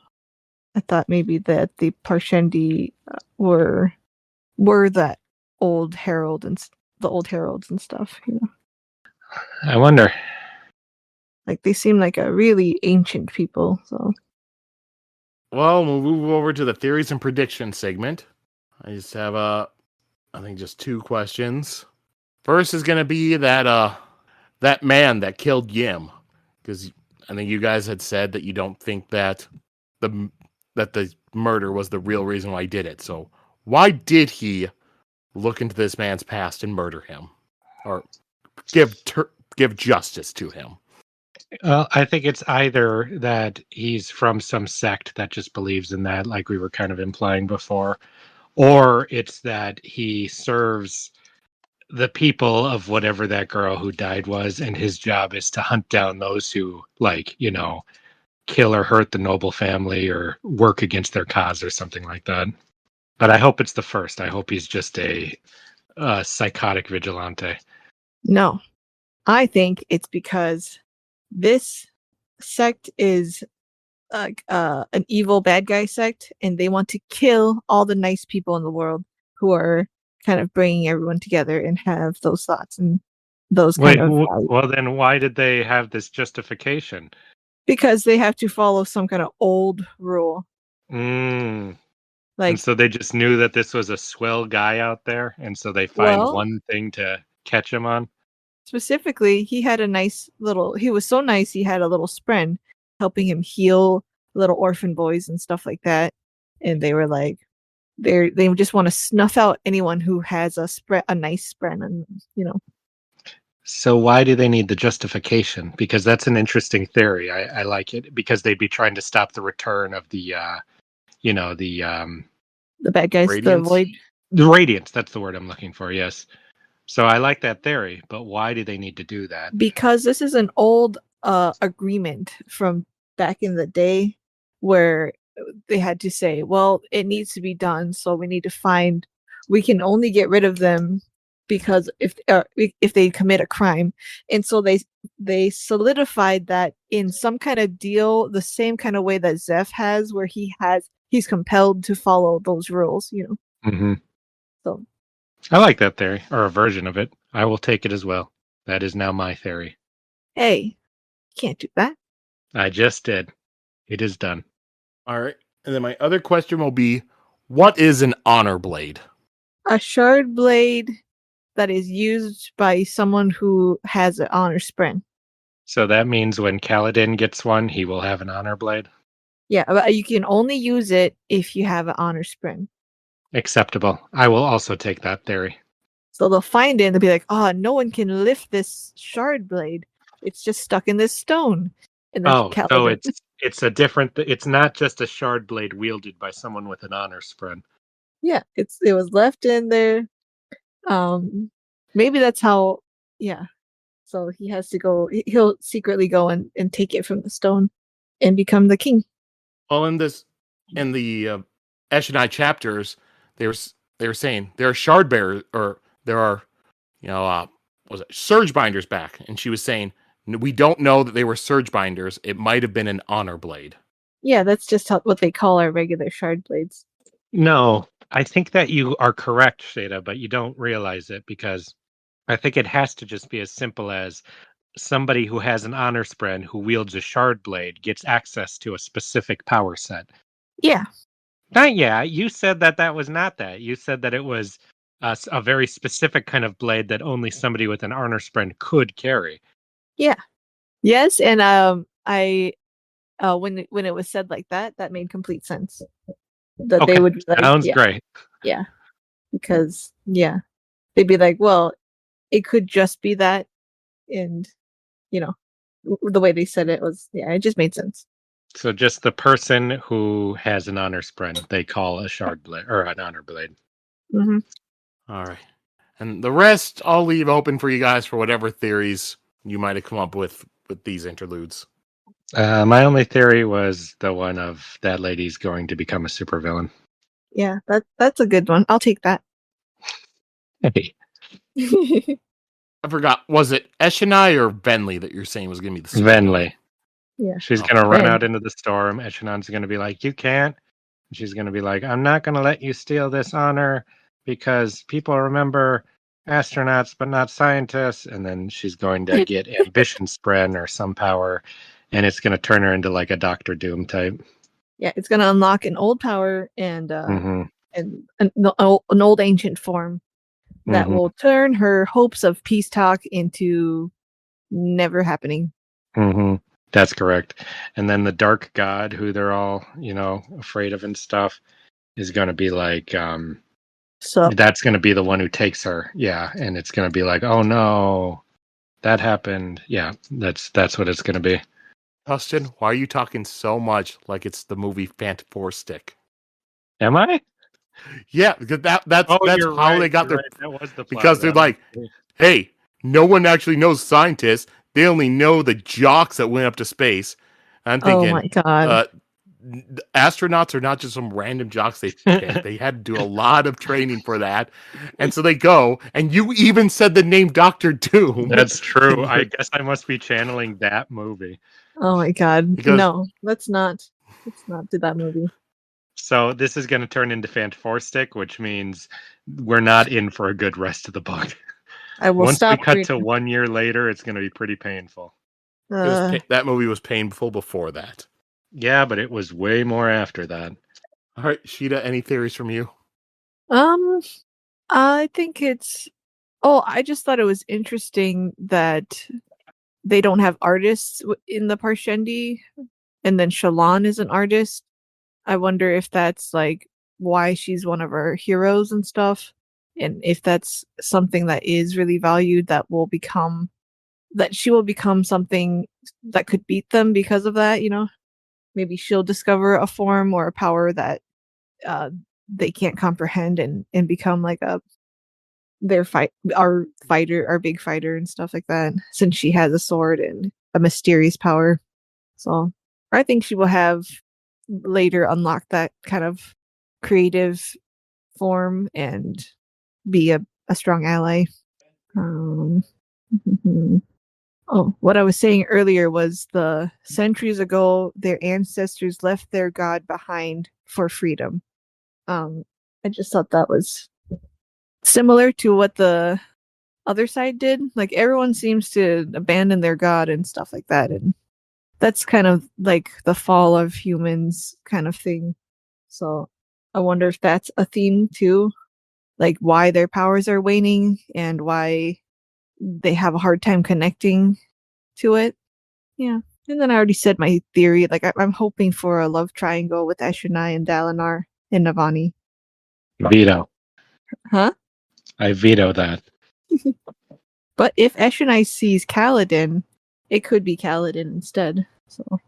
I thought maybe that the Parshendi were that old herald and the old heralds and stuff. I wonder. Like they seem like a really ancient people. So Well, we'll move over to the theories and predictions segment. I just have I think just two questions. First is going to be that man that killed Yim, because I think you guys had said that you don't think that the murder was the real reason why he did it. So why did he look into this man's past and murder him, or give justice to him? I think it's either that he's from some sect that just believes in that, like we were kind of implying before, or it's that he serves the people of whatever that girl who died was, and his job is to hunt down those who, like, kill or hurt the noble family or work against their cause or something like that. But I hope it's the first. I hope he's just a psychotic vigilante. No, I think it's because this sect is an evil bad guy sect, and they want to kill all the nice people in the world who are kind of bringing everyone together and have those thoughts and those Wait, kind of well, then why did they have this justification? because they have to follow some kind of old rule. And Like, so they just knew that this was a swell guy out there, and so they find one thing to catch him on. Specifically, he had he was so nice, he had a little spren helping him heal little orphan boys and stuff like that. And they were like, they just want to snuff out anyone who has a nice spren, and So why do they need the justification? Because that's an interesting theory. I like it, because they'd be trying to stop the return of the bad guys, Radiance? the Radiance. That's the word I'm looking for. Yes. So I like that theory, but why do they need to do that? Because this is an old agreement from back in the day where they had to say, well, it needs to be done, so we can only get rid of them because if they commit a crime. And so they solidified that in some kind of deal, the same kind of way that Zeph has, where he's compelled to follow those rules, Mm-hmm. So I like that theory, or a version of it. I will take it as well. That is now my theory. hey, you can't do that. I just did. It is done. All right. And then my other question will be, what is an honor blade? A shard blade that is used by someone who has an honor spren. So that means when Kaladin gets one, he will have an honor blade? Yeah, but you can only use it if you have an honor spren. Acceptable. I will also take that theory. So they'll find it and they'll be like, oh, no one can lift this shard blade. It's just stuck in this stone. And then so it's not just a shard blade wielded by someone with an honor spren. Yeah, it was left in there. Maybe that's how, yeah. So he has to go, he'll secretly go and take it from the stone and become the king. Well, in the Eshonai chapters, they were saying there are shard bearers, or there are, was it surge binders back? And she was saying, we don't know that they were surge binders. It might have been an honor blade. Yeah, that's just what they call our regular shard blades. No, I think that you are correct, Sheta, but you don't realize it, because I think it has to just be as simple as somebody who has an honor spren who wields a shard blade gets access to a specific power set. Yeah. You said that was not that. You said that it was a very specific kind of blade that only somebody with an honor spren could carry. Yeah. Yes, and I when it was said like that made complete sense. That okay. They would be like, sounds great. Yeah. Because they'd be like, well, it could just be that, and the way they said it was, it just made sense. So just the person who has an honor spren, they call a shard blade or an honor blade. Mm-hmm. All right. And the rest I'll leave open for you guys for whatever theories you might have come up with these interludes. My only theory was the one of that lady's going to become a supervillain. Yeah, that's a good one. I'll take that. Hey. I forgot. Was it Eshonai or Venli that you're saying was going to be the Venli? Yeah. She's going to run out into the storm. Eshonan's going to be like, you can't. And she's going to be like, I'm not going to let you steal this honor because people remember astronauts but not scientists. And then she's going to get ambition spren or some power, and it's going to turn her into like a Dr. Doom type. Yeah, it's going to unlock an old power and Mm-hmm. and an old ancient form. that will turn her hopes of peace talk into never happening. That's correct. And then the dark god, who they're all, afraid of and stuff, is going to be like, that's going to be the one who takes her. Yeah. And it's going to be like, oh no, that happened. Yeah. That's what it's going to be. Justin, why are you talking so much like it's the movie Fantastic? Am I? Yeah, because that's how right, they got their. Right. That was the plot because they're like, hey, no one actually knows scientists. They only know the jocks that went up to space. I'm thinking, oh my god, astronauts are not just some random jocks they picked. They had to do a lot of training for that, and so they go. And you even said the name Doctor Doom. That's true. I guess I must be channeling that movie. oh my god, Because- no, let's not do that movie. So this is going to turn into Fantastic, which means we're not in for a good rest of the book. I will Once stop. we cut to 1 year later, it's going to be pretty painful. that movie was painful before that. Yeah, but it was way more after that. All right, Sheta, any theories from you? I think it's. Oh, I just thought it was interesting that they don't have artists in the Parshendi, and then Shallan is an artist. I wonder if that's like why she's one of our heroes and stuff, and if that's something that is really valued, that she will become something that could beat them because of that. Maybe she'll discover a form or a power that they can't comprehend and become like our big fighter and stuff like that, since she has a sword and a mysterious power. So I think she will have later unlock that kind of creative form and be a strong ally. Oh, what I was saying earlier was the centuries ago, their ancestors left their god behind for freedom. I just thought that was similar to what the other side did. Like, everyone seems to abandon their god and stuff like that, and that's kind of like the fall of humans kind of thing. So I wonder if that's a theme too, like why their powers are waning and why they have a hard time connecting to it. Yeah. And then I already said my theory. Like, I'm hoping for a love triangle with Eshonai and Dalinar and Navani. Veto. Huh? I veto that. But if Eshonai sees Kaladin, it could be Kaladin instead. So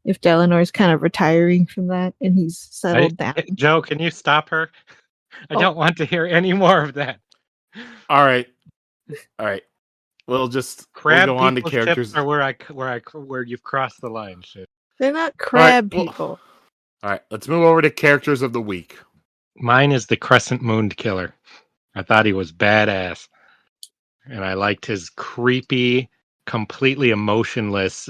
if Dalinor's kind of retiring from that and he's settled down. Joe, can you stop her? I don't want to hear any more of that. All right. We'll go on to characters. Or where you've crossed the line, shit. They're not crab people. All right, let's move over to characters of the week. Mine is the Crescent Moon Killer. I thought he was badass. And I liked his creepy, completely emotionless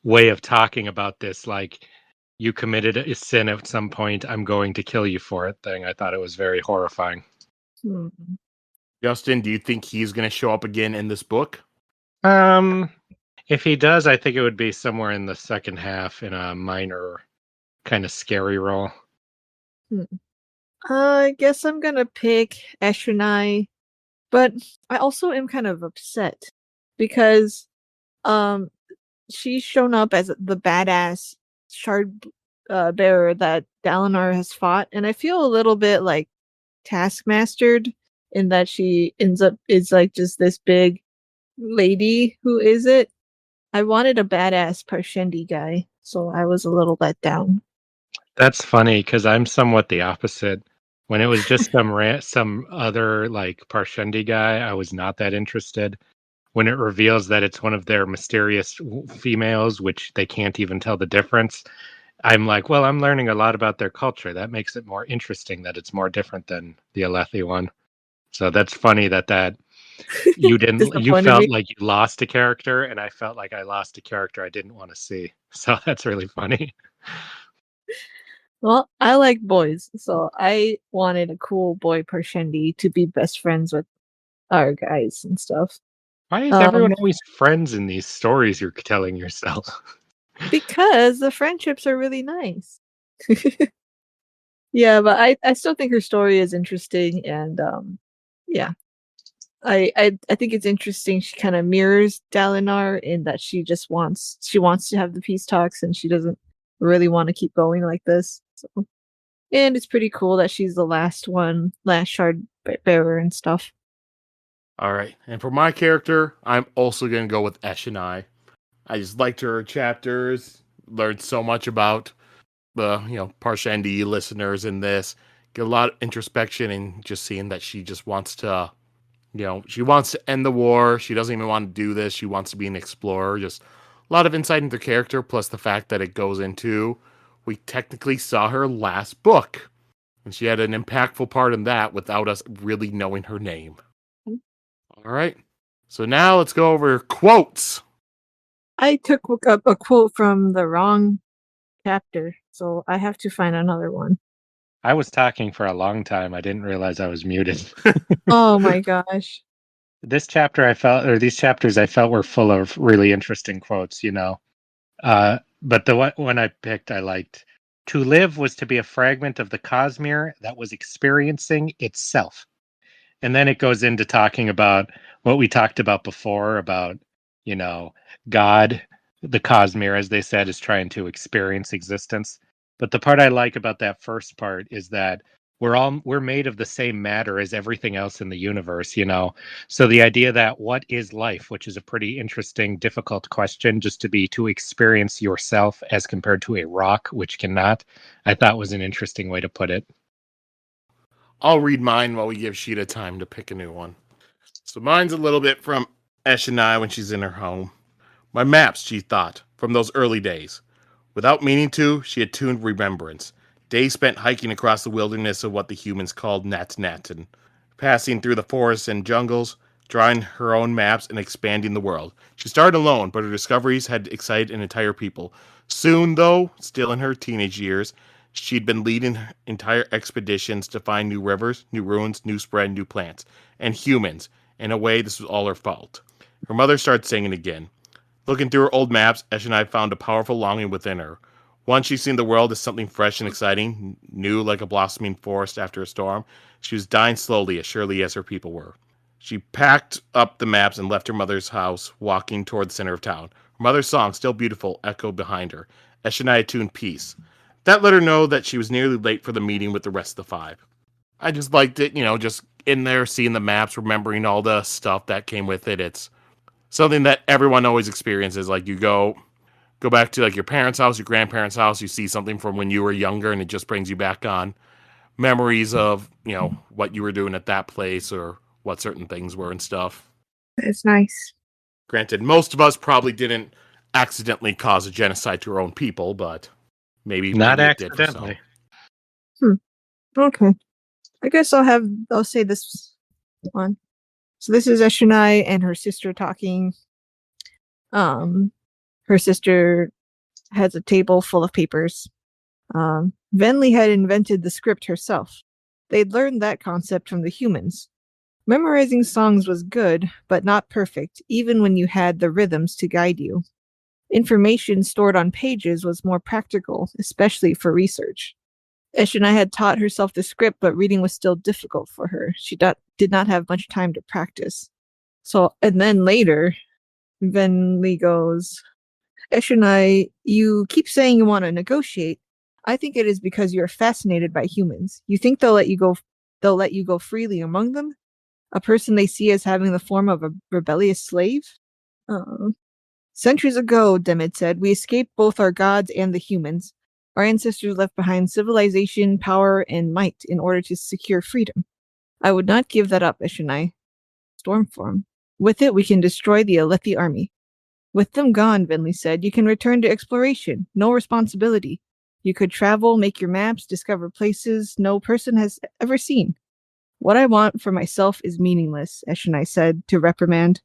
way of talking about this. Like, you committed a sin at some point, I'm going to kill you for it thing. I thought it was very horrifying. Justin, do you think he's going to show up again in this book? If he does, I think it would be somewhere in the second half in a minor kind of scary role. I guess I'm gonna pick Eshonai, but I also am kind of upset because she's shown up as the badass shard bearer that Dalinar has fought, and I feel a little bit like taskmastered in that she is like just this big lady who is it. I wanted a badass Parshendi guy, so I was a little let down. That's funny because I'm somewhat the opposite. When it was just some other like Parshendi guy, I was not that interested. When it reveals that it's one of their mysterious females, which they can't even tell the difference, I'm like, well, I'm learning a lot about their culture. That makes it more interesting that it's more different than the Alethi one. So that's funny that you felt like you lost a character, and I felt like I lost a character I didn't want to see. So that's really funny. Well, I like boys, so I wanted a cool boy Parshendi to be best friends with our guys and stuff. Why is everyone always friends in these stories you're telling yourself? Because the friendships are really nice. Yeah, but I still think her story is interesting, and Yeah. I think it's interesting. She kind of mirrors Dalinar in that she wants to have the peace talks, and she doesn't really want to keep going like this. So, and it's pretty cool that she's the last shard bearer and stuff. All right, and for my character, I'm also gonna go with Eshonai. I just liked her chapters. Learned so much about the Parshendi listeners in this. Get a lot of introspection and just seeing that she just wants to. She wants to end the war. She doesn't even want to do this. She wants to be an explorer. Just a lot of insight into character, plus the fact that it goes into, we technically saw her last book. And she had an impactful part in that without us really knowing her name. All right. So now let's go over quotes. I took a quote from the wrong chapter, so I have to find another one. I was talking for a long time. I didn't realize I was muted. Oh my gosh. These chapters I felt were full of really interesting quotes, but the one I picked I liked. To live was to be a fragment of the Cosmere that was experiencing itself. And then it goes into talking about what we talked about before about, God, the Cosmere, as they said, is trying to experience existence. But the part I like about that first part is that we're made of the same matter as everything else in the universe, So the idea that what is life, which is a pretty interesting, difficult question, just to experience yourself as compared to a rock, which cannot, I thought was an interesting way to put it. I'll read mine while we give Sheta time to pick a new one. So mine's a little bit from Eshonai when she's in her home. My maps, she thought, from those early days. Without meaning to, she had tuned remembrance. Days spent hiking across the wilderness of what the humans called Nat, and passing through the forests and jungles, drawing her own maps and expanding the world. She started alone, but her discoveries had excited an entire people. Soon, though, still in her teenage years, she'd been leading entire expeditions to find new rivers, new ruins, new spread, new plants, and humans. In a way, this was all her fault. Her mother started singing again. Looking through her old maps, Eshonai found a powerful longing within her. Once she'd seen the world as something fresh and exciting, new like a blossoming forest after a storm, she was dying slowly as surely as her people were. She packed up the maps and left her mother's house, walking toward the center of town. Her mother's song, still beautiful, echoed behind her. Eshonai attuned peace. That let her know that she was nearly late for the meeting with the rest of the five. I just liked it, just in there, seeing the maps, remembering all the stuff that came with it. It's something that everyone always experiences. Like you go back to like your parents' house, your grandparents' house, you see something from when you were younger, and it just brings you back on memories of, what you were doing at that place or what certain things were and stuff. It's nice. Granted, most of us probably didn't accidentally cause a genocide to our own people, but maybe not accidentally. Okay. I guess I'll say this one. So this is Eshonai and her sister talking. Her sister has a table full of papers. Venli had invented the script herself. They'd learned that concept from the humans. Memorizing songs was good, but not perfect, even when you had the rhythms to guide you. Information stored on pages was more practical, especially for research. Eshonai had taught herself the script, but reading was still difficult for her. She did not have much time to practice. And then later, Venli goes, Eshonai, you keep saying you want to negotiate. I think it is because you're fascinated by humans. You think they'll let you go freely among them? A person they see as having the form of a rebellious slave? Centuries ago, Demid said, we escaped both our gods and the humans. Our ancestors left behind civilization, power, and might in order to secure freedom. I would not give that up, Eshonai. Stormform. With it, we can destroy the Alethi army. With them gone, Venli said, you can return to exploration. No responsibility. You could travel, make your maps, discover places no person has ever seen. What I want for myself is meaningless, Eshonai said to reprimand,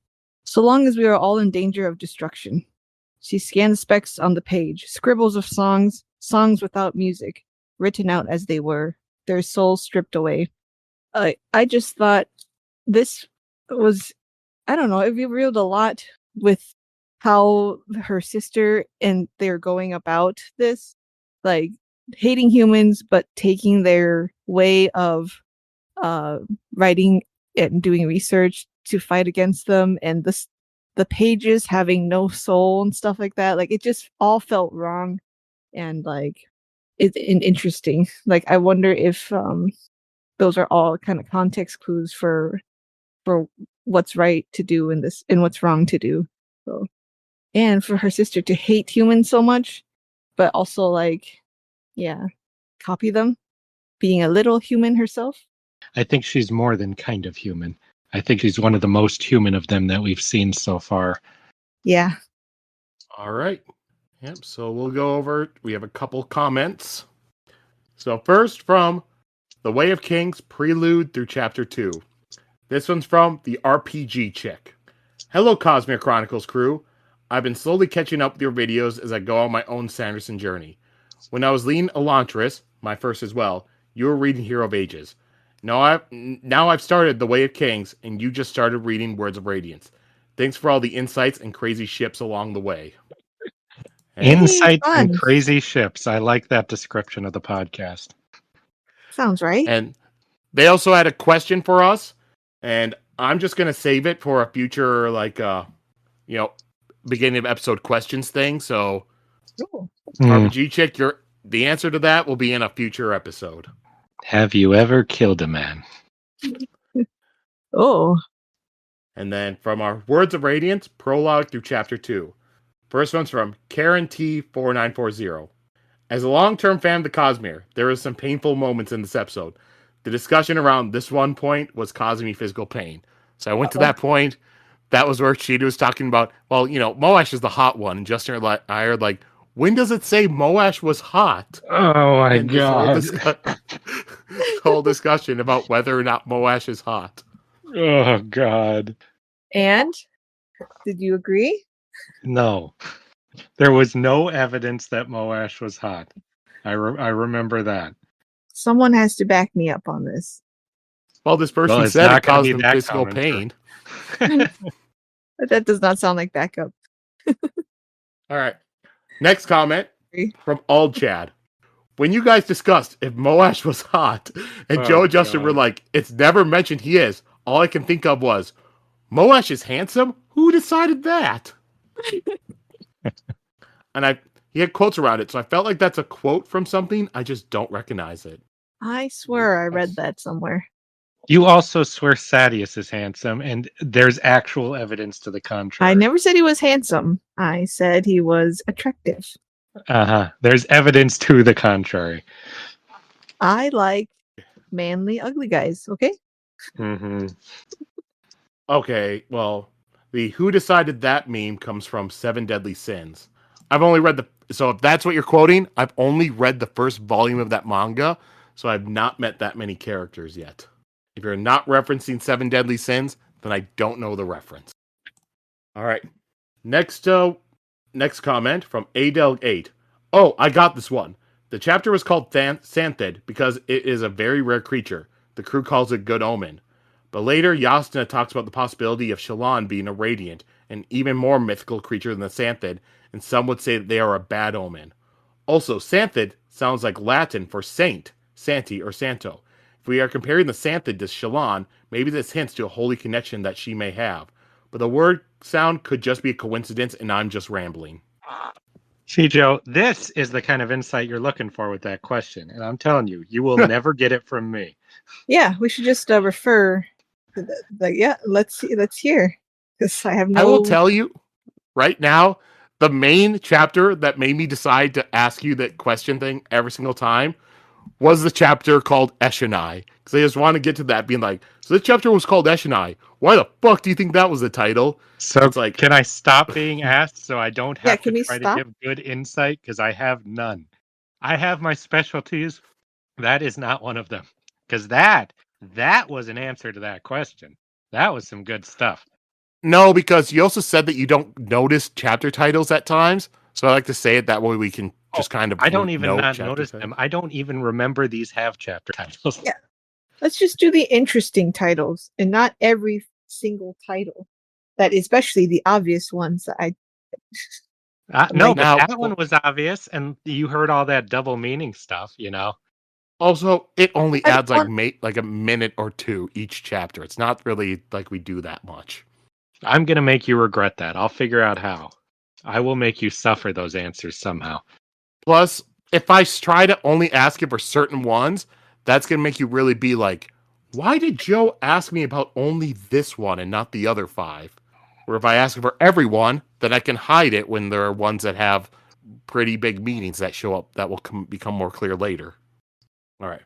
so long as we are all in danger of destruction. She scanned the specs on the page, scribbles of songs without music, written out as they were, their souls stripped away. I just thought this was, I don't know, it revealed a lot with how her sister and they're going about this, like hating humans, but taking their way of writing and doing research to fight against them, and the pages having no soul and stuff like that. Like, it just all felt wrong, and like it's interesting. Like, I wonder if those are all kind of context clues for what's right to do in this and what's wrong to do. So, and for her sister to hate humans so much, but also like, yeah, copy them, being a little human herself. I think she's more than kind of human. I think she's one of the most human of them that we've seen so far. Yeah. All right. Yep. So we'll go over. We have a couple comments. So first from The Way of Kings Prelude through Chapter 2. This one's from the RPG Chick. Hello, Cosmere Chronicles crew. I've been slowly catching up with your videos as I go on my own Sanderson journey. When I was leading Elantris, my first as well, you were reading Hero of Ages. Now I've started The Way of Kings, and you just started reading Words of Radiance. Thanks for all the insights and crazy ships along the way. Insights and fun. crazy ships. I like that description of the podcast. Sounds right. And they also had a question for us, and I'm just gonna save it for a future, like, beginning of episode questions thing. So, Cool. RPG Chick, the answer to that will be in a future episode. Have you ever killed a man? Oh. And then from our Words of Radiance, prologue through Chapter 2. First one's from Karen T4940. As a long-term fan of the Cosmere, there are some painful moments in this episode. The discussion around this one point was causing me physical pain. So I went to that point. That was where Sheta was talking about, well, Moash is the hot one. And Justin and I heard, like, when does it say Moash was hot? Oh my And god. Whole discussion about whether or not Moash is hot. Oh god. And did you agree? No. There was no evidence that Moash was hot. I remember that. Someone has to back me up on this. Well, this person it's said not it gonna caused be them that physical common, pain. But that does not sound like backup. All right. Next comment from All Chad. When you guys discussed if Moash was hot, and Joe and Justin were like, it's never mentioned he is, all I can think of was, Moash is handsome? Who decided that? And he had quotes around it, so I felt like that's a quote from something. I just don't recognize it. I swear I read that somewhere. You also swear Sadius is handsome, and there's actual evidence to the contrary. I never said he was handsome. I said he was attractive. There's evidence to the contrary. I like manly, ugly guys, okay? Mm-hmm. Okay, well, the who decided that meme comes from Seven Deadly Sins. I've only read so if that's what you're quoting, I've only read the first volume of that manga, so I've not met that many characters yet. If you're not referencing Seven Deadly Sins, then I don't know the reference. All right. Next comment from Adel8. Oh, I got this one. The chapter was called Santhid because it is a very rare creature. The crew calls it Good Omen. But later, Yasna talks about the possibility of Shallan being a Radiant, an even more mythical creature than the Santhid, and some would say that they are a bad omen. Also, Santhid sounds like Latin for saint, Santi, or Santo. If we are comparing the Santhid to Shallan, maybe this hints to a holy connection that she may have. But the word sound could just be a coincidence, and I'm just rambling. See, Joe, this is the kind of insight you're looking for with that question. And I'm telling you, you will never get it from me. Yeah, we should just refer to let's hear. Because I have no... I will tell you right now, the main chapter that made me decide to ask you that question thing every single time was the chapter called Eshonai. Because I just want to get to that being like, so this chapter was called Eshonai. Why the fuck do you think that was the title? So it's like, can I stop being asked so I don't have to try stop? to give good insight? Because I have none. I have my specialties. That is not one of them. Because that was an answer to that question. That was some good stuff. No, because you also said that you don't notice chapter titles at times. So I like to say it that way we can just kind of... I don't even notice them. I don't even remember these have chapter titles. Yeah. Let's just do the interesting titles and not every single title. That, especially the obvious ones that no, but that one was obvious, and you heard all that double meaning stuff, Also, it only I adds don't like a minute or two each chapter. It's not really like we do that much. I'm going to make you regret that. I'll figure out how. I will make you suffer those answers somehow. Plus, if I try to only ask you for certain ones, that's going to make you really be like, why did Joe ask me about only this one and not the other 5? Or if I ask for everyone, then I can hide it when there are ones that have pretty big meanings that show up that will become more clear later. All right.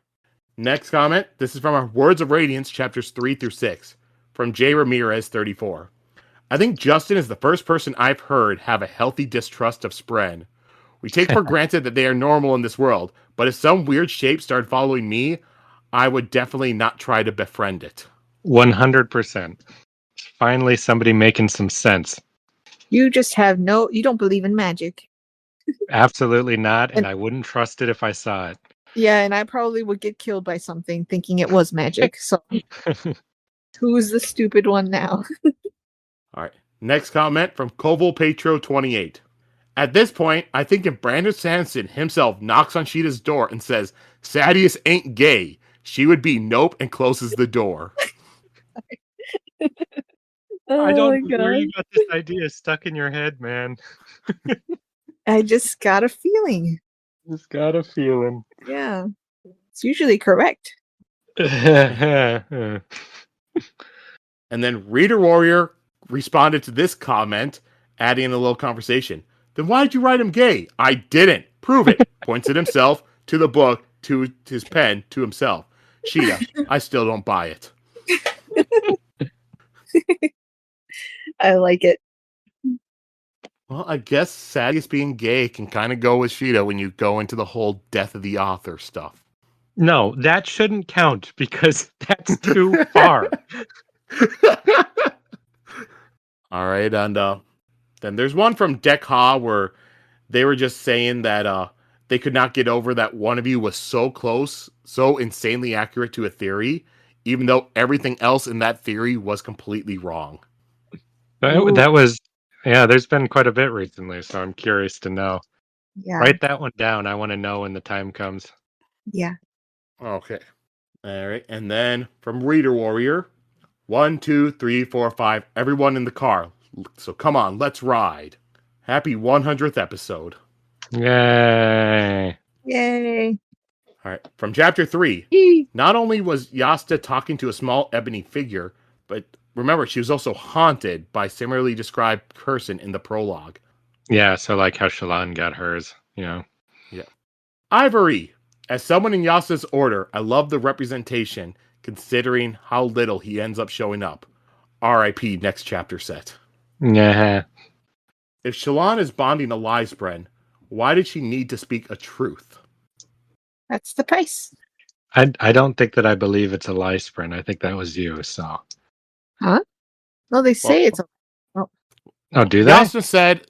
Next comment. This is from our Words of Radiance, chapters 3 through 6, from J. Ramirez, 34. I think Justin is the first person I've heard have a healthy distrust of Spren. We take for granted that they are normal in this world, but if some weird shape started following me, I would definitely not try to befriend it. 100%. Finally, somebody making some sense. You just have you don't believe in magic. Absolutely not, and I wouldn't trust it if I saw it. Yeah, and I probably would get killed by something thinking it was magic. So who's the stupid one now? All right. Next comment from Koval Petro 28. At this point, I think if Brandon Sanderson himself knocks on Sheta's door and says, Sadius ain't gay, she would be nope and closes the door. Oh I don't my know where God. you got this idea stuck in your head, man. I just got a feeling. Just got a feeling. Yeah. It's usually correct. And then Reader Warrior responded to this comment, adding in a little conversation. Then why did you write him gay? I didn't. Prove it. Points at himself, to the book, to his pen, to himself. Sheta, I still don't buy it. I like it. Well, I guess Sadius being gay can kind of go with Sheta when you go into the whole death of the author stuff. No, that shouldn't count because that's too far. All right, and then there's one from Deck Ha where they were just saying that they could not get over that one of you was so close, so insanely accurate to a theory, even though everything else in that theory was completely wrong. That was, yeah, there's been quite a bit recently, so I'm curious to know. Yeah. Write that one down. I want to know when the time comes. Yeah. Okay. All right, and then from Reader Warrior, 1, 2, 3, 4, 5, everyone in the car. So come on, let's ride. Happy 100th episode. Yay. Yay. All right, from chapter 3. Yee. Not only was Yasta talking to a small ebony figure, but remember, she was also haunted by similarly described person in the prologue. Yeah, so like how Shallan got hers, you know. Yeah. Ivory. As someone in Yasta's order, I love the representation, considering how little he ends up showing up. R.I.P. next chapter set. Yeah. If Shallan is bonding a lie, Spren, why did she need to speak a truth? That's the price. I don't think that I believe it's a lie, Sprint. I think that was you, so. Huh? No, they say it's a... Oh, do they? Yasta said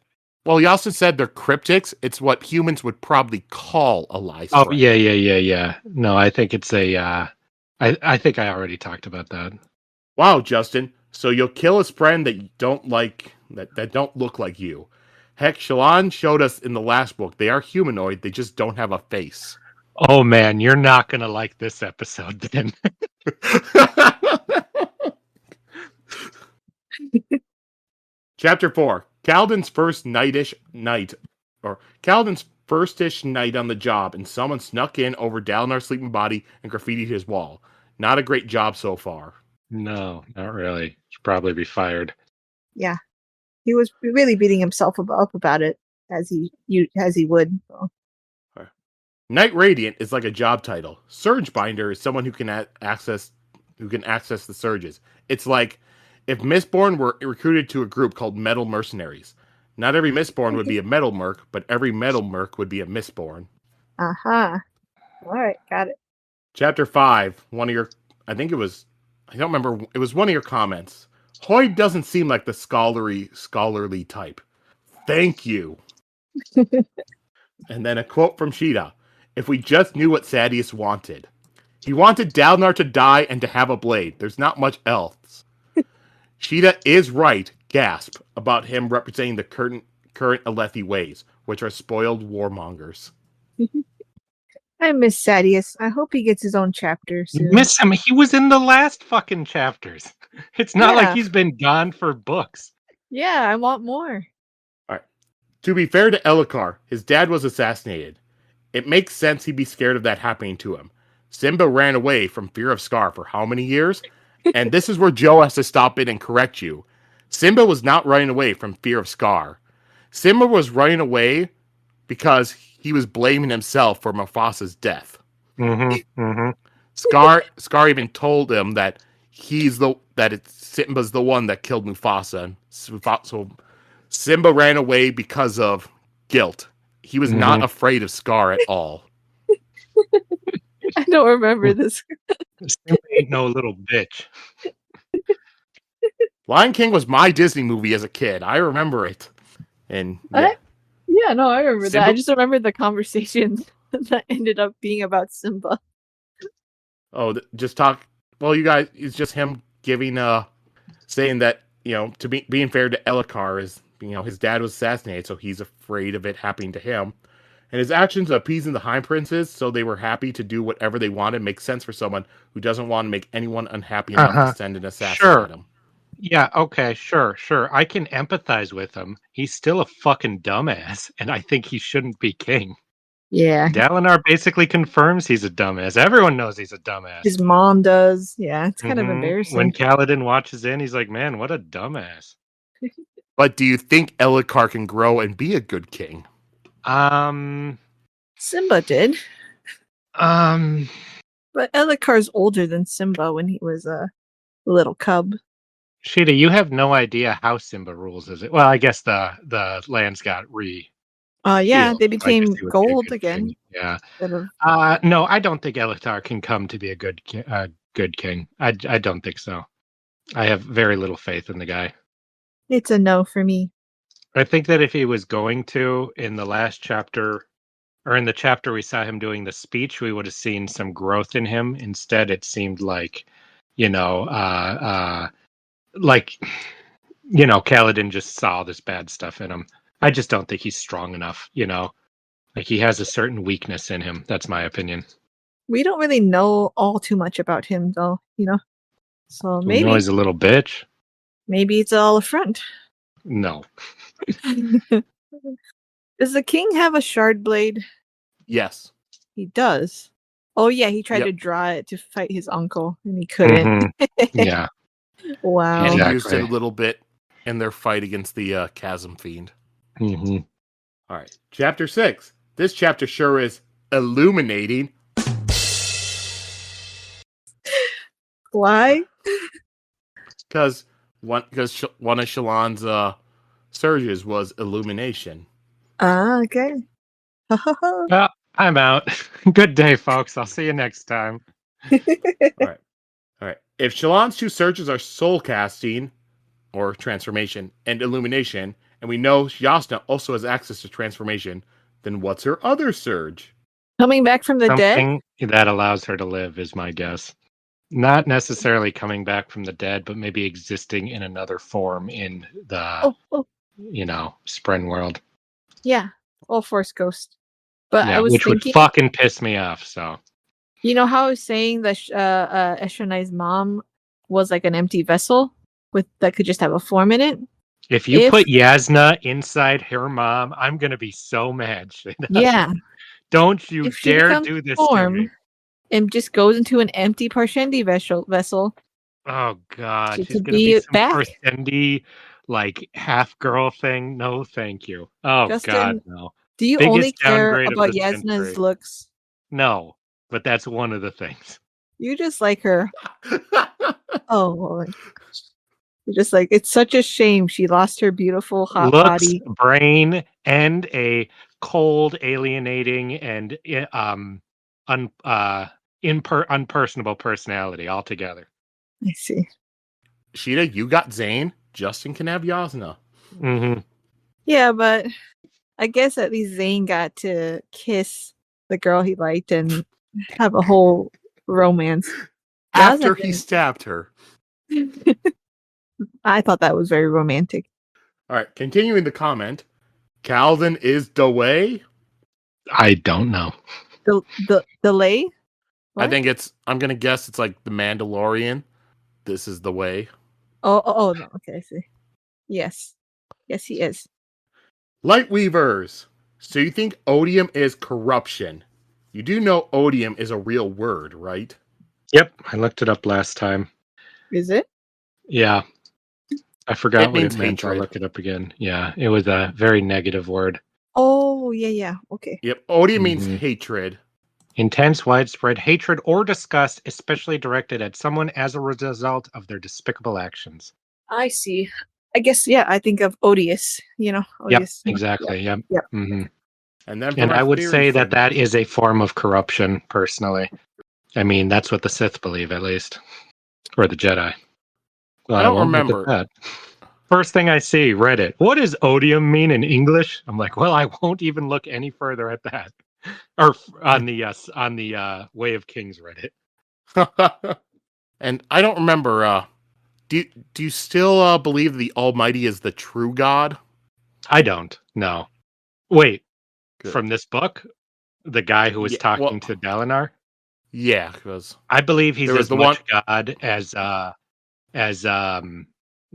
they're cryptics. It's what humans would probably call a lie. Oh, yeah. No, I think it's a, I think I already talked about that. Wow, Justin. So you'll kill a Spren that you don't like, that don't look like you. Heck, Shallan showed us in the last book. They are humanoid. They just don't have a face. Oh, man, you're not going to like this episode then. Chapter 4. Kaladin's firstish night on the job, and someone snuck in over Dalinar's sleeping body and graffitied his wall. Not a great job so far. No, not really. Should probably be fired. Yeah. He was really beating himself up about it, as he would. So. Knight Radiant is like a job title. Surge Binder is someone who can access the surges. It's like if Mistborn were recruited to a group called Metal Mercenaries. Not every Mistborn would be a Metal Merc, but every Metal Merc would be a Mistborn. Uh-huh. All right, got it. Chapter 5, it was one of your comments. Hoyd doesn't seem like the scholarly type. Thank you. And then a quote from Sheta. If we just knew what Sadius wanted. He wanted Dalinar to die and to have a blade. There's not much else. Sheta is right, gasp, about him representing the current Alethi ways, which are spoiled warmongers. I miss Sadius. I hope he gets his own chapter You soon. miss him. He was in the last fucking chapters. It's not like Yeah. he's been gone for books. Yeah, I want more. All right. To be fair to Elhokar, his dad was assassinated. It makes sense he'd be scared of that happening to him. Simba ran away from fear of Scar for how many years? And this is where Joe has to stop in and correct you. Simba was not running away from fear of Scar. Simba was running away because he was blaming himself for Mufasa's death. Scar even told him that Simba's the one that killed Mufasa. So Simba ran away because of guilt. He was not afraid of Scar at all. I don't remember this. Simba ain't no little bitch. Lion King was my Disney movie as a kid. I remember it. And yeah. I remember that. Simba- I just remember the conversation that ended up being about Simba. Oh, just talk. Well, you guys, it's just him giving, saying that, being fair to Elhokar is, his dad was assassinated, so he's afraid of it happening to him. And his actions appeasing the High Princes, so they were happy to do whatever they wanted, makes sense for someone who doesn't want to make anyone unhappy enough to send an assassin at him. Yeah, okay, sure. I can empathize with him. He's still a fucking dumbass, and I think he shouldn't be king. Yeah. Dalinar basically confirms he's a dumbass. Everyone knows he's a dumbass. His mom does. Yeah, it's kind of embarrassing. When Kaladin watches in, he's like, man, what a dumbass. But do you think Elhokar can grow and be a good king? Simba did. But Elhokar's older than Simba when he was a little cub. Sheta, you have no idea how Simba rules, is it? Well, I guess the lands got yeah, they became he would be a gold good again. king. Yeah. Of... no, I don't think Elhokar can come to be a good king. I don't think so. I have very little faith in the guy. It's a no for me. I think that if he was going to, in the last chapter, or in the chapter we saw him doing the speech, we would have seen some growth in him. Instead, it seemed like, Kaladin just saw all this bad stuff in him. I just don't think he's strong enough, Like, he has a certain weakness in him. That's my opinion. We don't really know all too much about him, though, So maybe... he's a little bitch. Maybe it's all a front. No. Does the king have a shard blade? Yes. He does. Oh, yeah, he tried to draw it to fight his uncle, and he couldn't. Yeah. Wow. And Exactly. he used it a little bit in their fight against the Chasm Fiend. Mm-hmm. All right. Chapter 6. This chapter sure is illuminating. Why? Because one of Shallan's surges was illumination. Okay. Well, I'm out. Good day, folks. I'll see you next time. All right. If Shallan's two surges are soul casting, or transformation, and illumination, and we know Jasnah also has access to transformation, then what's her other surge? Coming back from the dead? Something that allows her to live is my guess. Not necessarily coming back from the dead, but maybe existing in another form in the, Spren world. Yeah. Force Ghost. But Yeah, I was which thinking... would fucking piss me off, so... You know how I was saying that Eshonai's mom was like an empty vessel that could just have a form in it? If you put Jasnah inside her mom, I'm going to be so mad. Sheta. Yeah. Don't you dare do this to me. And just goes into an empty Parshendi vessel. Oh, God. She She's could going to be some back. Parshendi, half-girl thing. No, thank you. Oh, Justin, God, no. Do you Biggest only care downgrade of about the Jasnah's century. looks? No, but that's one of the things. You just like her. Oh, you're just like, it's such a shame she lost her beautiful hot Looks, body. brain, and a cold, alienating, and unpersonable personality altogether. I see. Sheta, you got Zane. Justin can have Jasnah. Mm-hmm. Yeah, but I guess at least Zane got to kiss the girl he liked and have a whole romance. After he stabbed her. I thought that was very romantic. All right, continuing the comment. Calvin is the way? I don't know. The delay. I think I'm gonna guess it's like the Mandalorian. This is the way. Oh no. Okay, I see. Yes, he is. Lightweavers. So you think odium is corruption? You do know odium is a real word, right? Yep, I looked it up last time. Is it? Yeah. I forgot It what means it meant. I'll hatred. look it up again. Yeah, it was a very negative word. Oh yeah. Okay. Yep, odium means Mhm. hatred. Intense, widespread hatred or disgust, especially directed at someone as a result of their despicable actions. I see. I guess I think of odious. Yep, Odious. exactly. Yep. Yep. hmm And then for And my I would theory say that segment, is a form of corruption, personally. I mean, that's what the Sith believe, at least. Or the Jedi. Well, I don't won't look at remember. that. First thing I see, Reddit. What does odium mean in English? I'm like, well, I won't even look any further at that. Or on the Way of Kings Reddit. and I don't remember. Do you still believe the Almighty is the true God? I don't. No. Wait. Good. From this book, the guy who was talking to Dalinar. Yeah, because I believe he's there was as the much one- God as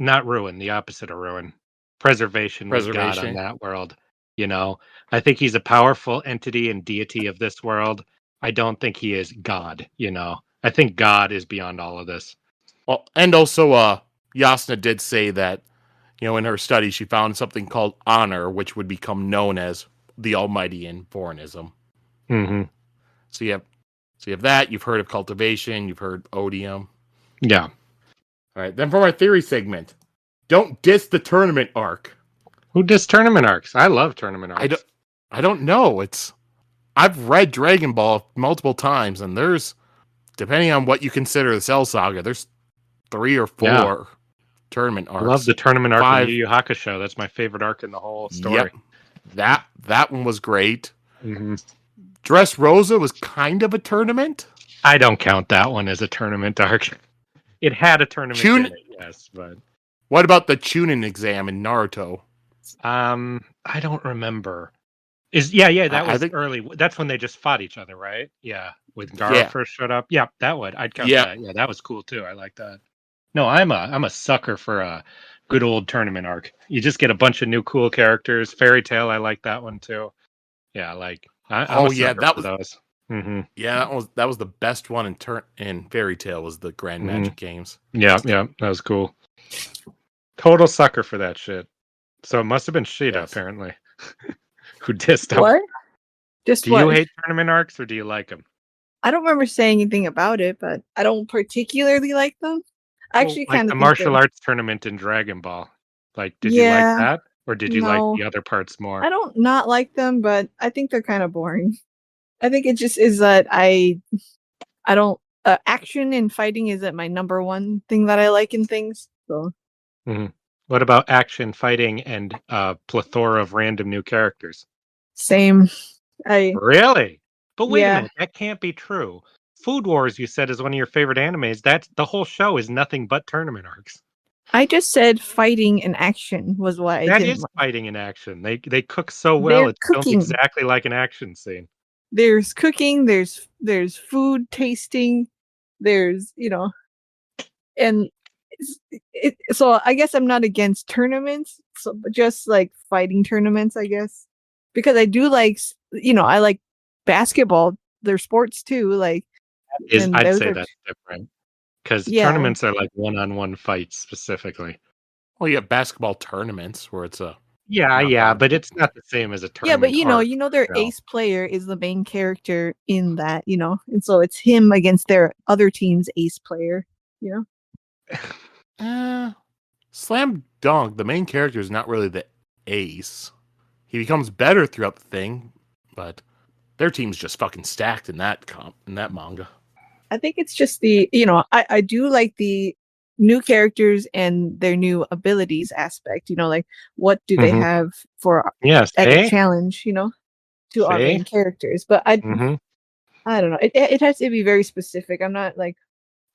not ruin, the opposite of ruin. Preservation was God on that world. You know, I think he's a powerful entity and deity of this world. I don't think he is God, you know. I think God is beyond all of this. Well, and also Yasna did say that, in her study she found something called honor, which would become known as the Almighty in Vorinism. Mm-hmm. So you have that, you've heard of cultivation, you've heard odium. Yeah. All right, then for my theory segment, don't diss the tournament arc. Who does tournament arcs? I love tournament arcs. I don't know. I've read Dragon Ball multiple times, and there's, depending on what you consider the Cell Saga, there's 3 or 4 tournament arcs. I love the tournament arc 5. of Yu Yu Hakusho. That's my favorite arc in the whole story. Yep. That one was great. Mm-hmm. Dressrosa was kind of a tournament. I don't count that one as a tournament arc. It had a tournament in it, yes, but what about the Chunin exam in Naruto? I don't remember. That was think, early. That's when they just fought each other, right? Yeah, with Gaara first showed up. Yeah, that would. I'd count that. Yeah, that was cool too. I like that. No, I'm a sucker for a good old tournament arc. You just get a bunch of new cool characters. Fairy Tail, I like that one too. Yeah, like I'm a sucker for those. Mm-hmm. Yeah, that was the best one in Fairy Tail was the Grand Magic games. Yeah, that was cool. Total sucker for that shit. So it must have been Sheta, apparently, who dissed them. What? Do you hate tournament arcs or do you like them? I don't remember saying anything about it, but I don't particularly like them. I actually like kind the of martial arts tournament in Dragon Ball. Like, did you like that, or did you like the other parts more? I don't not like them, but I think they're kind of boring. I think it just is that I don't action and fighting isn't my number one thing that I like in things. So, what about action, fighting, and plethora of random new characters? Same. Really? But wait a minute, that can't be true. Food Wars, you said, is one of your favorite animes. That's the whole show is nothing but tournament arcs. I just said fighting and action was what I didn't like. That is fighting and action. They cook so well. It's filmed exactly like an action scene. There's cooking. There's food tasting. There's and so I guess I'm not against tournaments. So just like fighting tournaments, I guess, because I do like I like basketball. They're sports too. Like. I'd say that's different because tournaments are like one-on-one fights specifically. Well, you have basketball tournaments where it's a but it's not the same as a tournament. Yeah, but their ace player is the main character in that, and so it's him against their other team's ace player. Slam Dunk, the main character is not really the ace. He becomes better throughout the thing, but their team's just fucking stacked in that manga. I think it's just I do like the new characters and their new abilities aspect. Like what do they have for a challenge? To our main characters. But I don't know. It has to be very specific. I'm not like.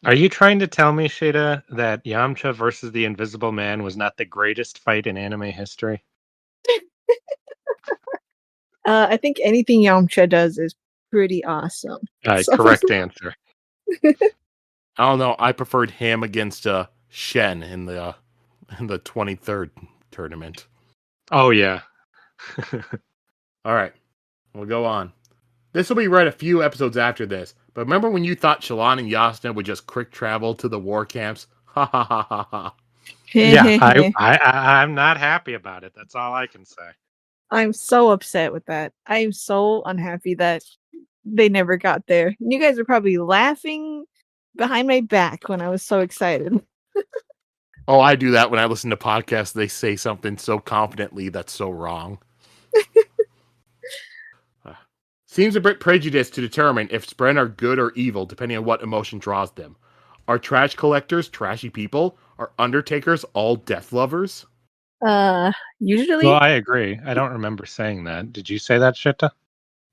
Are you trying to tell me, Sheta, that Yamcha versus the Invisible Man was not the greatest fight in anime history? I think anything Yamcha does is pretty awesome. So- Correct answer. I don't know. I preferred him against Shen in the 23rd tournament. Oh yeah. All right, we'll go on. This will be right a few episodes after this. But remember when you thought Shallan and Yasna would just quick travel to the war camps? Ha ha ha ha ha. Yeah, I'm not happy about it. That's all I can say. I'm so upset with that. I'm so unhappy that they never got there. You guys are probably laughing behind my back when I was so excited. Oh, I do that when I listen to podcasts. They say something so confidently that's so wrong. Seems a bit prejudiced to determine if Spren are good or evil, depending on what emotion draws them. Are trash collectors trashy people? Are undertakers all death lovers? Usually. Well, I agree. I don't remember saying that. Did you say that, Sheta?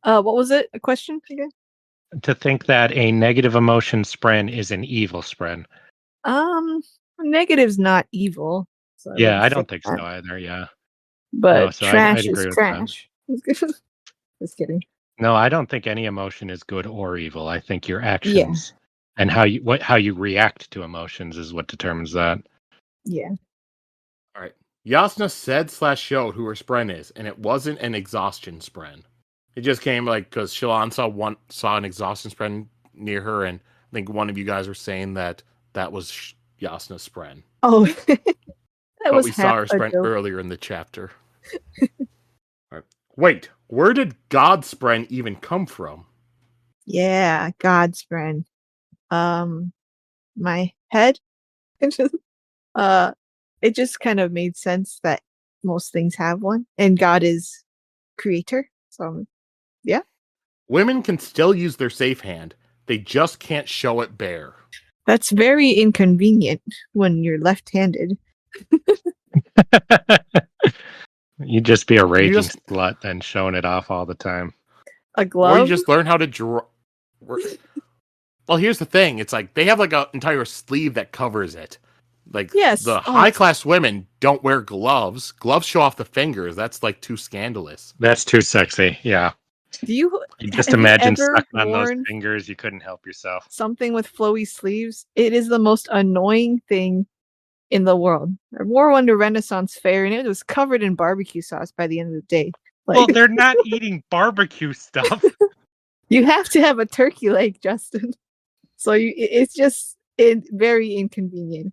What was it? A question again? To think that a negative emotion spren is an evil spren. Negative's not evil. So Yeah, I wouldn't don't say think that. so either. Yeah. But No, so trash I'd is agree with trash. Just kidding. No, I don't think any emotion is good or evil. I think your Yeah. actions and how you react to emotions is what determines that. Yeah. All right. Yasna said/showed who her Spren is, and it wasn't an exhaustion Spren. It just came because Shallan saw an exhaustion Spren near her, and I think one of you guys were saying that was Yasna's Spren. Oh, that But was we saw her half a Spren joke. earlier in the chapter. All right. Wait, where did God Spren even come from? Yeah, God's friend. My head. It just kind of made sense that most things have one, and God is creator. So, yeah, Women can still use their safe hand. They just can't show it bare. that's very inconvenient when you're left-handed. You'd just be a raging just- slut then showing it off all the time. A Or glove. you just learn how to draw. Well, here's the thing. It's like they have like an entire sleeve that covers it. Like Yes. the Oh, high-class women don't wear gloves. Gloves show off the fingers. That's like too scandalous. That's too sexy. Yeah. Do you You just have you imagine ever sucking on those worn fingers. You couldn't help yourself. something with flowy sleeves? It is the most annoying thing in the world. I wore one to Renaissance Fair, and it was covered in barbecue sauce by the end of the day. Well, they're not eating barbecue stuff. You have to have a turkey leg, Justin. So it's just very inconvenient.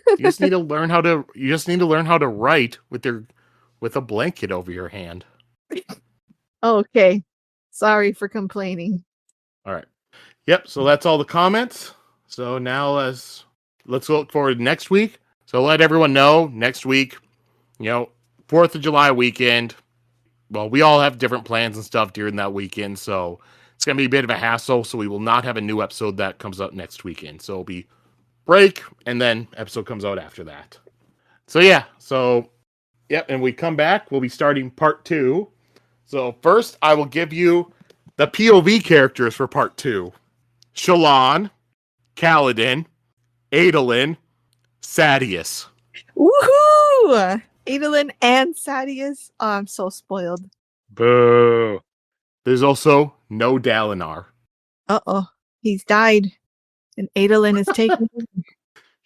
You just need to learn how to. You just need to learn how to write with a blanket over your hand. Okay. Sorry for complaining. All right. Yep. So that's all the comments. So now let's look forward to next week. So let everyone know next week. 4th of July weekend. Well, we all have different plans and stuff during that weekend, so it's going to be a bit of a hassle, so we will not have a new episode that comes out next weekend. So it'll be break, and then episode comes out after that. So yeah, and we come back, we'll be starting part 2. So first, I will give you the POV characters for part 2. Shallan, Kaladin, Adolin, Sadeas. Woohoo! Adolin and Sadeas. Oh, I'm so spoiled. Boo. There's also no Dalinar. Uh-oh. He's died. And Adolin is taken.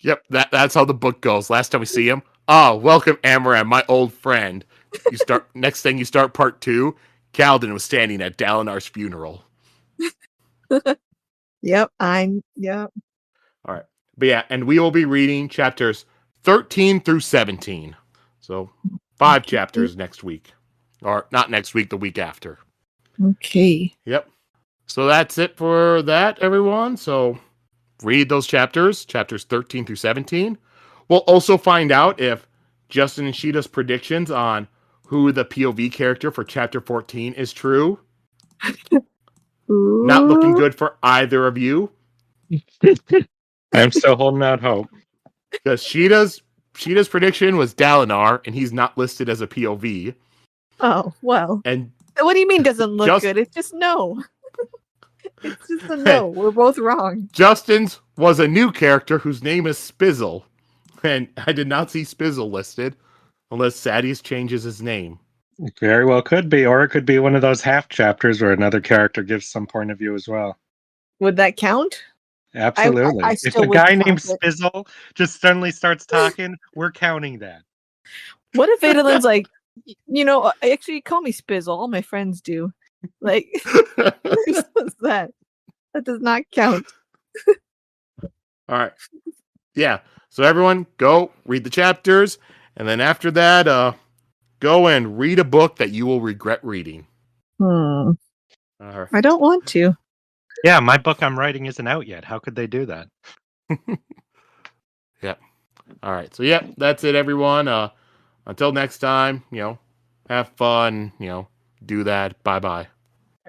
Yep, that's how the book goes. Last time we see him, welcome Amaran, my old friend. Next thing you start part 2, Kaladin was standing at Dalinar's funeral. Yep. All right. But yeah, and we will be reading chapters 13 through 17. So 5 chapters next week. Or not next week, the week after. Okay. Yep. So that's it for that, everyone. So read those chapters 13 through 17. We'll also find out if Justin and Sheta's predictions on who the POV character for chapter 14 is true. Ooh. Not looking good for either of you. I'm still holding out hope. Because Sheta's prediction was Dalinar, and he's not listed as a POV. Oh, well. And What do you mean doesn't look good? It's just no. It's just a no. We're both wrong. Justin's was a new character whose name is Spizzle. And I did not see Spizzle listed, unless Sadeas changes his name. Very well could be, or it could be one of those half chapters where another character gives some point of view as well. Would that count? Absolutely. I If still a wouldn't guy named count it. Spizzle just suddenly starts talking, we're counting that. What if Adolin's like, actually call me Spizzle. All my friends do. Like, what's that? That does not count. All right. Yeah. So everyone go read the chapters. And then after that, go and read a book that you will regret reading. I All don't want to. Yeah, my book I'm writing isn't out yet. How could they do that? Yeah. All right. So, yeah, that's it, everyone. Until next time, have fun, do that. Bye-bye.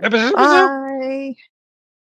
Bye.